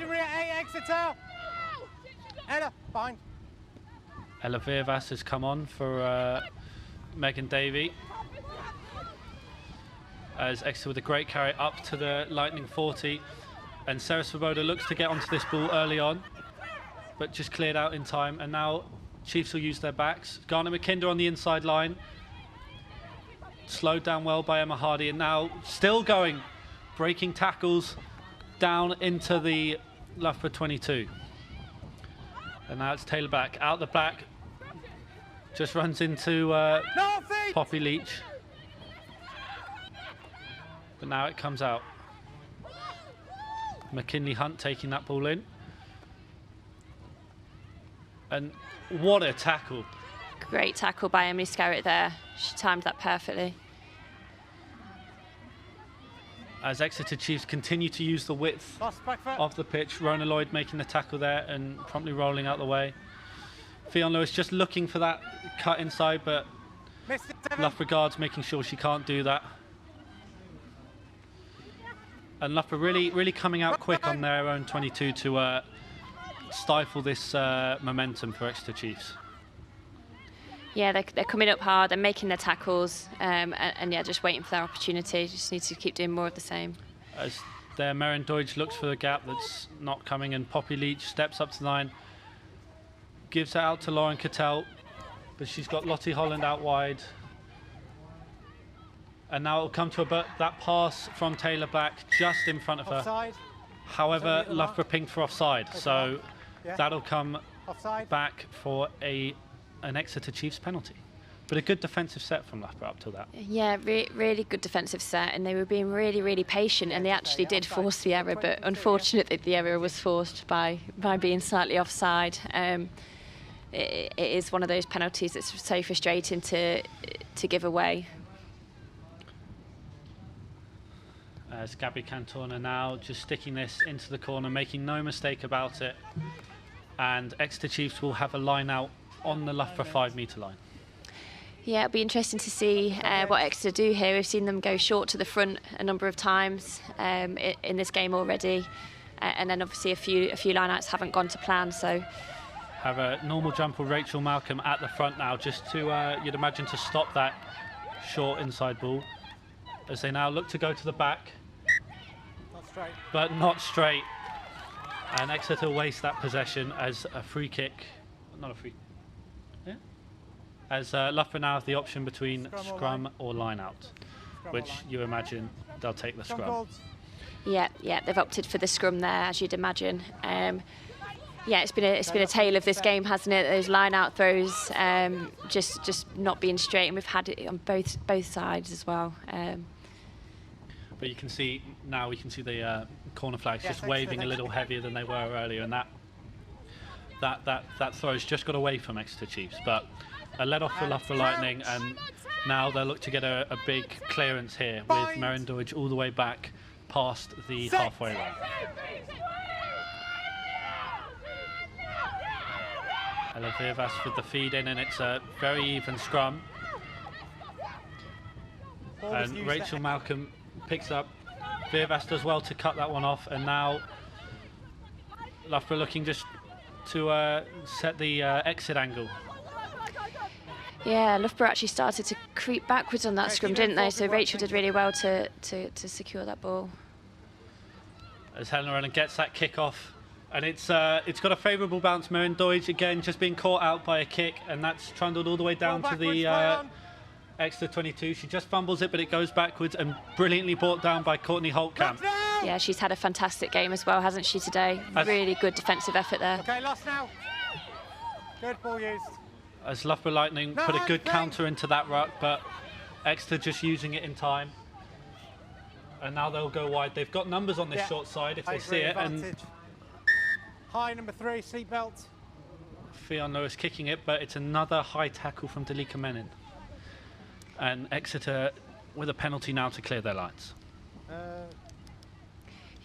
Exeter! Ella, behind. Ella Virvas has come on for Megan Davey. As Exeter with a great carry up to the Lightning 40. And Serret Svoboda looks to get onto this ball early on, but just cleared out in time. And now Chiefs will use their backs. Garnet McKinder on the inside line. Slowed down well by Emma Hardy, and now still going, breaking tackles down into the Loughborough 22. And now it's Taylor back, out the back, just runs into Poppy Leach. But now it comes out. McKinley Hunt taking that ball in. And what a tackle. Great tackle by Emily Serret there. She timed that perfectly. As Exeter Chiefs continue to use the width of the pitch, Rona Lloyd making the tackle there and promptly rolling out the way. Fionn Lewis just looking for that cut inside, but Loughborough guards making sure she can't do that. And Loughborough really coming out quick on their own 22 to stifle this momentum for Exeter Chiefs. Yeah, they're coming up hard and making their tackles, and yeah, just waiting for their opportunity. Just need to keep doing more of the same. As there, Maren Deutsch looks for the gap that's not coming, and Poppy Leach steps up to the line, gives it out to Lauren Cattell, but she's got Lottie Holland out wide. And now it'll come to that pass from Taylor back just in front of her. Offside. However, Loughborough pinged for offside, so that'll come back for an Exeter Chiefs penalty. But a good defensive set from Loughborough up till that. Yeah, really good defensive set, and they were being really patient, and they actually did force the error, but unfortunately the error was forced by being slightly offside. It is one of those penalties that's so frustrating to give away. As Gabby Cantona now just sticking this into the corner, making no mistake about it. And Exeter Chiefs will have a line out on the Loughborough 5 metre line. Yeah, it'll be interesting to see what Exeter do here. We've seen them go short to the front a number of times in this game already, and then obviously a few line-outs haven't gone to plan. So have a normal jumper, Rachel Malcolm at the front now, just to you'd imagine to stop that short inside ball. As they now look to go to the back, but not straight. And Exeter waste that possession as a free kick, not a free. Yeah. As Loughborough now have the option between scrum or line out, which you imagine they'll take the scrum. Yeah, they've opted for the scrum there, as you'd imagine. Yeah, it's been a tale of this game, hasn't it? Those line out throws, just not being straight, and we've had it on both sides as well. But you can see now, we can see the corner flags just waving a little heavier than they were earlier, and that throw's just got away from Exeter Chiefs. But a let off for Loughborough Lightning, and now they'll look to get a big clearance here with Maren Deutsch all the way back past the halfway line. Ella Virvas with the feed in, and it's a very even scrum. And Rachel Malcolm picks up. Virvas does well to cut that one off, and now Loughborough looking just to set the exit angle. Yeah, Loughborough actually started to creep backwards on that scrum, didn't they? So Rachel did really well to secure that ball. As Helen Roland gets that kick off, and it's got a favourable bounce. Maren Deutsch again just being caught out by a kick, and that's trundled all the way down to the Exeter 22. She just fumbles it, but it goes backwards and brilliantly brought down by Courtney Holtkamp. Yeah, she's had a fantastic game as well, hasn't she, today? Really good defensive effort there. Okay, lost now. Good ball used. As Loughborough Lightning put a good counter into that ruck, but Exeter just using it in time. And now they'll go wide. They've got numbers on this short side if they see it. And high number 3, seatbelt. Fionn Lewis kicking it, but it's another high tackle from Dalika Menin. And Exeter with a penalty now to clear their lines.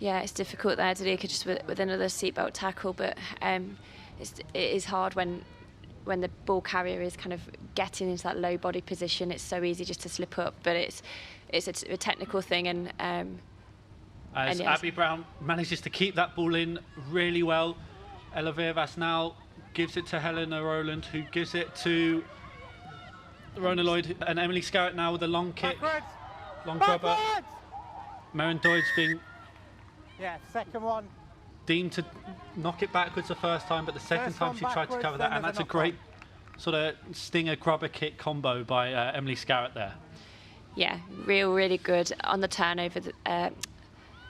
Yeah, it's difficult there, Dalika, just with another seatbelt tackle, but it is hard when the ball carrier is kind of getting into that low body position. It's so easy just to slip up, but it's a technical thing, and As yes. Abby Brown manages to keep that ball in really well. Ella Virvas now gives it to Helena Rowland, who gives it to Rona Lloyd, and Emily Scarrett now with a long kick. Backwards. Long grubber. Backwards. Maren Doid's being Yeah, second one. deemed to knock it backwards the first time, but the second First time one she tried to backwards, cover then that, and there's that's a a great sort of stinger grubber kick combo by Emily Scarrett there. Yeah, really good on the turnover.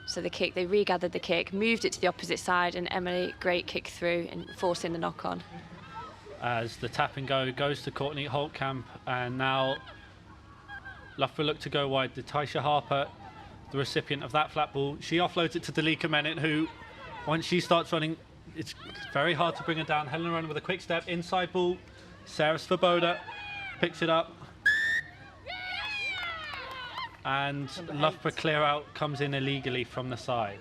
So the kick, they regathered the kick, moved it to the opposite side, and Emily, great kick through and forcing the knock on. As the tap and go goes to Courtney Holtkamp, and now Loughborough look to go wide. Taisha Harper, the recipient of that flat ball, she offloads it to Dalika Menon, who, once she starts running, it's very hard to bring her down. Helena Rowland with a quick step, inside ball. Sarah Svoboda picks it up. And Loughborough clear out comes in illegally from the side.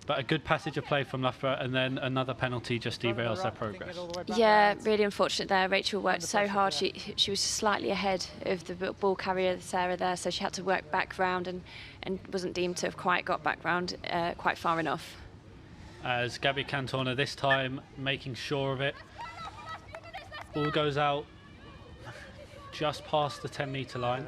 But a good passage of play from Loughborough, and then another penalty just derails their progress. Yeah, really unfortunate there. Rachel worked so hard. She was slightly ahead of the ball carrier, Sarah, there, so she had to work back round and wasn't deemed to have quite got back round quite far enough. As Gabby Cantona this time making sure of it. Ball goes out just past the 10-metre line.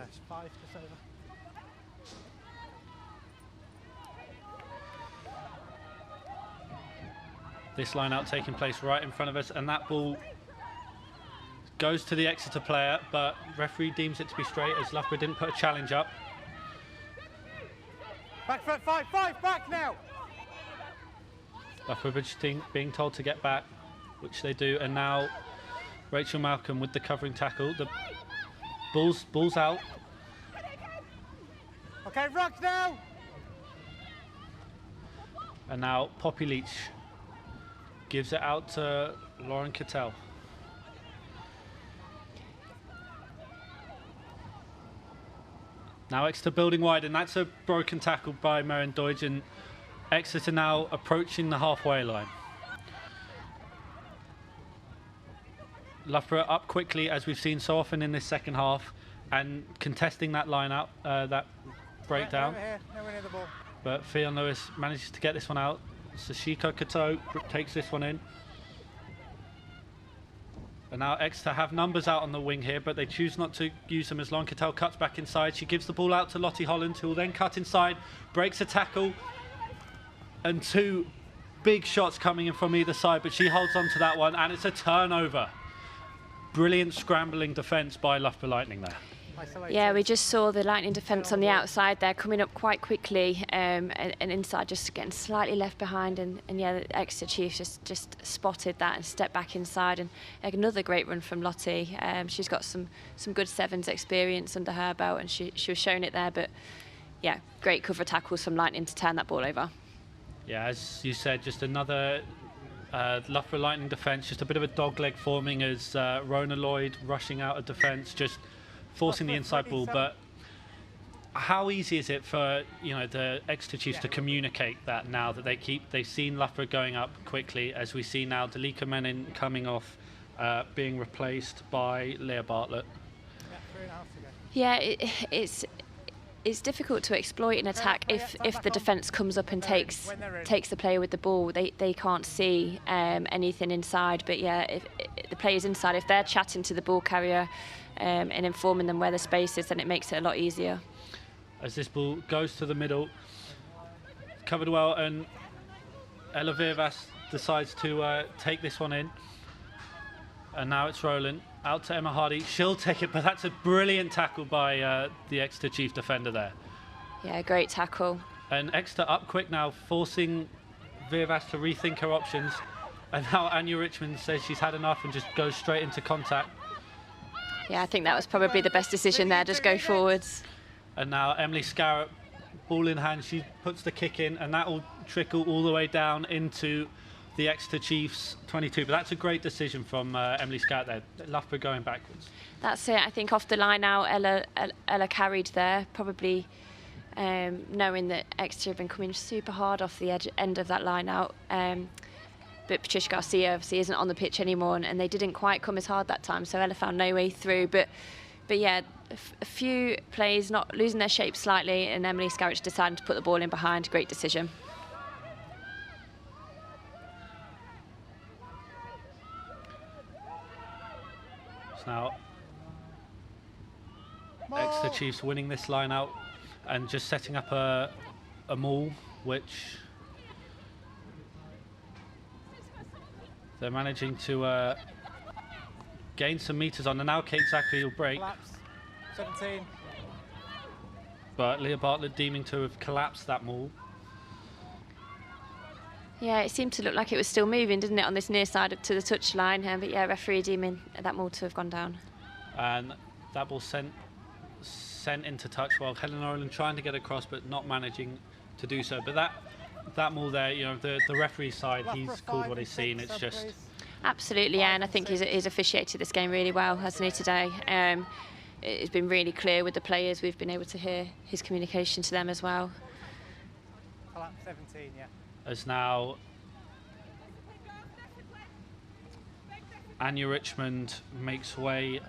This line out taking place right in front of us, and that ball goes to the Exeter player, but referee deems it to be straight as Loughborough didn't put a challenge up. Back foot, five, back now. Loughborough just being told to get back, which they do, and now Rachel Malcolm with the covering tackle. The ball's out. Okay, ruck now. And now Poppy Leach gives it out to Lauren Cattell. Now Exeter building wide, and that's a broken tackle by Maren Doidge, and Exeter now approaching the halfway line. Loughborough up quickly, as we've seen so often in this second half, and contesting that line out, that breakdown. Nowhere near the ball. But Fionn Lewis manages to get this one out. Sashiko Kato takes this one in. And now Exeter have numbers out on the wing here, but they choose not to use them as Lauren Cattell cuts back inside. She gives the ball out to Lottie Holland, who will then cut inside, breaks a tackle, and two big shots coming in from either side, but she holds on to that one, and it's a turnover. Brilliant scrambling defence by Loughborough Lightning there. Yeah, we just saw the Lightning defence on the outside there coming up quite quickly, and inside just getting slightly left behind, and yeah, the Exeter Chiefs just spotted that and stepped back inside, and another great run from Lottie. She's got some good sevens experience under her belt, and she was showing it there, but yeah, great cover tackles from Lightning to turn that ball over. Yeah, as you said, just another Loughborough Lightning defence, just a bit of a dogleg forming as Rona Lloyd rushing out of defence, just forcing the inside ball. But how easy is it for the Exeter Chiefs to communicate that now that they've seen Loughborough going up quickly, as we see now Dalika Menon coming off, being replaced by Leah Bartlett. Yeah, it's difficult to exploit an attack if the defence comes up and takes the player with the ball. They can't see anything inside, but yeah, if the players inside, if they're chatting to the ball carrier and informing them where the space is, then it makes it a lot easier. As this ball goes to the middle, covered well, and Ella Virvas decides to take this one in, and now it's Rowland. Out to Emma Hardy. She'll take it, but that's a brilliant tackle by the Exeter Chief defender there. Yeah, great tackle. And Exeter up quick now, forcing Virvas to rethink her options. And now Anya Richmond says she's had enough and just goes straight into contact. Yeah, I think that was probably the best decision there, just go forwards. And now Emily Scarrett, ball in hand, she puts the kick in, and that will trickle all the way down into the Exeter Chiefs 22, but that's a great decision from Emily Scarrett there. Loughborough going backwards. That's it. I think off the line now, Ella carried there, probably knowing that Exeter have been coming super hard off the end of that line out. But Patricia Garcia obviously isn't on the pitch anymore, and they didn't quite come as hard that time, so Ella found no way through. But But yeah, a few plays not losing their shape slightly, and Emily Serret decided to put the ball in behind. Great decision. So now Exeter Chiefs winning this line out and just setting up a maul, which they're managing to gain some metres on. And now Kate Zachary will break. Collapse. 17. But Leah Bartlett deeming to have collapsed that maul. Yeah, it seemed to look like it was still moving, didn't it, on this near side to the touch line. But yeah, referee deeming that maul to have gone down. And that ball sent into touch while Helen Orland trying to get across but not managing to do so. But that maul there, you know, the referee side, he's called what he's seen. It's just... Absolutely, yeah, and I think he's officiated this game really well, hasn't he, today? It's been really clear with the players. We've been able to hear his communication to them as well. 17, yeah. As now Anya Richmond makes way,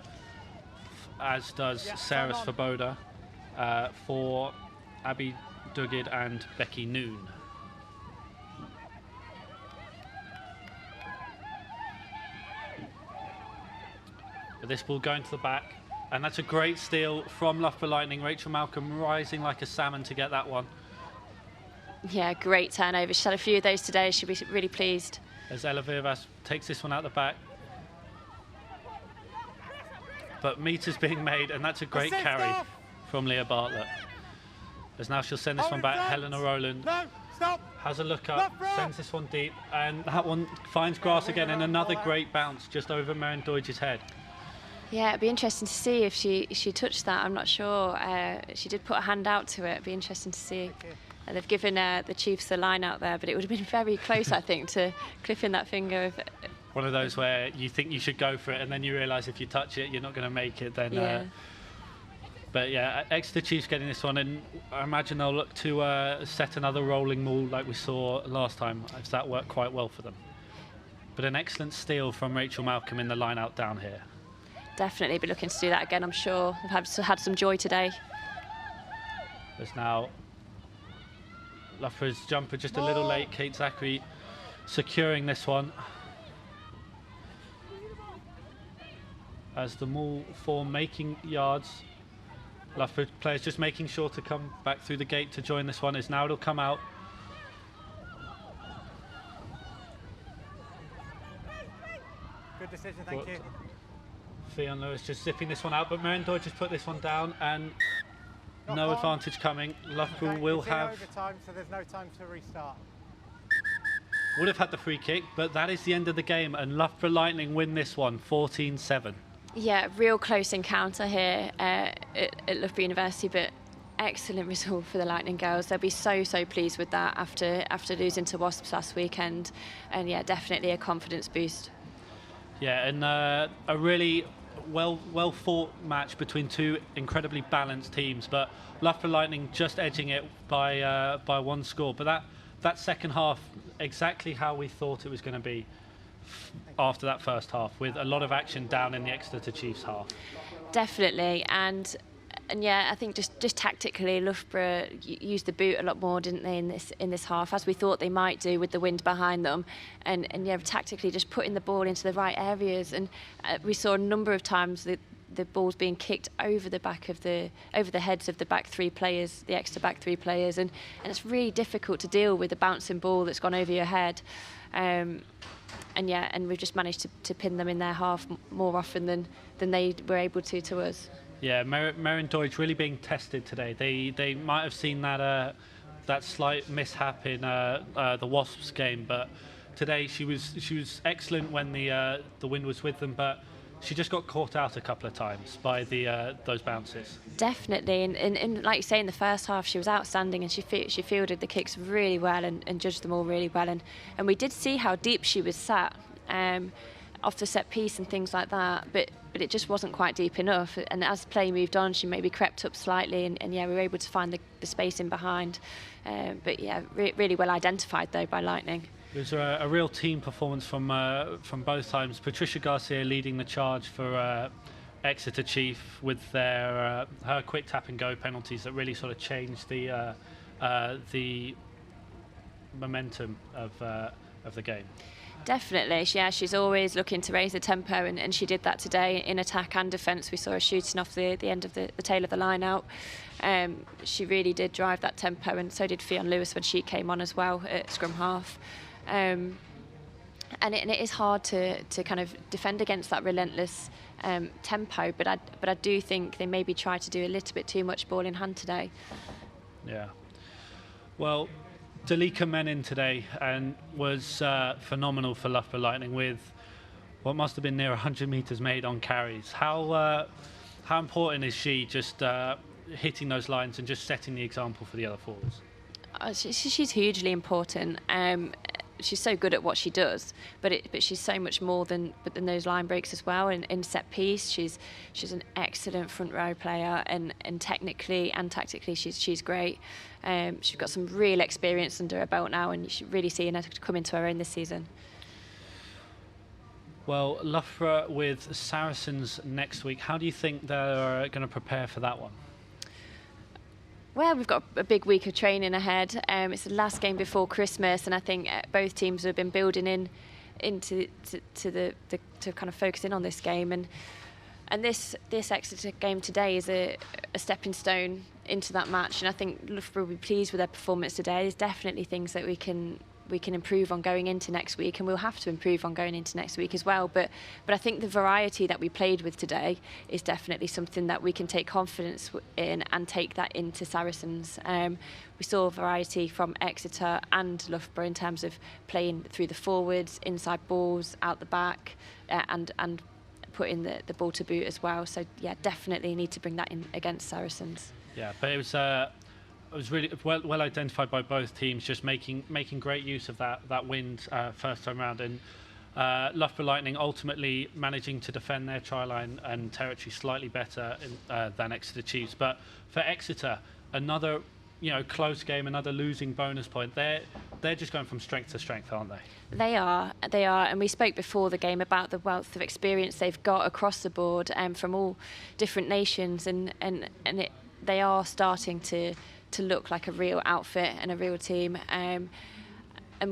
as does Sarah Svoboda, for Abby Duguid and Becky Noon. But this ball going to the back, and that's a great steal from Loughborough Lightning. Rachel Malcolm rising like a salmon to get that one. Yeah, great turnover. She's had a few of those today. She'll be really pleased. As Ella Virvas takes this one out the back. But metres being made, and that's a great carry from Leah Bartlett. As now she'll send this one back. Helena Rowland has a look up, sends this one deep, and that one finds grass again, and another great bounce just over Maren Deutsch's head. Yeah, it'd be interesting to see if she touched that. I'm not sure. She did put a hand out to it. It'd be interesting to see. They've given the Chiefs the line out there, but it would have been very close, I think, to clipping that finger. One of those where you think you should go for it, and then you realise if you touch it, you're not going to make it. Then, yeah. But yeah, Exeter Chiefs getting this one, and I imagine they'll look to set another rolling maul like we saw last time, as that worked quite well for them. But an excellent steal from Rachel Malcolm in the line out down here. Definitely be looking to do that again, I'm sure. They've had some joy today. There's now Loughborough's jumper just a little late. Kate Zachary securing this one. As the maul form making yards. Loughborough players just making sure to come back through the gate to join this one. As now it'll come out. Good decision, thank you. Fionn Lewis just zipping this one out, but Maren Deutsch has put this one down, and no advantage coming. Loughborough will have... overtime, so there's no time to restart. Would have had the free kick, but that is the end of the game, and Loughborough Lightning win this one, 14-7. Yeah, real close encounter here at Loughborough University, but excellent result for the Lightning girls. They'll be so pleased with that after losing to Wasps last weekend, and yeah, definitely a confidence boost. Yeah, and a really well fought match between two incredibly balanced teams, but Loughborough Lightning just edging it by one score. But that second half, exactly how we thought it was going to be after that first half, with a lot of action down in the Exeter Chiefs half. Definitely, and yeah, I think just tactically, Loughborough used the boot a lot more, didn't they, in this half, as we thought they might do with the wind behind them, and yeah, tactically just putting the ball into the right areas, and we saw a number of times the ball's being kicked over the heads of the back three players, the Exeter back three players, and it's really difficult to deal with a bouncing ball that's gone over your head. And we've just managed to pin them in their half more often than they were able to us. Yeah, Maren Deutsch really being tested today. They might have seen that slight mishap in the Wasps game, but today she was excellent when the wind was with them, but she just got caught out a couple of times by those bounces. Definitely, and like you say, in the first half she was outstanding, and she fielded the kicks really well and judged them all really well, and we did see how deep she was sat off the set piece and things like that, but it just wasn't quite deep enough, and as play moved on she maybe crept up slightly, and yeah, we were able to find the space in behind, but yeah, really well identified though by Lightning. It was a real team performance from both times. Patricia Garcia leading the charge for Exeter Chief with their her quick tap and go penalties that really sort of changed the momentum of the game. Definitely, she's always looking to raise the tempo, and she did that today in attack and defence. We saw her shooting off the end of the tail of the line out. She really did drive that tempo, and so did Fionn Lewis when she came on as well at scrum half. And it is hard to kind of defend against that relentless tempo, but I do think they maybe tried to do a little bit too much ball in hand today. Yeah. Well, Dalika Menin today and was phenomenal for Loughborough Lightning with what must have been near 100 metres made on carries. How important is she just hitting those lines and just setting the example for the other forwards? She's hugely important. She's so good at what she does, but she's so much more than those line breaks as well. And in set piece, she's an excellent front row player, and technically and tactically, she's great. She's got some real experience under her belt now, and you should really see her come into her own this season. Well, Loughborough with Saracens next week. How do you think they're going to prepare for that one? Well, we've got a big week of training ahead. It's the last game before Christmas, and I think both teams have been building into kind of focusing on this game, and this Exeter game today is a stepping stone into that match. And I think Loughborough will be pleased with their performance today. There's definitely things that we can improve on going into next week, and we'll have to improve on going into next week as well. But I think the variety that we played with today is definitely something that we can take confidence in and take that into Saracens. We saw variety from Exeter and Loughborough in terms of playing through the forwards, inside balls, out the back, and putting the ball to boot as well. So yeah, definitely need to bring that in against Saracens. Yeah, but it was really well identified by both teams, just making great use of that wind first time round, and Loughborough Lightning ultimately managing to defend their try line and territory slightly better than Exeter Chiefs. But for Exeter, another close game, another losing bonus point. They're just going from strength to strength, aren't they? They are, and we spoke before the game about the wealth of experience they've got across the board, from all different nations, and they are starting to look like a real outfit and a real team. And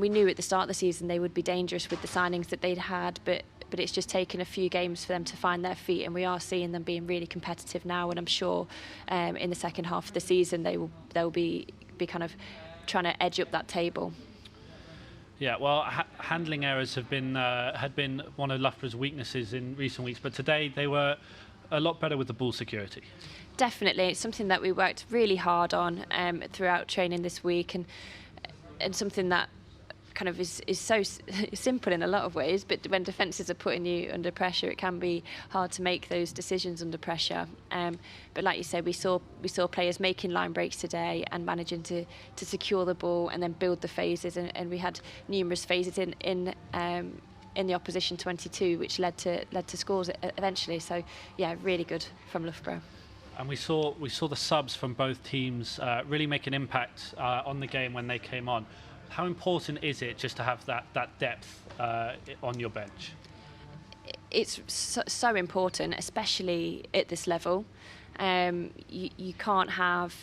we knew at the start of the season they would be dangerous with the signings that they'd had, but it's just taken a few games for them to find their feet, and we are seeing them being really competitive now. And I'm sure in the second half of the season they'll be kind of trying to edge up that table. Yeah, well, handling errors had been one of Loughborough's weaknesses in recent weeks, but today they were a lot better with the ball security. Definitely, it's something that we worked really hard on throughout training this week, and something that kind of is so simple in a lot of ways, but when defences are putting you under pressure, it can be hard to make those decisions under pressure. But like you said, we saw players making line breaks today and managing to secure the ball and then build the phases, and we had numerous phases in the opposition 22, which led to scores eventually. So yeah, really good from Loughborough. And we saw the subs from both teams really make an impact on the game when they came on. How important is it just to have that depth on your bench? It's so important, especially at this level. You can't have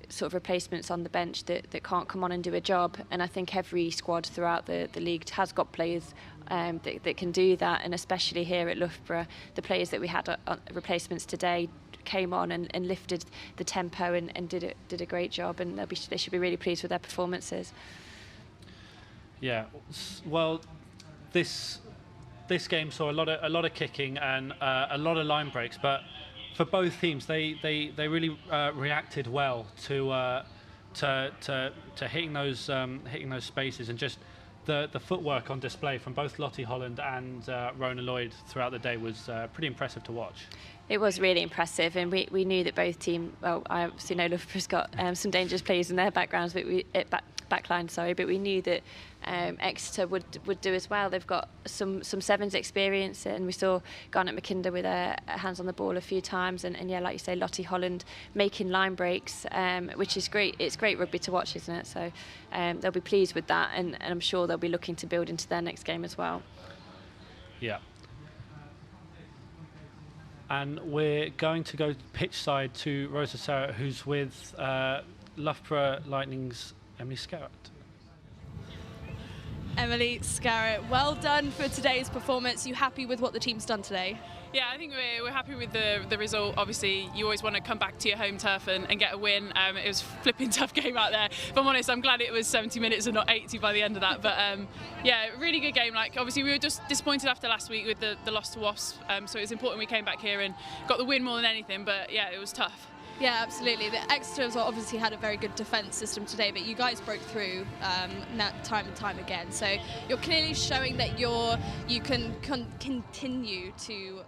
sort of replacements on the bench that can't come on and do a job. And I think every squad throughout the league has got players that can do that. And especially here at Loughborough, the players that we had replacements today came on and lifted the tempo and did a great job. And they should be really pleased with their performances. Yeah, well, this game saw a lot of kicking and a lot of line breaks, but for both teams, they really reacted well to hitting those spaces, and just the footwork on display from both Lottie Holland and Rona Lloyd throughout the day was pretty impressive to watch. It was really impressive, and we knew that both teams. Well, I obviously know Loughborough's got some dangerous players in their backgrounds, but backline, but we knew that Exeter would do as well. They've got some sevens experience, and we saw Garnet McKinder with her hands on the ball a few times, and yeah, like you say, Lottie Holland making line breaks, which is great. It's great rugby to watch, isn't it? So they'll be pleased with that, and I'm sure they'll be looking to build into their next game as well. Yeah. and we're going to go pitch side to Rosa Serret, who's with Loughborough Lightning's Emily Serret. Emily Serret, well done for today's performance. You happy with what the team's done today? Yeah, I think we're happy with the result. Obviously, you always want to come back to your home turf and get a win. It was a flipping tough game out there. If I'm honest, I'm glad it was 70 minutes and not 80 by the end of that. But yeah, really good game. Like, obviously, we were just disappointed after last week with the loss to Wasps. So it was important we came back here and got the win more than anything. But yeah, it was tough. Yeah, absolutely. The Exeter has obviously had a very good defence system today, but you guys broke through time and time again. So you're clearly showing that you can continue to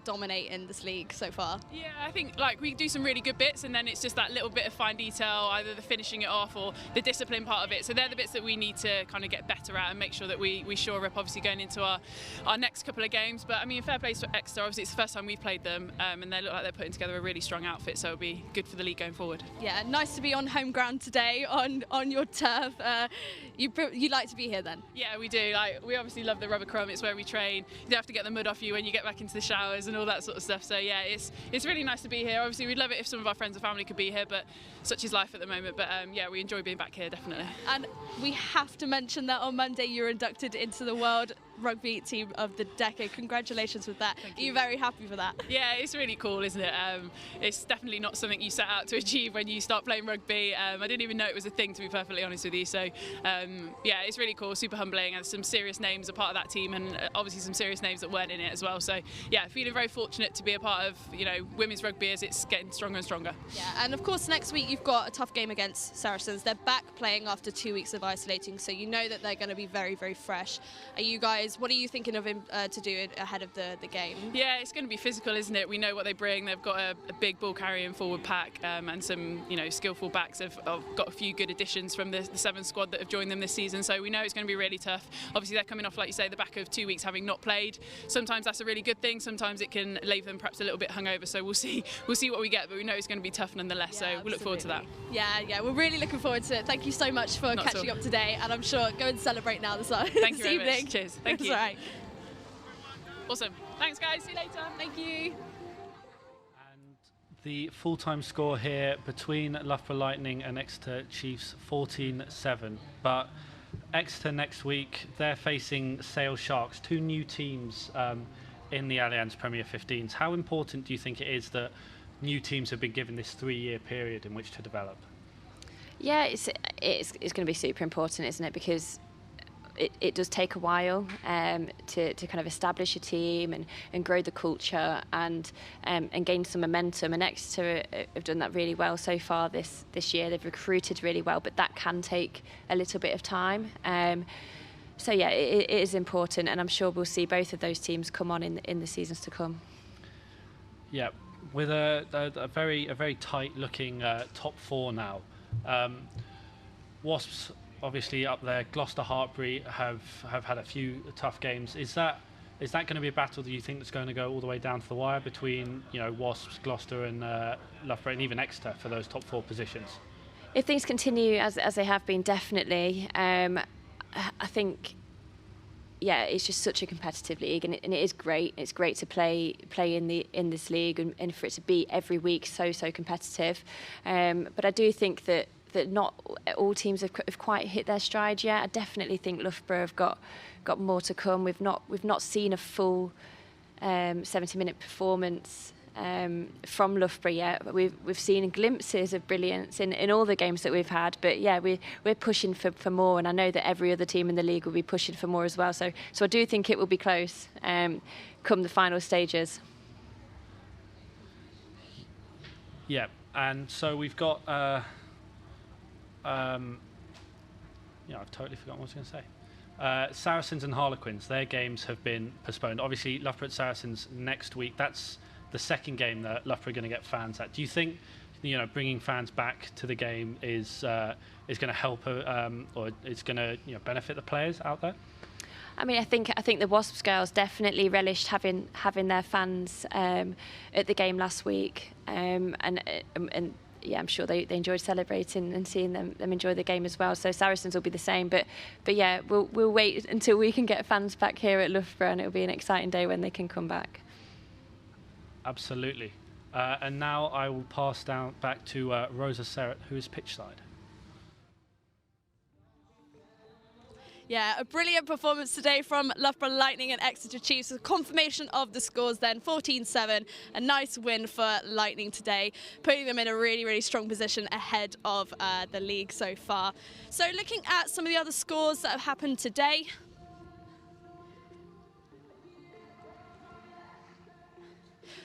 dominate in this league so far. Yeah, I think like we do some really good bits, and then it's just that little bit of fine detail, either the finishing it off or the discipline part of it. So they're the bits that we need to kind of get better at and make sure that we shore up, obviously going into our next couple of games. But I mean, fair play to Exeter. Obviously, it's the first time we've played them, and they look like they're putting together a really strong outfit. So it'll be good for the league going forward. Yeah, nice to be on home ground today on your turf. You like to be here then? Yeah, we do. Like, we obviously love the rubber crumb. It's where we train. You don't have to get the mud off you when you get back into the shower and all that sort of stuff. So yeah, it's really nice to be here. Obviously, we'd love it if some of our friends and family could be here, but such is life at the moment. But yeah, we enjoy being back here, definitely. And we have to mention that on Monday you were inducted into the World Rugby Team of the Decade. Congratulations with that. Are you very happy for that? Yeah, it's really cool, isn't it? It's definitely not something you set out to achieve when you start playing rugby. I didn't even know it was a thing, to be perfectly honest with you. So yeah, it's really cool, super humbling, and some serious names are part of that team, and obviously some serious names that weren't in it as well. So yeah, feeling very fortunate to be a part of, you know, women's rugby as it's getting stronger and stronger. Yeah, and of course next week you've got a tough game against Saracens. They're back playing after 2 weeks of isolating, so you know that they're going to be very, very fresh. What are you thinking of to do ahead of the game? Yeah, it's going to be physical, isn't it? We know what they bring. They've got a big ball carrying forward pack, and some, you know, skillful backs. Have got a few good additions from the 7 squad that have joined them this season, so we know it's going to be really tough. Obviously, they're coming off, like you say, the back of 2 weeks having not played. Sometimes that's a really good thing. Sometimes it can leave them perhaps a little bit hungover. So we'll see what we get, but we know it's going to be tough nonetheless. Yeah, so absolutely. we'll look forward to that. Yeah, we're really looking forward to it. Thank you so much for catching up today, and I'm sure go and celebrate now this Thank you very evening. much. Cheers. Thank you. All right. Awesome. Thanks, guys. See you later. Thank you. And the full-time score here between Loughborough Lightning and Exeter Chiefs, 14-7. But Exeter next week, they're facing Sale Sharks, 2 new teams in the Allianz Premier 15s. How important do you think it is that new teams have been given this 3-year period in which to develop? Yeah, it's going to be super important, isn't it? Because it does take a while to kind of establish a team and grow the culture and gain some momentum. And Exeter have done that really well so far this year. They've recruited really well, but that can take a little bit of time. So yeah, it is important, and I'm sure we'll see both of those teams come on in the seasons to come. Yeah, with a very tight-looking top 4 now. Wasps obviously up there. Gloucester, Hartpury have had a few tough games. Is that going to be a battle that you think that's going to go all the way down to the wire between, you know, Wasps, Gloucester, and Loughborough, and even Exeter for those top 4 positions? If things continue as they have been, definitely. I think, yeah, it's just such a competitive league, and it is great. It's great to play in this league, and for it to be every week so competitive. But I do think that not all teams have quite hit their stride yet. I definitely think Loughborough have got more to come. We've not seen a full 70-minute performance from Loughborough yet. We've seen glimpses of brilliance in all the games that we've had. But yeah, we're pushing for more, and I know that every other team in the league will be pushing for more as well. So I do think it will be close come the final stages. Yeah, and so we've got. I've totally forgotten what I was going to say. Saracens and Harlequins, their games have been postponed. Obviously, Loughborough at Saracens next week. That's the second game that Loughborough are going to get fans at. Do you think, you know, bringing fans back to the game is going to help, or it's going to, you know, benefit the players out there? I mean, I think the Wasps girls definitely relished having their fans at the game last week, and yeah, I'm sure they enjoyed celebrating and seeing them enjoy the game as well. So Saracens will be the same, but yeah, we'll wait until we can get fans back here at Loughborough, and it'll be an exciting day when they can come back. Absolutely. And now I will pass back to Rosa Serret, who is pitch side. Yeah, a brilliant performance today from Loughborough Lightning and Exeter Chiefs. A confirmation of the scores then, 14-7. A nice win for Lightning today, putting them in a really, really strong position ahead of the league so far. So looking at some of the other scores that have happened today.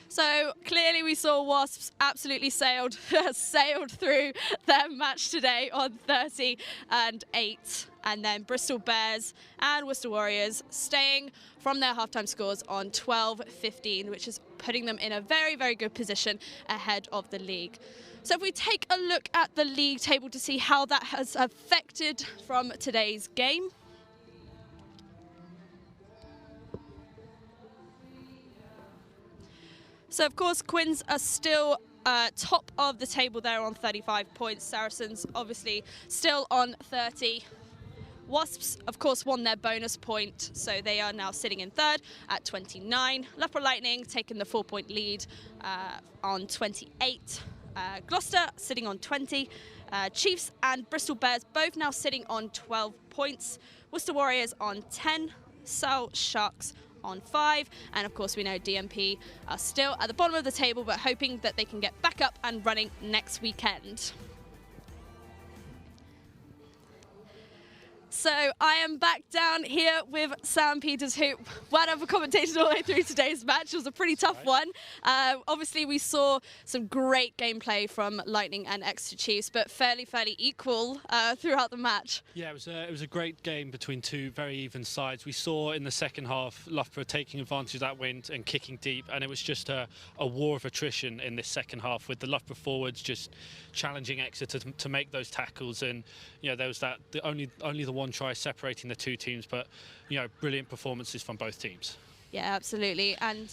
So clearly we saw Wasps absolutely sailed through their match today on 30-8. And then Bristol Bears and Worcester Warriors staying from their halftime scores on 12-15, which is putting them in a very, very good position ahead of the league. So if we take a look at the league table to see how that has affected from today's game. So, of course, Quins are still top of the table there on 35 points. Saracens, obviously, still on 30. Wasps, of course, won their bonus point, so they are now sitting in third at 29. Loughborough Lightning taking the 4-point lead on 28. Gloucester sitting on 20. Chiefs and Bristol Bears both now sitting on 12 points. Worcester Warriors on 10. Sale Sharks on 5, and of course we know DMP are still at the bottom of the table, but hoping that they can get back up and running next weekend. So I am back down here with Sam Peters, who one of the commentators all the way through today's match. It was a pretty tough one. Obviously, we saw some great gameplay from Lightning and Exeter Chiefs, but fairly equal throughout the match. Yeah, it was a great game between two very even sides. We saw in the second half Loughborough taking advantage of that wind and kicking deep, and it was just a war of attrition in this second half, with the Loughborough forwards just challenging Exeter to make those tackles. And there was only the one try separating the two teams, but brilliant performances from both teams. Yeah, absolutely. And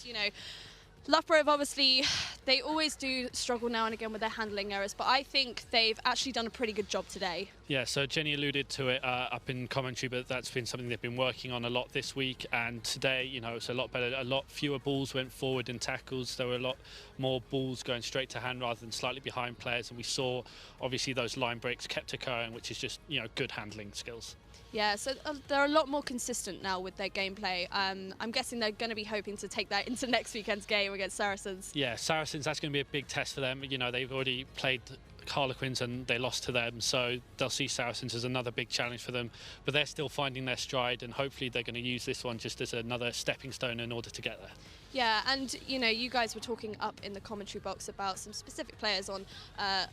Loughborough obviously, they always do struggle now and again with their handling errors, but I think they've actually done a pretty good job today. Yeah, so Jenny alluded to it up in commentary, but that's been something they've been working on a lot this week, and today, it's a lot better. A lot fewer balls went forward in tackles. There were a lot more balls going straight to hand rather than slightly behind players, and we saw obviously those line breaks kept occurring, which is just good handling skills. Yeah, so they're a lot more consistent now with their gameplay. I'm guessing they're going to be hoping to take that into next weekend's game against Saracens. Yeah, Saracens, that's going to be a big test for them. They've already played Harlequins and they lost to them, so they'll see Saracens as another big challenge for them. But they're still finding their stride, and hopefully they're going to use this one just as another stepping stone in order to get there. Yeah, and you guys were talking up in the commentary box about some specific players on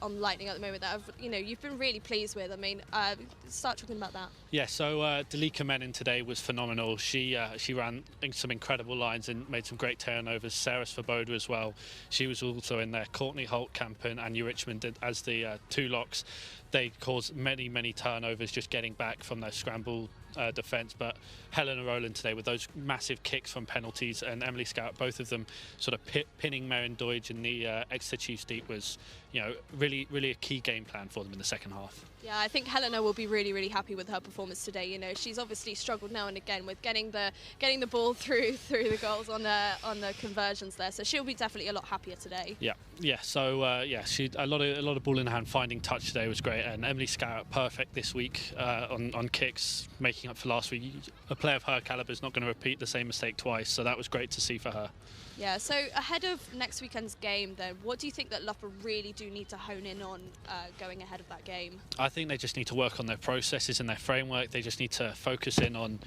Lightning at the moment that you've been really pleased with. I mean, start talking about that. Yeah, so Dalika Menon today was phenomenal. She ran some incredible lines and made some great turnovers. Sarah Svoboda as well. She was also in there. Courtney Holt-Campen and Annie Richmond did as the two locks. They caused many turnovers just getting back from their scramble defence, but Helena Rowland today with those massive kicks from penalties, and Emily Scout, both of them sort of pinning Marion Deutsch in the Exeter Chiefs deep was really a key game plan for them in the second half. Yeah, I think Helena will be really happy with her performance today. She's obviously struggled now and again with getting the ball through the goals on the conversions there, so she'll be definitely a lot happier today. Yeah. So she a lot of ball in hand, finding touch today was great, and Emily Scout perfect this week on kicks, making up for last week. A player of her calibre is not going to repeat the same mistake twice, so that was great to see for her. Yeah, so ahead of next weekend's game then, what do you think that Loughborough really do need to hone in on going ahead of that game? I think they just need to work on their processes and their framework. They just need to focus in on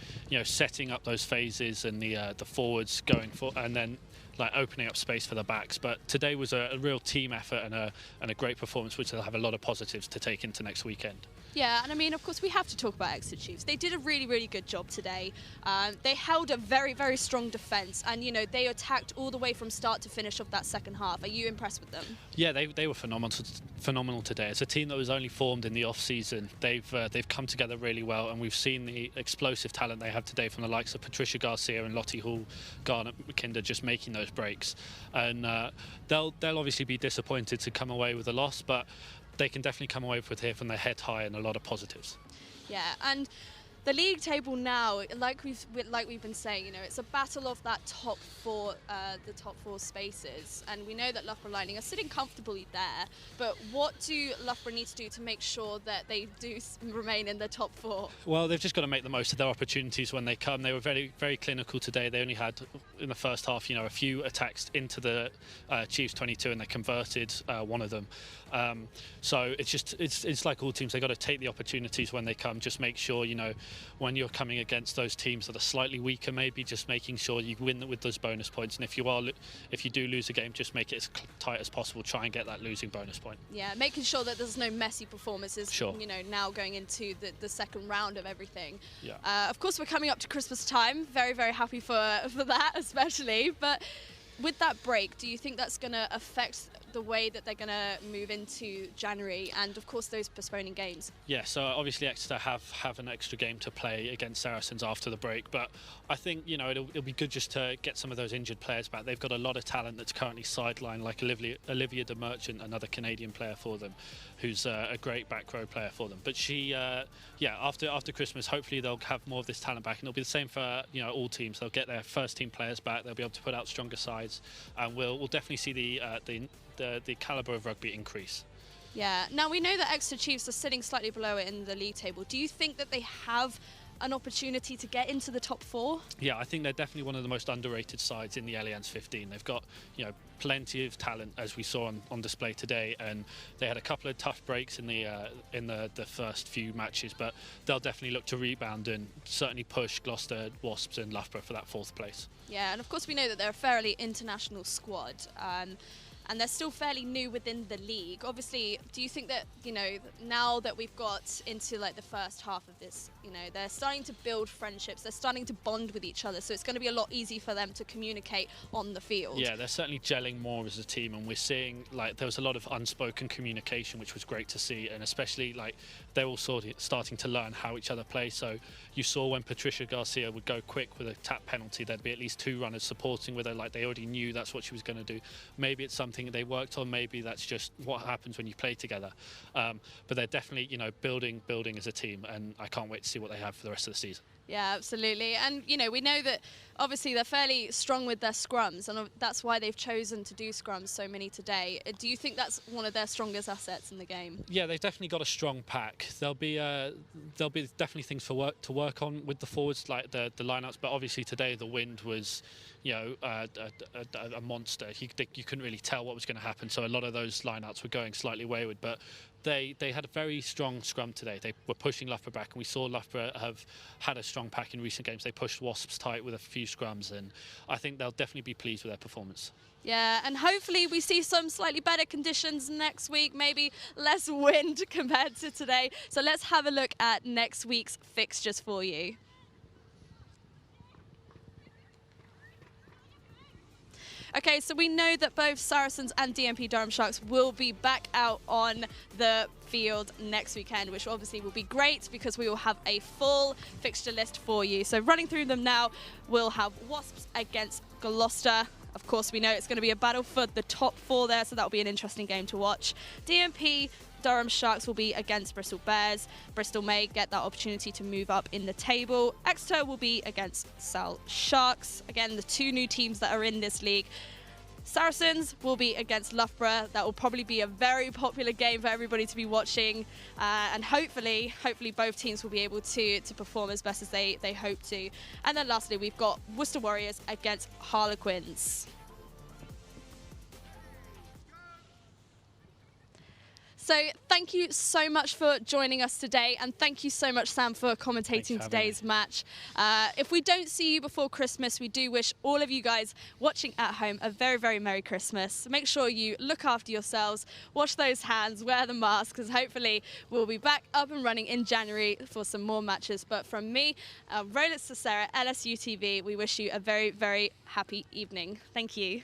setting up those phases and the forwards going for, and then opening up space for the backs. But today was a real team effort and a great performance, which they'll have a lot of positives to take into next weekend. Yeah, and I mean, of course, we have to talk about Exeter Chiefs. They did a really good job today. They held a very strong defence, and they attacked all the way from start to finish of that second half. Are you impressed with them? Yeah, they were phenomenal today. It's a team that was only formed in the off season. They've come together really well, and we've seen the explosive talent they have today from the likes of Patricia Garcia and Lottie Hall, Garnet McKinder, just making those breaks. And they'll obviously be disappointed to come away with a loss, but they can definitely come away with here from their head high and a lot of positives. Yeah, and The league table now, like we've been saying, you know, it's a battle of that top four, the top 4 spaces, and we know that Loughborough Lightning are sitting comfortably there. But what do Loughborough need to do to make sure that they do remain in the top 4? Well, they've just got to make the most of their opportunities when they come. They were very, very clinical today. They only had, in the first half, you know, a few attacks into the Chiefs 22, and they converted one of them. So it's like all teams. They've got to take the opportunities when they come. Just make sure, you know, when you're coming against those teams that are slightly weaker, maybe just making sure you win with those bonus points. And if you do lose a game, just make it as tight as possible. Try and get that losing bonus point. Yeah, making sure that there's no messy performances. Sure. You know, now going into the second round of everything. Yeah. Of course, we're coming up to Christmas time. Very, very happy for that, especially. But with that break, do you think that's going to affect the way that they're going to move into January, and of course those postponing games? Yeah, so obviously Exeter have an extra game to play against Saracens after the break, but I think, you know, it'll be good just to get some of those injured players back. They've got a lot of talent that's currently sidelined, like Olivia de Merchant, another Canadian player for them, who's a great back row player for them. But she, after Christmas, hopefully they'll have more of this talent back, and it'll be the same for, you know, all teams. They'll get their first team players back. They'll be able to put out stronger sides, and we'll definitely see the calibre of rugby increase. Yeah. Now, we know that Exeter Chiefs are sitting slightly below it in the league table. Do you think that they have an opportunity to get into the top 4? Yeah, I think they're definitely one of the most underrated sides in the Allianz 15. They've got, you know, plenty of talent, as we saw on display today, and they had a couple of tough breaks in the first few matches, but they'll definitely look to rebound and certainly push Gloucester, Wasps and Loughborough for that 4th place. Yeah, and of course we know that they're a fairly international squad. And they're still fairly new within the league. Obviously, do you think that, you know, now that we've got into like the first half of this, you know, they're starting to build friendships, they're starting to bond with each other, so it's going to be a lot easier for them to communicate on the field? Yeah, they're certainly gelling more as a team, and we're seeing, like, there was a lot of unspoken communication, which was great to see, and especially, like, they're all starting to learn how each other play. So you saw when Patricia Garcia would go quick with a tap penalty, there'd be at least 2 runners supporting with her, like they already knew that's what she was going to do. Maybe it's something they worked on, maybe that's just what happens when you play together. But they're definitely, you know, building as a team, and I can't wait to see what they have for the rest of the season. Yeah, absolutely. And, you know, we know that obviously they're fairly strong with their scrums, and that's why they've chosen to do scrums so many today. Do you think that's one of their strongest assets in the game? Yeah, they've definitely got a strong pack. There'll be definitely things to work on with the forwards, like the lineouts. But obviously today the wind was, you know, a monster. You couldn't really tell what was going to happen, so a lot of those lineouts were going slightly wayward. But they had a very strong scrum today. They were pushing Loughborough back, and we saw Loughborough have had a strong pack in recent games. They pushed Wasps tight with a few scrums, and I think they'll definitely be pleased with their performance. Yeah, and hopefully we see some slightly better conditions next week, maybe less wind compared to today. So let's have a look at next week's fixtures for you. Okay, so we know that both Saracens and DMP Durham Sharks will be back out on the field next weekend, which obviously will be great because we will have a full fixture list for you. So running through them now, we'll have Wasps against Gloucester. Of course, we know it's going to be a battle for the top 4 there, so that'll be an interesting game to watch. DMP Durham Sharks will be against Bristol Bears. Bristol may get that opportunity to move up in the table. Exeter will be against Sal Sharks. Again, the 2 new teams that are in this league. Saracens will be against Loughborough. That will probably be a very popular game for everybody to be watching. And hopefully both teams will be able to perform as best as they hope to. And then lastly, we've got Worcester Warriors against Harlequins. So thank you so much for joining us today, and thank you so much, Sam, for commentating today's match. If we don't see you before Christmas, we do wish all of you guys watching at home a very, very Merry Christmas. Make sure you look after yourselves, wash those hands, wear the mask, because hopefully we'll be back up and running in January for some more matches. But from me, Rosa to Serret, LSUTV, we wish you a very, very happy evening. Thank you.